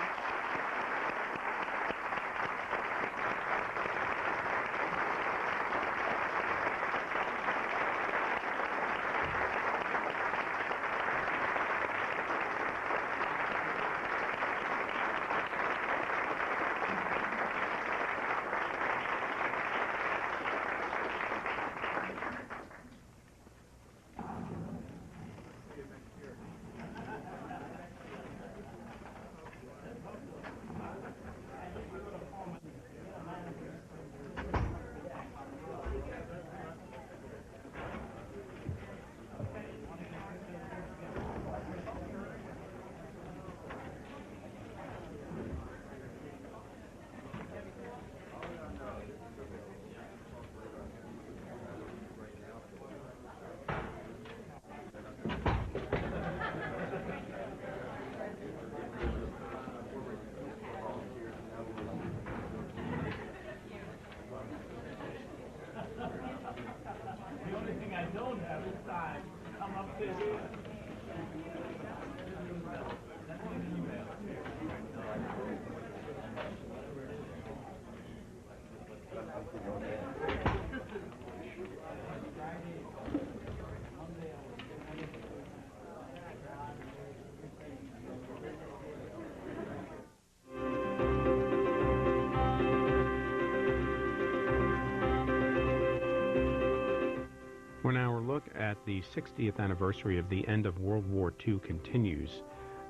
When our look at the 60th anniversary of the end of World War II continues,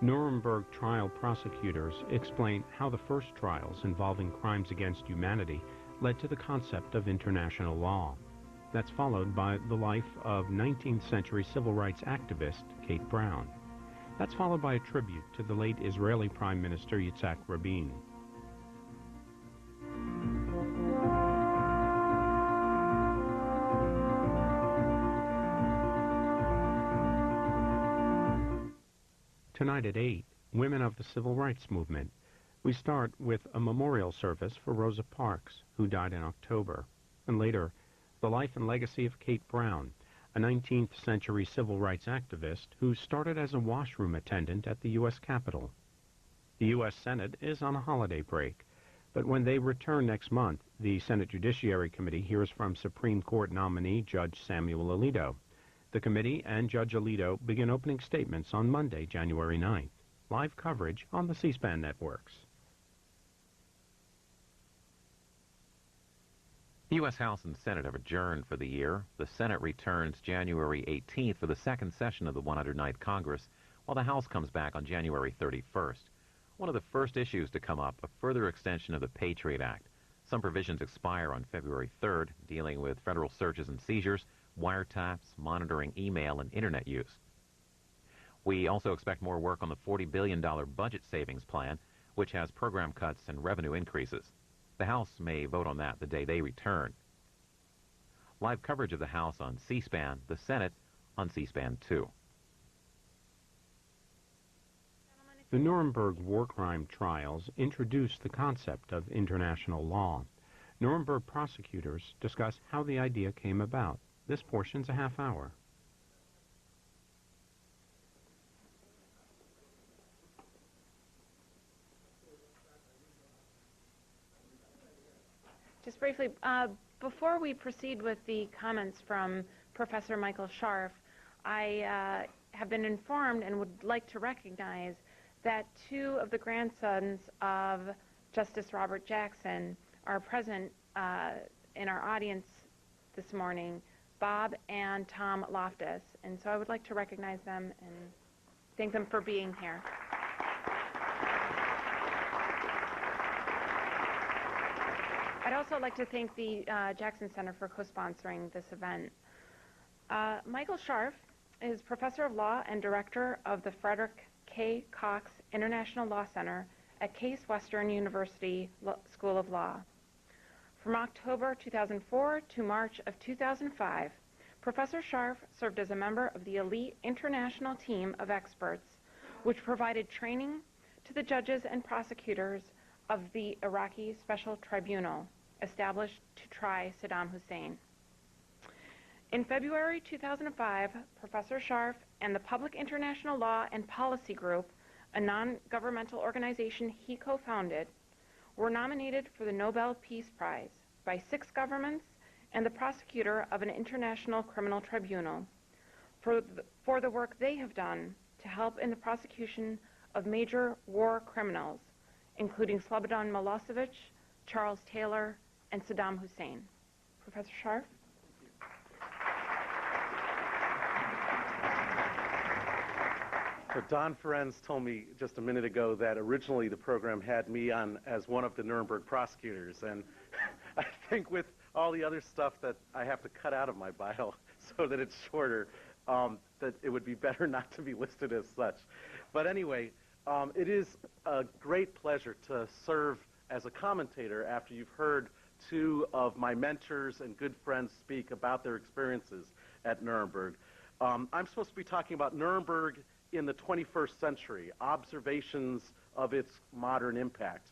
Nuremberg trial prosecutors explain how the first trials involving crimes against humanity led to the concept of international law. That's followed by the life of 19th century civil rights activist Kate Brown. That's followed by a tribute to the late Israeli Prime Minister Yitzhak Rabin. Tonight at 8, Women of the Civil Rights Movement. We start with a memorial service for Rosa Parks, who died in October, and later, the life and legacy of Kate Brown, a 19th century civil rights activist who started as a washroom attendant at the U.S. Capitol. The U.S. Senate is on a holiday break, but when they return next month, the Senate Judiciary Committee hears from Supreme Court nominee Judge Samuel Alito. The committee and Judge Alito begin opening statements on Monday, January 9th. Live coverage on the C-SPAN networks. The U.S. House and Senate have adjourned for the year. The Senate returns January 18th for the second session of the 109th Congress, while the House comes back on January 31st. One of the first issues to come up, a further extension of the Patriot Act. Some provisions expire on February 3rd, dealing with federal searches and seizures, wiretaps, monitoring email, and internet use. We also expect more work on the $40 billion budget savings plan, which has program cuts and revenue increases. The House may vote on that the day they return. Live coverage of the House on C-SPAN, the Senate on C-SPAN 2. The Nuremberg war crime trials introduced the concept of international law. Nuremberg prosecutors discuss how the idea came about. This portion's a half hour. Just briefly, before we proceed with the comments from Professor Michael Scharf, I have been informed and would like to recognize that two of the grandsons of Justice Robert Jackson are present in our audience this morning, Bob and Tom Loftus. And so I would like to recognize them and thank them for being here. I'd also like to thank the Jackson Center for co-sponsoring this event. Michael Scharf is Professor of Law and Director of the Frederick K. Cox International Law Center at Case Western University School of Law. From October 2004 to March of 2005, Professor Scharf served as a member of the elite international team of experts which provided training to the judges and prosecutors of the Iraqi Special Tribunal established to try Saddam Hussein. In February 2005, Professor Scharf and the Public International Law and Policy Group, a non-governmental organization he co-founded, were nominated for the Nobel Peace Prize by 6 governments and the prosecutor of an international criminal tribunal for the work they have done to help in the prosecution of major war criminals, including Slobodan Milosevic, Charles Taylor, and Saddam Hussein. Professor Scharf? So Don Ferenz told me just a minute ago that originally the program had me on as one of the Nuremberg prosecutors, and I think with all the other stuff that I have to cut out of my bio so that it's shorter, that it would be better not to be listed as such. But anyway, it is a great pleasure to serve as a commentator after you've heard 2 of my mentors and good friends speak about their experiences at Nuremberg. I'm supposed to be talking about Nuremberg in the 21st century, observations of its modern impact.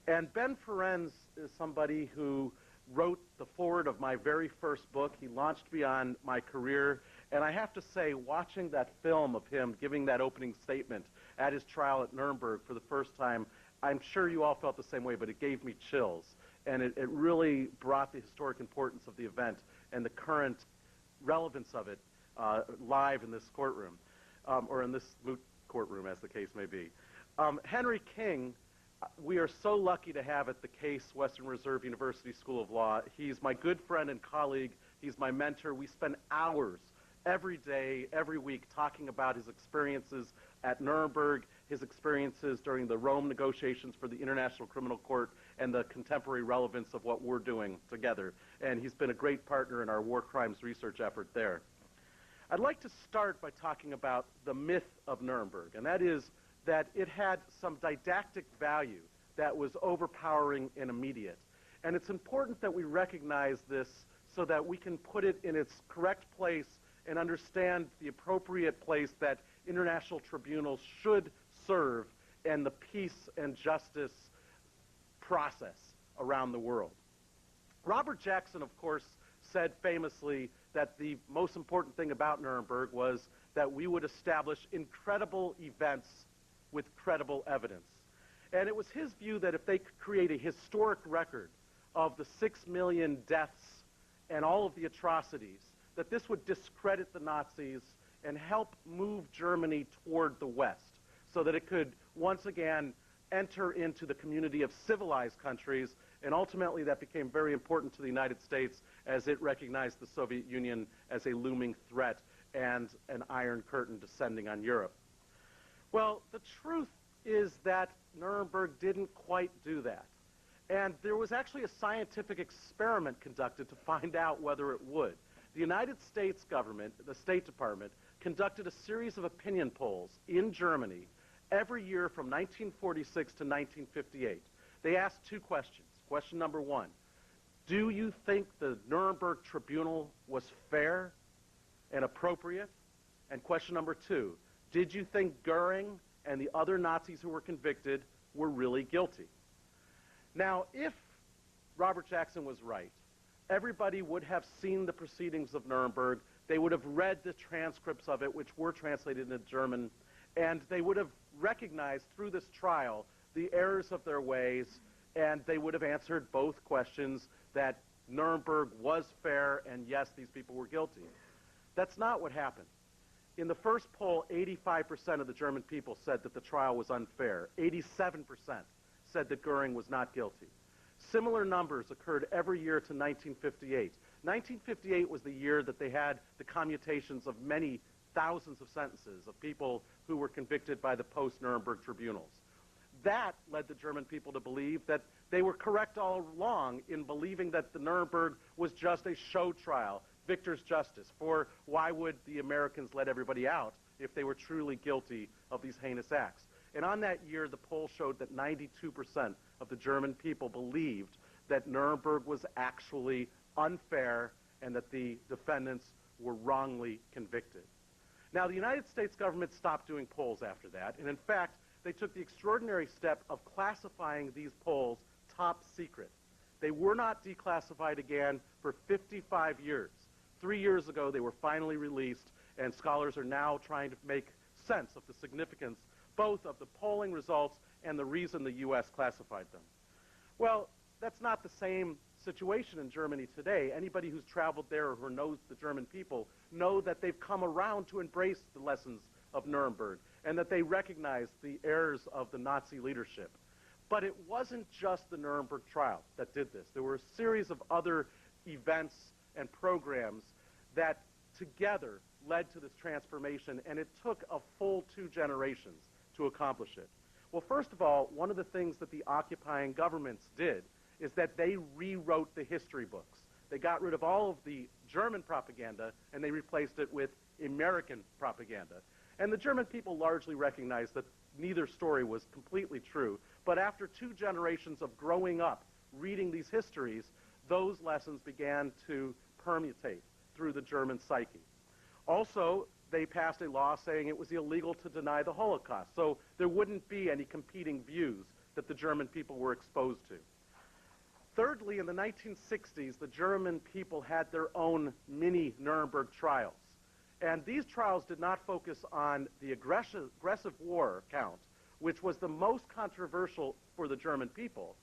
And Ben Ferenz is somebody who wrote the foreword of my very first book. He launched me on my career. And I have to say, watching that film of him giving that opening statement at his trial at Nuremberg for the first time, I'm sure you all felt the same way, but it gave me chills. And it really brought the historic importance of the event and the current relevance of it live in this courtroom. Or in this moot courtroom, as the case may be. Henry King, we are so lucky to have at the Case Western Reserve University School of Law. He's my good friend and colleague. He's my mentor. We spend hours every day, every week, talking about his experiences at Nuremberg, his experiences during the Rome negotiations for the International Criminal Court, and the contemporary relevance of what we're doing together. And he's been a great partner in our war crimes research effort there. I'd like to start by talking about the myth of Nuremberg, and that is that it had some didactic value that was overpowering and immediate. And it's important that we recognize this so that we can put it in its correct place and understand the appropriate place that international tribunals should serve in the peace and justice process around the world. Robert Jackson, of course, said famously that the most important thing about Nuremberg was that we would establish incredible events with credible evidence. And it was his view that if they could create a historic record of the 6 million deaths and all of the atrocities, that this would discredit the Nazis and help move Germany toward the West so that it could once again enter into the community of civilized countries. And ultimately that became very important to the United States as it recognized the Soviet Union as a looming threat and an iron curtain descending on Europe. Well, the truth is that Nuremberg didn't quite do that. And there was actually a scientific experiment conducted to find out whether it would. The United States government, the State Department, conducted a series of opinion polls in Germany every year from 1946 to 1958. They asked 2 questions. Question number 1, do you think the Nuremberg Tribunal was fair and appropriate? And question number 2, did you think Goering and the other Nazis who were convicted were really guilty? Now, if Robert Jackson was right, everybody would have seen the proceedings of Nuremberg. They would have read the transcripts of it, which were translated into German, and they would have recognized through this trial the errors of their ways, and they would have answered both questions that Nuremberg was fair and yes, these people were guilty. That's not what happened. In the first poll, 85% of the German people said that the trial was unfair. 87% said that Goering was not guilty. Similar numbers occurred every year to 1958. 1958 was the year that they had the commutations of many thousands of sentences of people who were convicted by the post-Nuremberg tribunals. That led the German people to believe that they were correct all along in believing that the Nuremberg was just a show trial, victor's justice, for why would the Americans let everybody out if they were truly guilty of these heinous acts. And on that year, the poll showed that 92% of the German people believed that Nuremberg was actually unfair and that the defendants were wrongly convicted. Now, the United States government stopped doing polls after that, and in fact, they took the extraordinary step of classifying these polls top secret. They were not declassified again for 55 years. 3 years ago, they were finally released, and scholars are now trying to make sense of the significance both of the polling results and the reason the U.S. classified them. Well, that's not the same situation in Germany today. Anybody who's traveled there or who knows the German people know that they've come around to embrace the lessons of Nuremberg and that they recognize the errors of the Nazi leadership. But it wasn't just the Nuremberg trial that did this. There were a series of other events and programs that together led to this transformation, and it took a full 2 generations to accomplish it. Well, first of all, one of the things that the occupying governments did is that they rewrote the history books. They got rid of all of the German propaganda and they replaced it with American propaganda. And the German people largely recognized that neither story was completely true. But after 2 generations of growing up, reading these histories, those lessons began to permutate through the German psyche. Also, they passed a law saying it was illegal to deny the Holocaust, so there wouldn't be any competing views that the German people were exposed to. Thirdly, in the 1960s, the German people had their own mini Nuremberg trials. And these trials did not focus on the aggressive war count, which was the most controversial for the German people,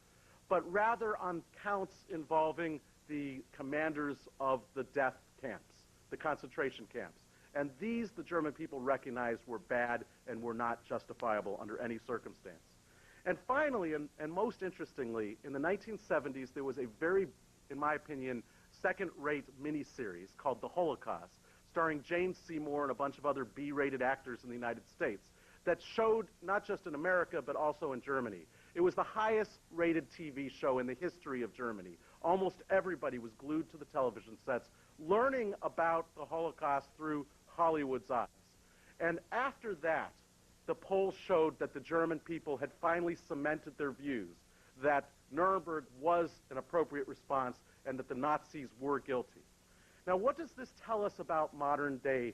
but rather on counts involving the commanders of the death camps, the concentration camps. And these, the German people recognized, were bad and were not justifiable under any circumstance. And finally, and most interestingly, in the 1970s, there was a very, in my opinion, second-rate miniseries called The Holocaust, starring Jane Seymour and a bunch of other B-rated actors in the United States, that showed not just in America, but also in Germany. It was the highest-rated TV show in the history of Germany. Almost everybody was glued to the television sets, learning about the Holocaust through Hollywood's eyes. And after that, the polls showed that the German people had finally cemented their views that Nuremberg was an appropriate response and that the Nazis were guilty. Now, what does this tell us about modern-day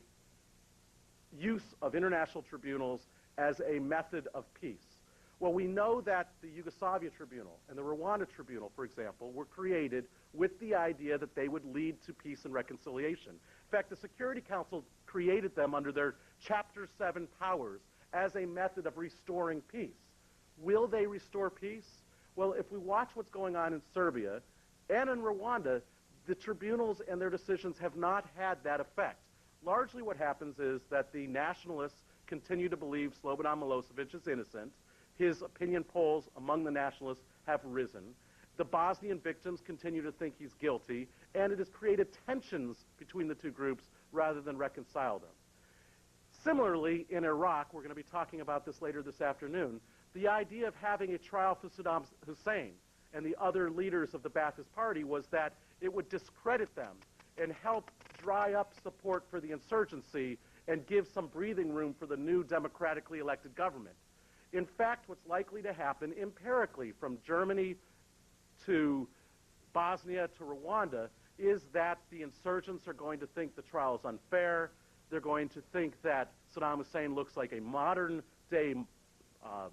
use of international tribunals as a method of peace? Well, we know that the Yugoslavia Tribunal and the Rwanda Tribunal, for example, were created with the idea that they would lead to peace and reconciliation. In fact, the Security Council created them under their Chapter 7 powers as a method of restoring peace. Will they restore peace? Well, if we watch what's going on in Serbia and in Rwanda, the tribunals and their decisions have not had that effect. Largely what happens is that the nationalists continue to believe Slobodan Milosevic is innocent. His opinion polls among the nationalists have risen. The Bosnian victims continue to think he's guilty, and it has created tensions between the two groups rather than reconcile them. Similarly, in Iraq, we're going to be talking about this later this afternoon, the idea of having a trial for Saddam Hussein and the other leaders of the Ba'athist Party was that it would discredit them and help dry up support for the insurgency and give some breathing room for the new democratically elected government. In fact, what's likely to happen empirically from Germany to Bosnia to Rwanda is that the insurgents are going to think the trial is unfair. They're going to think that Saddam Hussein looks like a modern-day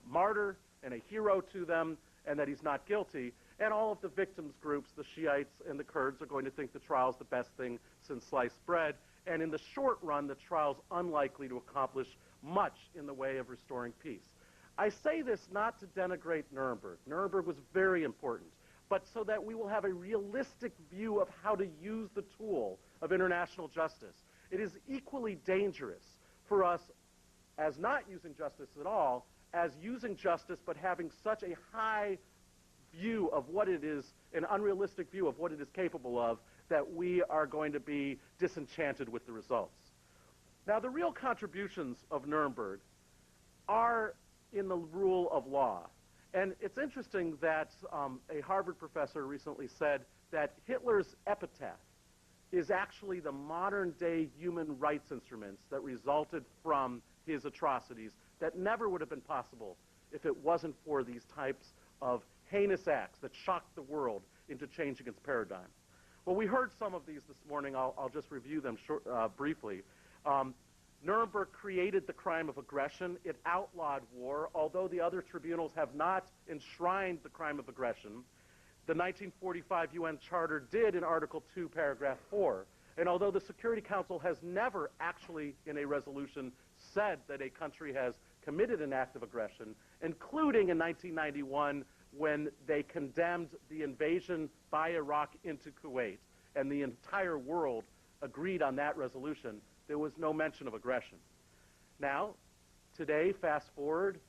martyr and a hero to them, and that he's not guilty. And all of the victims groups, the Shiites and the Kurds, are going to think the trial is the best thing since sliced bread. And in the short run, the trial's unlikely to accomplish much in the way of restoring peace. I say this not to denigrate Nuremberg. Nuremberg was very important, but so that we will have a realistic view of how to use the tool of international justice. It is equally dangerous for us as not using justice at all, as using justice but having such a high view of what it is, an unrealistic view of what it is capable of, that we are going to be disenchanted with the results. Now, the real contributions of Nuremberg are in the rule of law. And it's interesting that a Harvard professor recently said that Hitler's epitaph is actually the modern-day human rights instruments that resulted from his atrocities that never would have been possible if it wasn't for these types of heinous acts that shocked the world into changing its paradigm. Well, we heard some of these this morning. I'll just review them briefly. Nuremberg created the crime of aggression. It outlawed war, although the other tribunals have not enshrined the crime of aggression. The 1945 UN Charter did in Article 2, Paragraph 4. And although the Security Council has never actually, in a resolution, said that a country has committed an act of aggression, including in 1991 when they condemned the invasion by Iraq into Kuwait, and the entire world agreed on that resolution, there was no mention of aggression. Now, today, fast forward,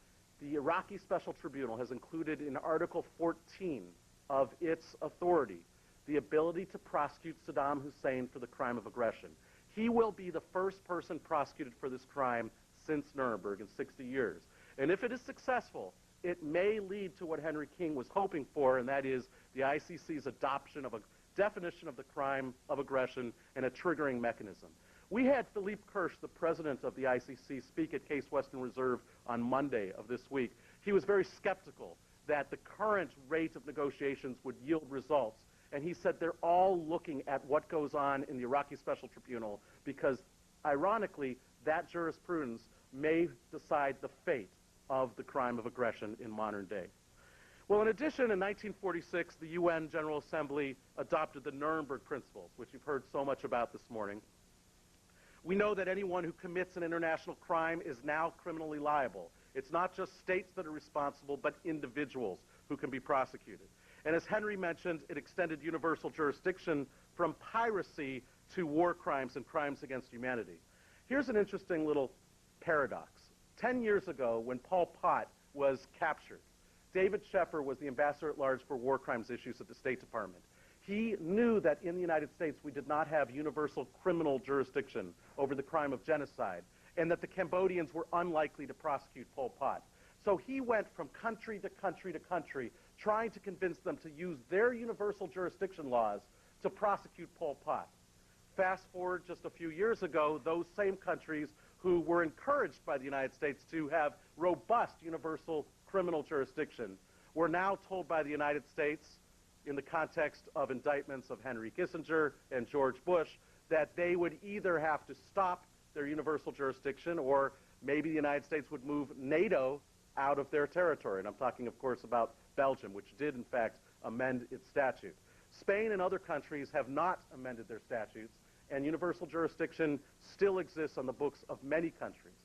the Iraqi Special Tribunal has included in Article 14 of its authority the ability to prosecute Saddam Hussein for the crime of aggression. He will be the first person prosecuted for this crime since Nuremberg in 60 years. And if it is successful, it may lead to what Henry King was hoping for, and that is the ICC's adoption of a definition of the crime of aggression and a triggering mechanism. We had Philippe Kirsch, the president of the ICC, speak at Case Western Reserve on Monday of this week. He was very skeptical that the current rate of negotiations would yield results, and he said they're all looking at what goes on in the Iraqi Special Tribunal because, ironically, that jurisprudence may decide the fate of the crime of aggression in modern day. Well, in addition, in 1946, the UN General Assembly adopted the Nuremberg Principles, which you've heard so much about this morning. We know that anyone who commits an international crime is now criminally liable. It's not just states that are responsible, but individuals who can be prosecuted. And as Henry mentioned, it extended universal jurisdiction from piracy to war crimes and crimes against humanity. Here's an interesting little paradox. 10 years ago, when Pol Pot was captured, David Sheffer was the ambassador-at-large for war crimes issues at the State Department. He knew that in the United States we did not have universal criminal jurisdiction over the crime of genocide, and that the Cambodians were unlikely to prosecute Pol Pot. So he went from country to country to country, trying to convince them to use their universal jurisdiction laws to prosecute Pol Pot. Fast forward just a few years ago, those same countries who were encouraged by the United States to have robust universal criminal jurisdiction were now told by the United States, in the context of indictments of Henry Kissinger and George Bush, that they would either have to stop their universal jurisdiction or maybe the United States would move NATO out of their territory. And I'm talking, of course, about Belgium, which did, in fact, amend its statute. Spain and other countries have not amended their statutes, and universal jurisdiction still exists on the books of many countries.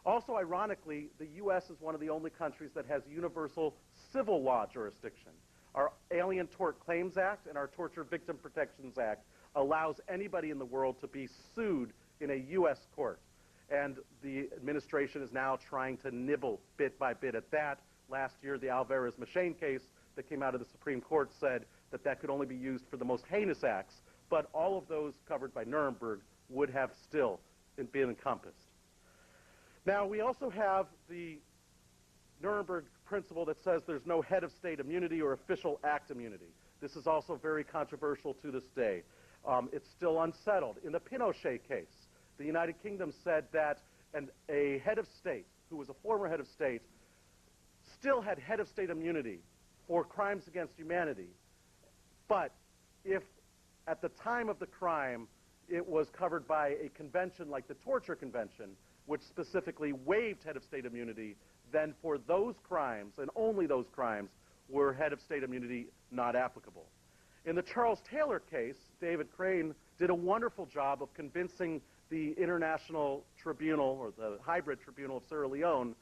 Also, ironically, the U.S. is one of the only countries that has universal civil law jurisdiction. Our Alien Tort Claims Act and our Torture Victim Protections Act allows anybody in the world to be sued in a U.S. court. And the administration is now trying to nibble bit by bit at that. Last year, the Alvarez-Machane case that came out of the Supreme Court said that that could only be used for the most heinous acts, but all of those covered by Nuremberg would have still been encompassed. Now, we also have the Nuremberg principle that says there's no head of state immunity or official act immunity. This is also very controversial to this day. It's still unsettled. In the Pinochet case, the United Kingdom said that a head of state, who was a former head of state, still had head of state immunity for crimes against humanity. But if at the time of the crime it was covered by a convention like the Torture Convention, which specifically waived head of state immunity, then for those crimes, and only those crimes, were head of state immunity not applicable. In the Charles Taylor case, David Crane did a wonderful job of convincing the International Tribunal, or the Hybrid Tribunal of Sierra Leone,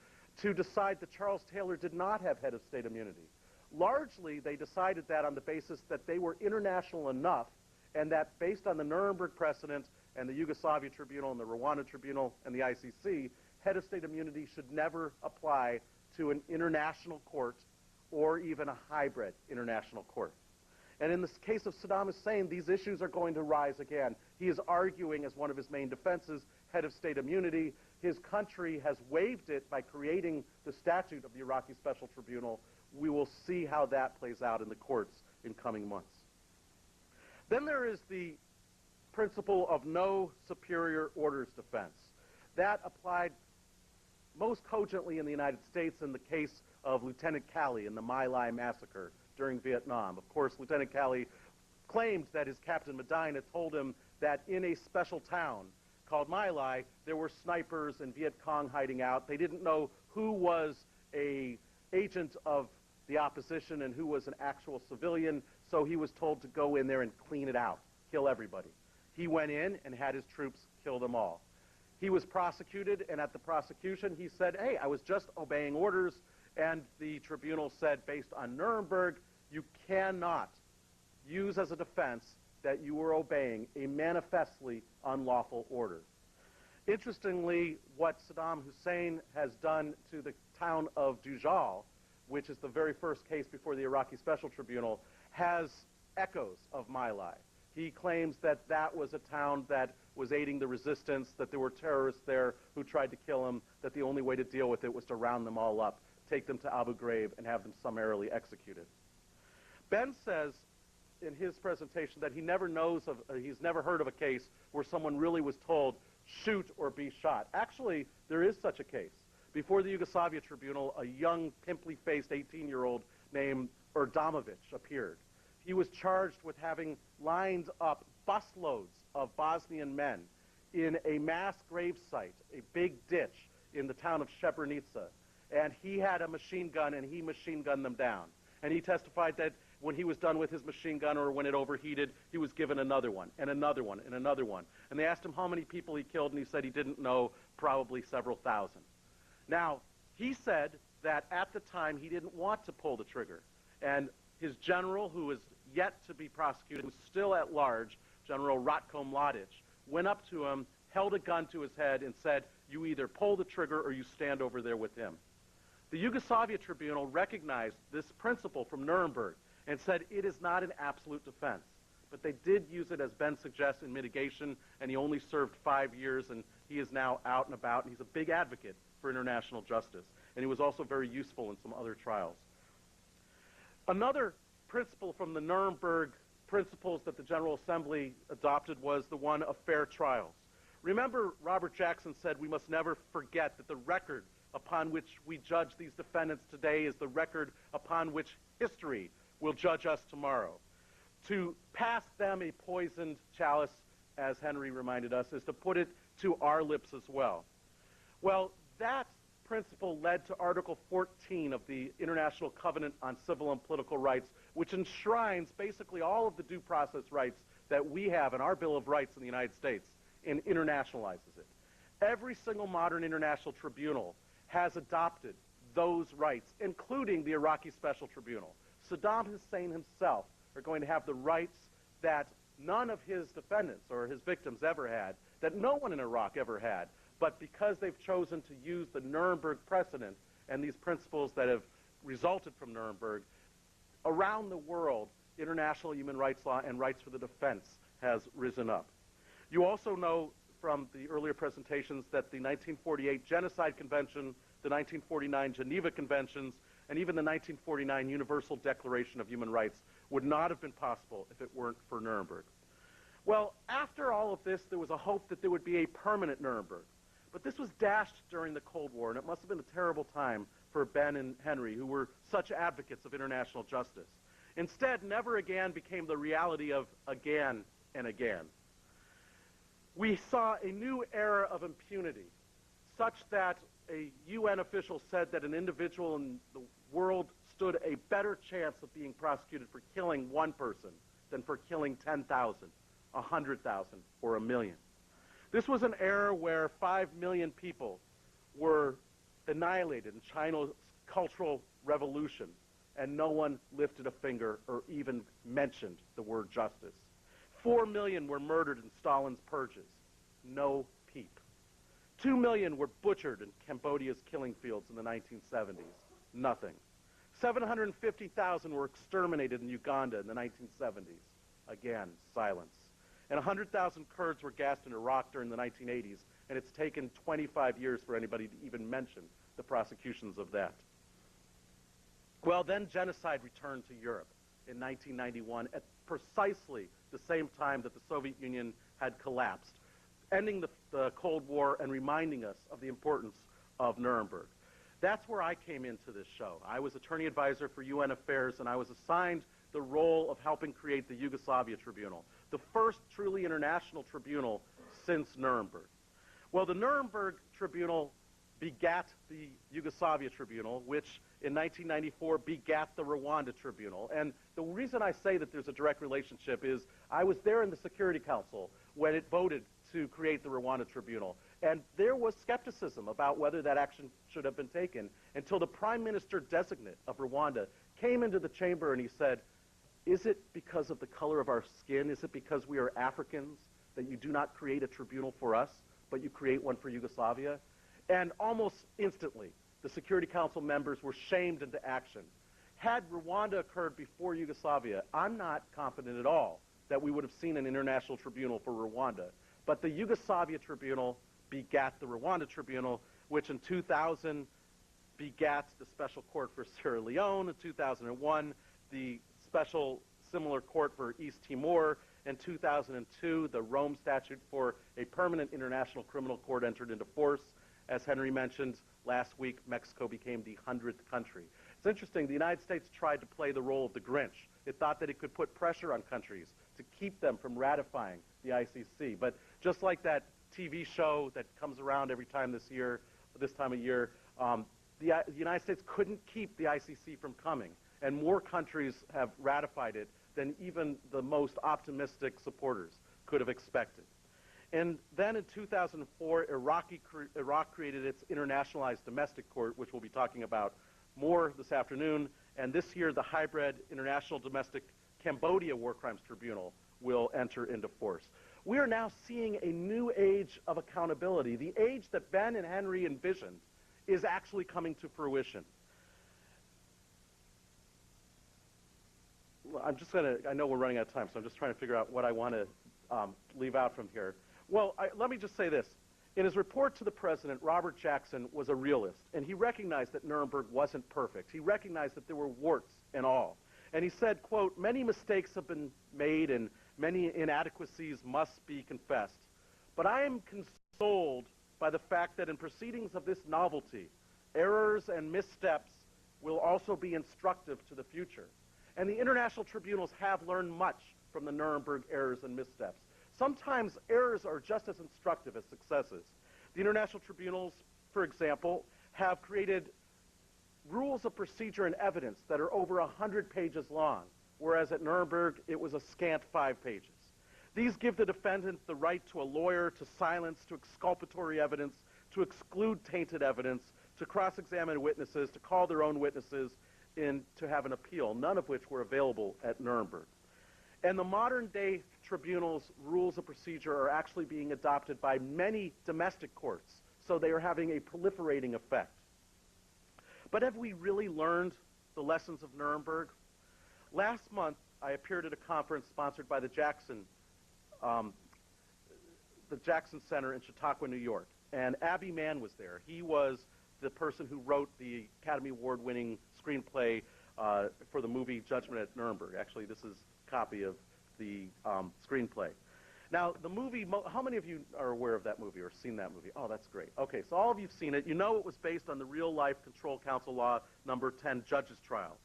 to decide that Charles Taylor did not have head of state immunity. Largely, they decided that on the basis that they were international enough, and that based on the Nuremberg precedent and the Yugoslavia Tribunal and the Rwanda Tribunal and the ICC, head of state immunity should never apply to an international court or even a hybrid international court. And in this case of Saddam Hussein, these issues are going to rise again. He is arguing as one of his main defenses, head of state immunity. His country has waived it by creating the statute of the Iraqi Special Tribunal. We will see how that plays out in the courts in coming months. Then there is the principle of no superior orders defense. That applied most cogently in the United States in the case of Lieutenant Calley in the My Lai massacre during Vietnam. Of course, Lieutenant Calley claimed that his Captain Medina told him that in a special town called My Lai, there were snipers and Viet Cong hiding out. They didn't know who was an agent of the opposition and who was an actual civilian, so he was told to go in there and clean it out, kill everybody. He went in and had his troops kill them all. He was prosecuted, and at the prosecution, he said, hey, I was just obeying orders, and the tribunal said, based on Nuremberg, you cannot use as a defense that you were obeying a manifestly unlawful order. Interestingly, what Saddam Hussein has done to the town of Dujal, which is the very first case before the Iraqi Special Tribunal, has echoes of My Lai. He claims that that was a town that was aiding the resistance, that there were terrorists there who tried to kill him, that the only way to deal with it was to round them all up, take them to Abu Ghraib, and have them summarily executed. Ben says in his presentation that he never knows of, he's never heard of a case where someone really was told, shoot or be shot. Actually, there is such a case. Before the Yugoslavia Tribunal, a young, pimply-faced 18-year-old named Erdamovich appeared. He was charged with having lined up busloads of Bosnian men in a mass grave site, a big ditch in the town of Srebrenica. And he had a machine gun, and he machine gunned them down. And he testified that when he was done with his machine gun or when it overheated, he was given another one, and another one, and another one. And they asked him how many people he killed, and he said he didn't know, probably several thousand. Now, he said that at the time he didn't want to pull the trigger. And his general, who is yet to be prosecuted, who's still at large, General Ratko Mladic, went up to him, held a gun to his head, and said, you either pull the trigger or you stand over there with him. The Yugoslavia Tribunal recognized this principle from Nuremberg and said it is not an absolute defense. But they did use it, as Ben suggests, in mitigation, and he only served 5 years, and he is now out and about, and he's a big advocate for international justice. And he was also very useful in some other trials. Another principle from the Nuremberg principles that the General Assembly adopted was the one of fair trials. Remember, Robert Jackson said we must never forget that the record upon which we judge these defendants today is the record upon which history will judge us tomorrow. To pass them a poisoned chalice, as Henry reminded us, is to put it to our lips as well. Well, that principle led to Article 14 of the International Covenant on Civil and Political Rights, which enshrines basically all of the due process rights that we have in our Bill of Rights in the United States and internationalizes it. Every single modern international tribunal has adopted those rights, including the Iraqi Special Tribunal. Saddam Hussein himself are going to have the rights that none of his defendants or his victims ever had, that no one in Iraq ever had. But because they've chosen to use the Nuremberg precedent and these principles that have resulted from Nuremberg, around the world, international human rights law and rights for the defense has risen up. You also know from the earlier presentations that the 1948 Genocide Convention, the 1949 Geneva Conventions, and even the 1949 Universal Declaration of Human Rights would not have been possible if it weren't for Nuremberg. Well, after all of this, there was a hope that there would be a permanent Nuremberg. But this was dashed during the Cold War, and it must have been a terrible time for Ben and Henry, who were such advocates of international justice. Instead, never again became the reality of again and again. We saw a new era of impunity, such that a UN official said that an individual in the world stood a better chance of being prosecuted for killing one person than for killing 10,000, 100,000, or 1 million. This was an era where 5 million people were annihilated in China's cultural revolution, and no one lifted a finger or even mentioned the word justice. 4 million were murdered in Stalin's purges. No peep. 2 million were butchered in Cambodia's killing fields in the 1970s. Nothing. 750,000 were exterminated in Uganda in the 1970s. Again, silence. And 100,000 Kurds were gassed in Iraq during the 1980s, and it's taken 25 years for anybody to even mention the prosecutions of that. Well, then genocide returned to Europe in 1991 at precisely the same time that the Soviet Union had collapsed, ending the Cold War and reminding us of the importance of Nuremberg. That's where I came into this show. I was attorney advisor for UN Affairs, and I was assigned the role of helping create the Yugoslavia Tribunal, the first truly international tribunal since Nuremberg. Well, the Nuremberg Tribunal begat the Yugoslavia Tribunal, which in 1994 begat the Rwanda Tribunal. And the reason I say that there's a direct relationship is I was there in the Security Council when it voted to create the Rwanda Tribunal. And there was skepticism about whether that action should have been taken until the Prime Minister designate of Rwanda came into the chamber and he said, is it because of the color of our skin? Is it because we are Africans that you do not create a tribunal for us, but you create one for Yugoslavia? And almost instantly, the Security Council members were shamed into action. Had Rwanda occurred before Yugoslavia, I'm not confident at all that we would have seen an international tribunal for Rwanda. But the Yugoslavia Tribunal begat the Rwanda Tribunal, which in 2000 begat the Special Court for Sierra Leone, in 2001 the Special Similar Court for East Timor, in 2002 the Rome Statute for a Permanent International Criminal Court entered into force. As Henry mentioned, last week Mexico became the 100th country. It's interesting, the United States tried to play the role of the Grinch. It thought that it could put pressure on countries to keep them from ratifying the ICC. But just like that TV show that comes around every time this time of year, the United States couldn't keep the ICC from coming, and more countries have ratified it than even the most optimistic supporters could have expected. And then in 2004, Iraq created its internationalized domestic court, which we'll be talking about more this afternoon. And this year, the hybrid international domestic Cambodia War Crimes Tribunal will enter into force. We are now seeing a new age of accountability. The age that Ben and Henry envisioned is actually coming to fruition. I know we're running out of time, so I'm just trying to figure out what I want to leave out from here. Well, let me just say this. In his report to the president, Robert Jackson was a realist, and he recognized that Nuremberg wasn't perfect. He recognized that there were warts and all. And he said, quote, many mistakes have been made and many inadequacies must be confessed. But I am consoled by the fact that in proceedings of this novelty, errors and missteps will also be instructive to the future. And the international tribunals have learned much from the Nuremberg errors and missteps. Sometimes errors are just as instructive as successes. The international tribunals, for example, have created rules of procedure and evidence that are over 100 pages long, whereas at Nuremberg it was a scant 5 pages. These give the defendant the right to a lawyer, to silence, to exculpatory evidence, to exclude tainted evidence, to cross-examine witnesses, to call their own witnesses, and to have an appeal, none of which were available at Nuremberg. And the modern-day tribunal's rules of procedure are actually being adopted by many domestic courts, so they are having a proliferating effect. But have we really learned the lessons of Nuremberg? Last month, I appeared at a conference sponsored by the Jackson Center in Chautauqua, New York, and Abbey Mann was there. He was the person who wrote the Academy Award-winning screenplay for the movie Judgment at Nuremberg. Actually, this is a copy of the screenplay. Now, the movie, how many of you are aware of that movie or seen that movie? Oh, that's great. Okay, so all of you have seen it. You know it was based on the real-life Control Council Law number 10 judges trial.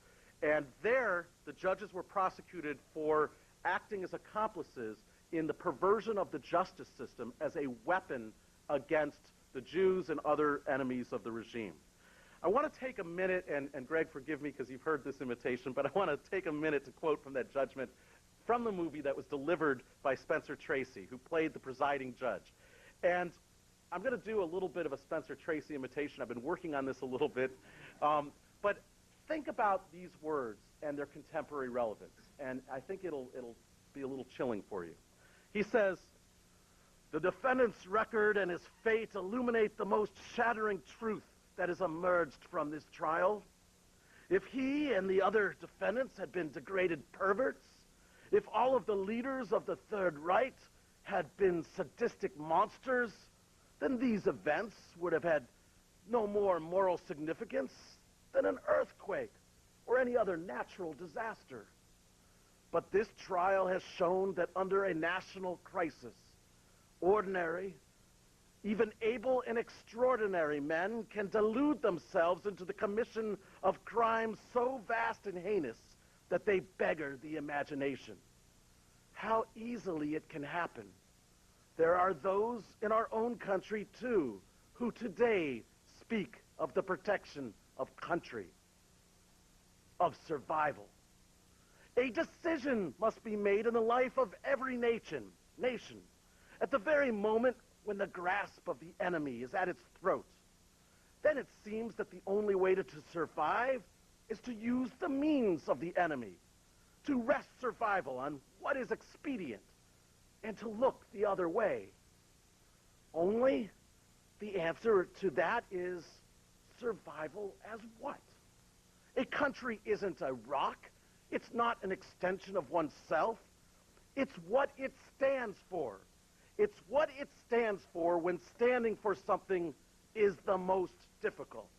And there, the judges were prosecuted for acting as accomplices in the perversion of the justice system as a weapon against the Jews and other enemies of the regime. I want to take a minute, and Greg, forgive me because you've heard this imitation, but I want to take a minute to quote from that judgment from the movie that was delivered by Spencer Tracy, who played the presiding judge. And I'm going to do a little bit of a Spencer Tracy imitation. I've been working on this a little bit. But think about these words and their contemporary relevance, and I think it'll be a little chilling for you. He says, "The defendant's record and his fate illuminate the most shattering truth that has emerged from this trial. If he and the other defendants had been degraded perverts, if all of the leaders of the Third Reich had been sadistic monsters, then these events would have had no more moral significance than an earthquake or any other natural disaster. But this trial has shown that under a national crisis, ordinary, even able and extraordinary men can delude themselves into the commission of crimes so vast and heinous that they beggar the imagination. How easily it can happen. There are those in our own country, too, who today speak of the protection of country, of survival. A decision must be made in the life of every nation. At the very moment when the grasp of the enemy is at its throat, then it seems that the only way to survive is to use the means of the enemy, to rest survival on what is expedient, and to look the other way. Only the answer to that is survival as what? A country isn't a rock. It's not an extension of oneself. It's what it stands for. It's what it stands for when standing for something is the most difficult.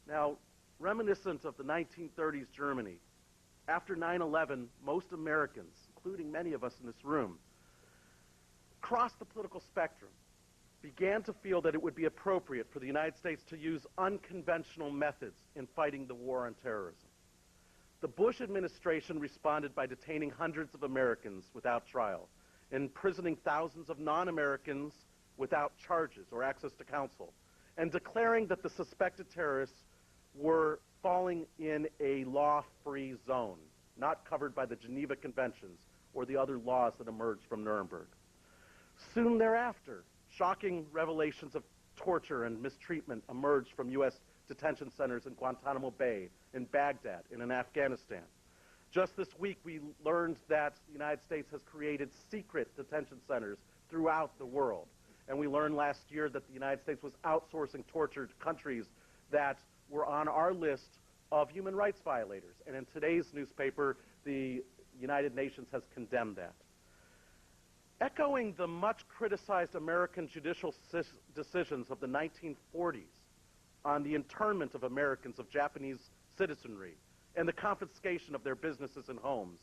Now, reminiscent of the 1930s Germany, after 9/11, most Americans, including many of us in this room, across the political spectrum, began to feel that it would be appropriate for the United States to use unconventional methods in fighting the war on terrorism. The Bush administration responded by detaining hundreds of Americans without trial, imprisoning thousands of non-Americans without charges or access to counsel, and declaring that the suspected terrorists were falling in a law-free zone, not covered by the Geneva Conventions or the other laws that emerged from Nuremberg. Soon thereafter, shocking revelations of torture and mistreatment emerged from U.S. detention centers in Guantanamo Bay, in Baghdad, and in Afghanistan. Just this week, we learned that the United States has created secret detention centers throughout the world. And we learned last year that the United States was outsourcing torture to countries that were on our list of human rights violators. And in today's newspaper, the United Nations has condemned that. Echoing the much criticized American judicial decisions of the 1940s on the internment of Americans of Japanese citizenry and the confiscation of their businesses and homes,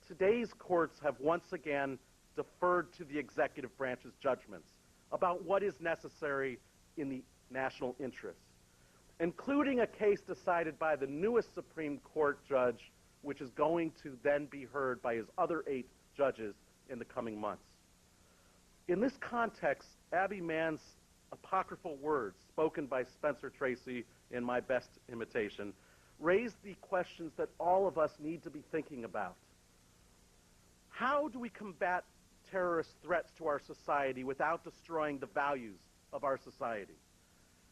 today's courts have once again deferred to the executive branch's judgments about what is necessary in the national interest, including a case decided by the newest Supreme Court judge, which is going to then be heard by his other 8 judges in the coming months. In this context, Abby Mann's apocryphal words, spoken by Spencer Tracy in my best imitation, raise the questions that all of us need to be thinking about. How do we combat terrorist threats to our society without destroying the values of our society?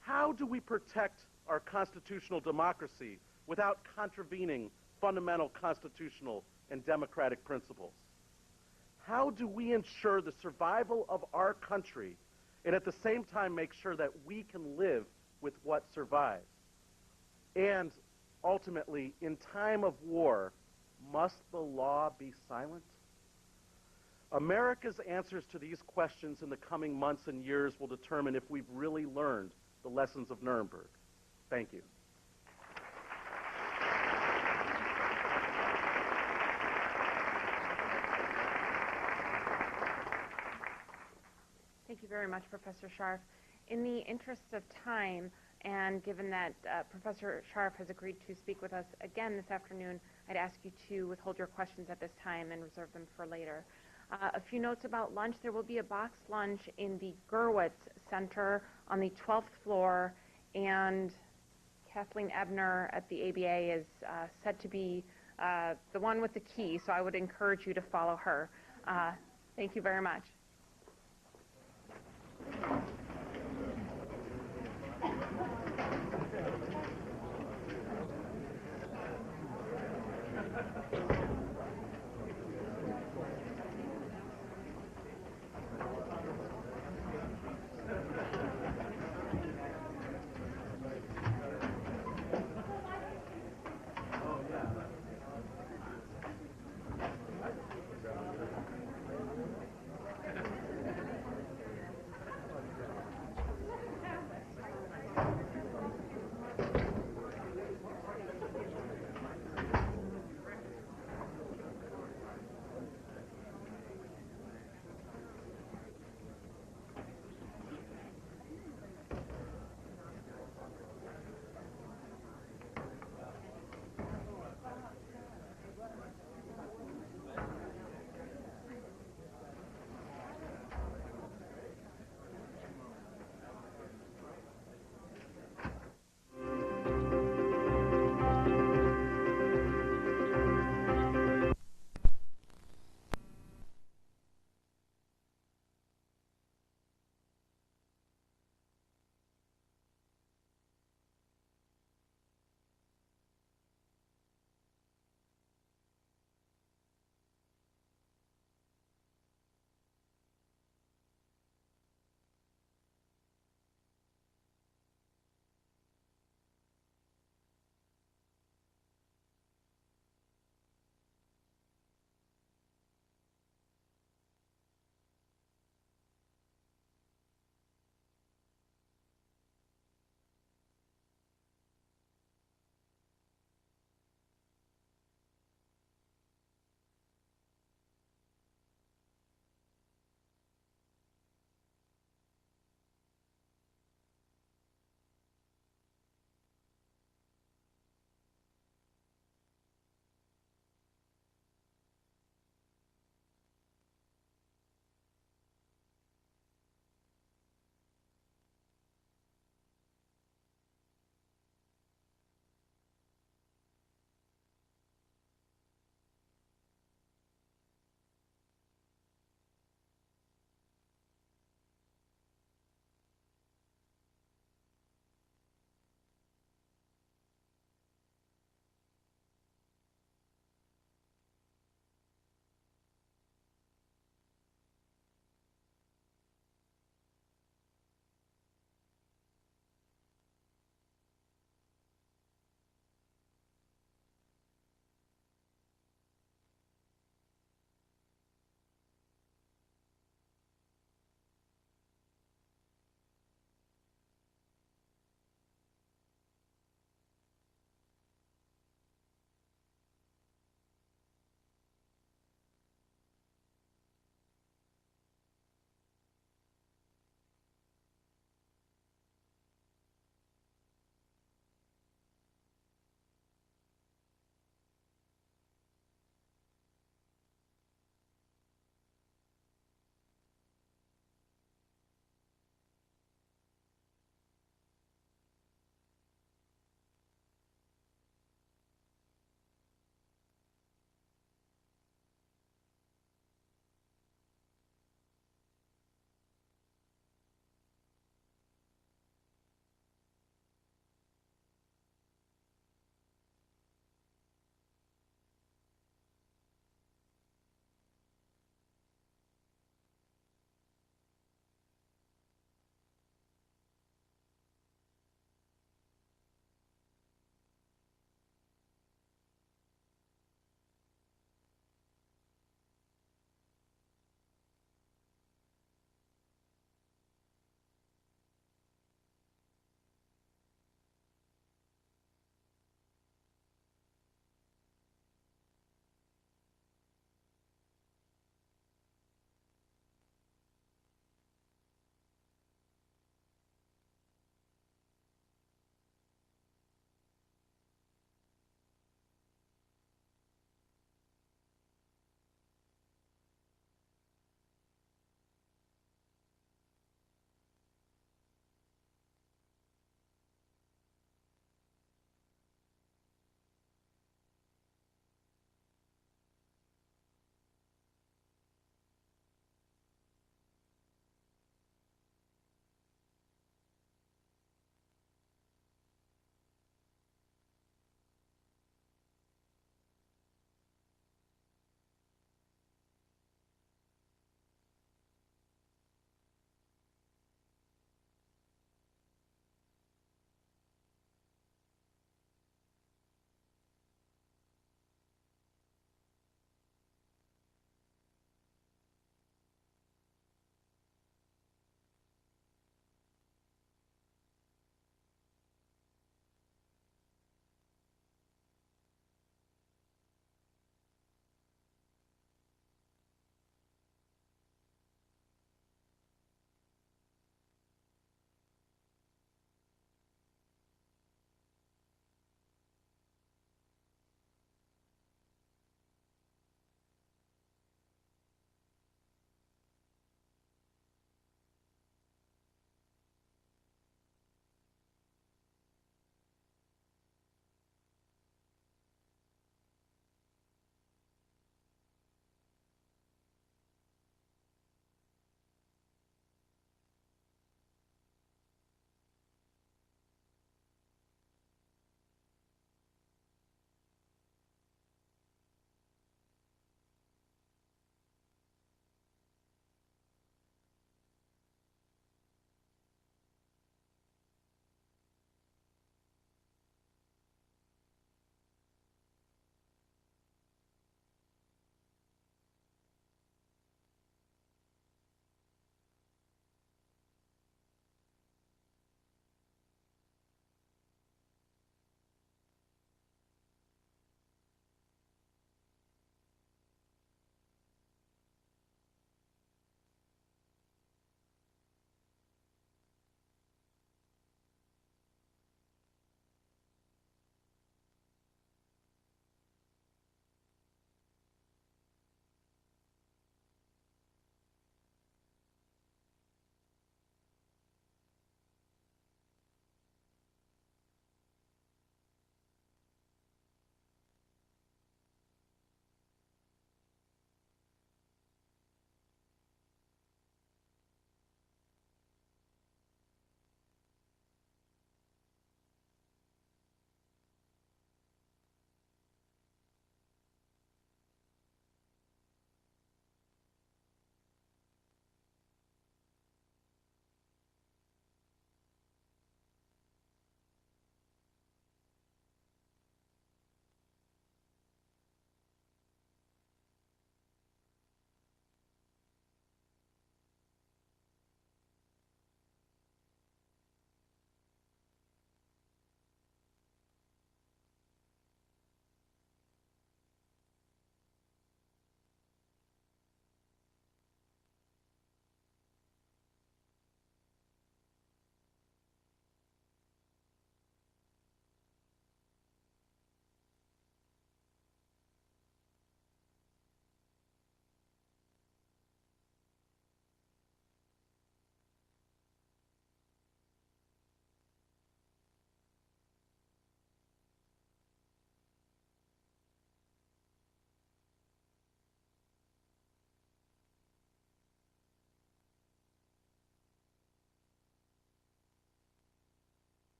How do we protect our constitutional democracy without contravening fundamental constitutional and democratic principles? How do we ensure the survival of our country and at the same time make sure that we can live with what survives? And ultimately, in time of war, must the law be silent? America's answers to these questions in the coming months and years will determine if we've really learned the lessons of Nuremberg. Thank you. Thank you very much, Professor Scharf. In the interest of time, and given that Professor Scharf has agreed to speak with us again this afternoon, I'd ask you to withhold your questions at this time and reserve them for later. A few notes about lunch. There will be a boxed lunch in the Gurwitz Center on the 12th floor, and Kathleen Ebner at the ABA is said to be the one with the key, so I would encourage you to follow her. Thank you very much.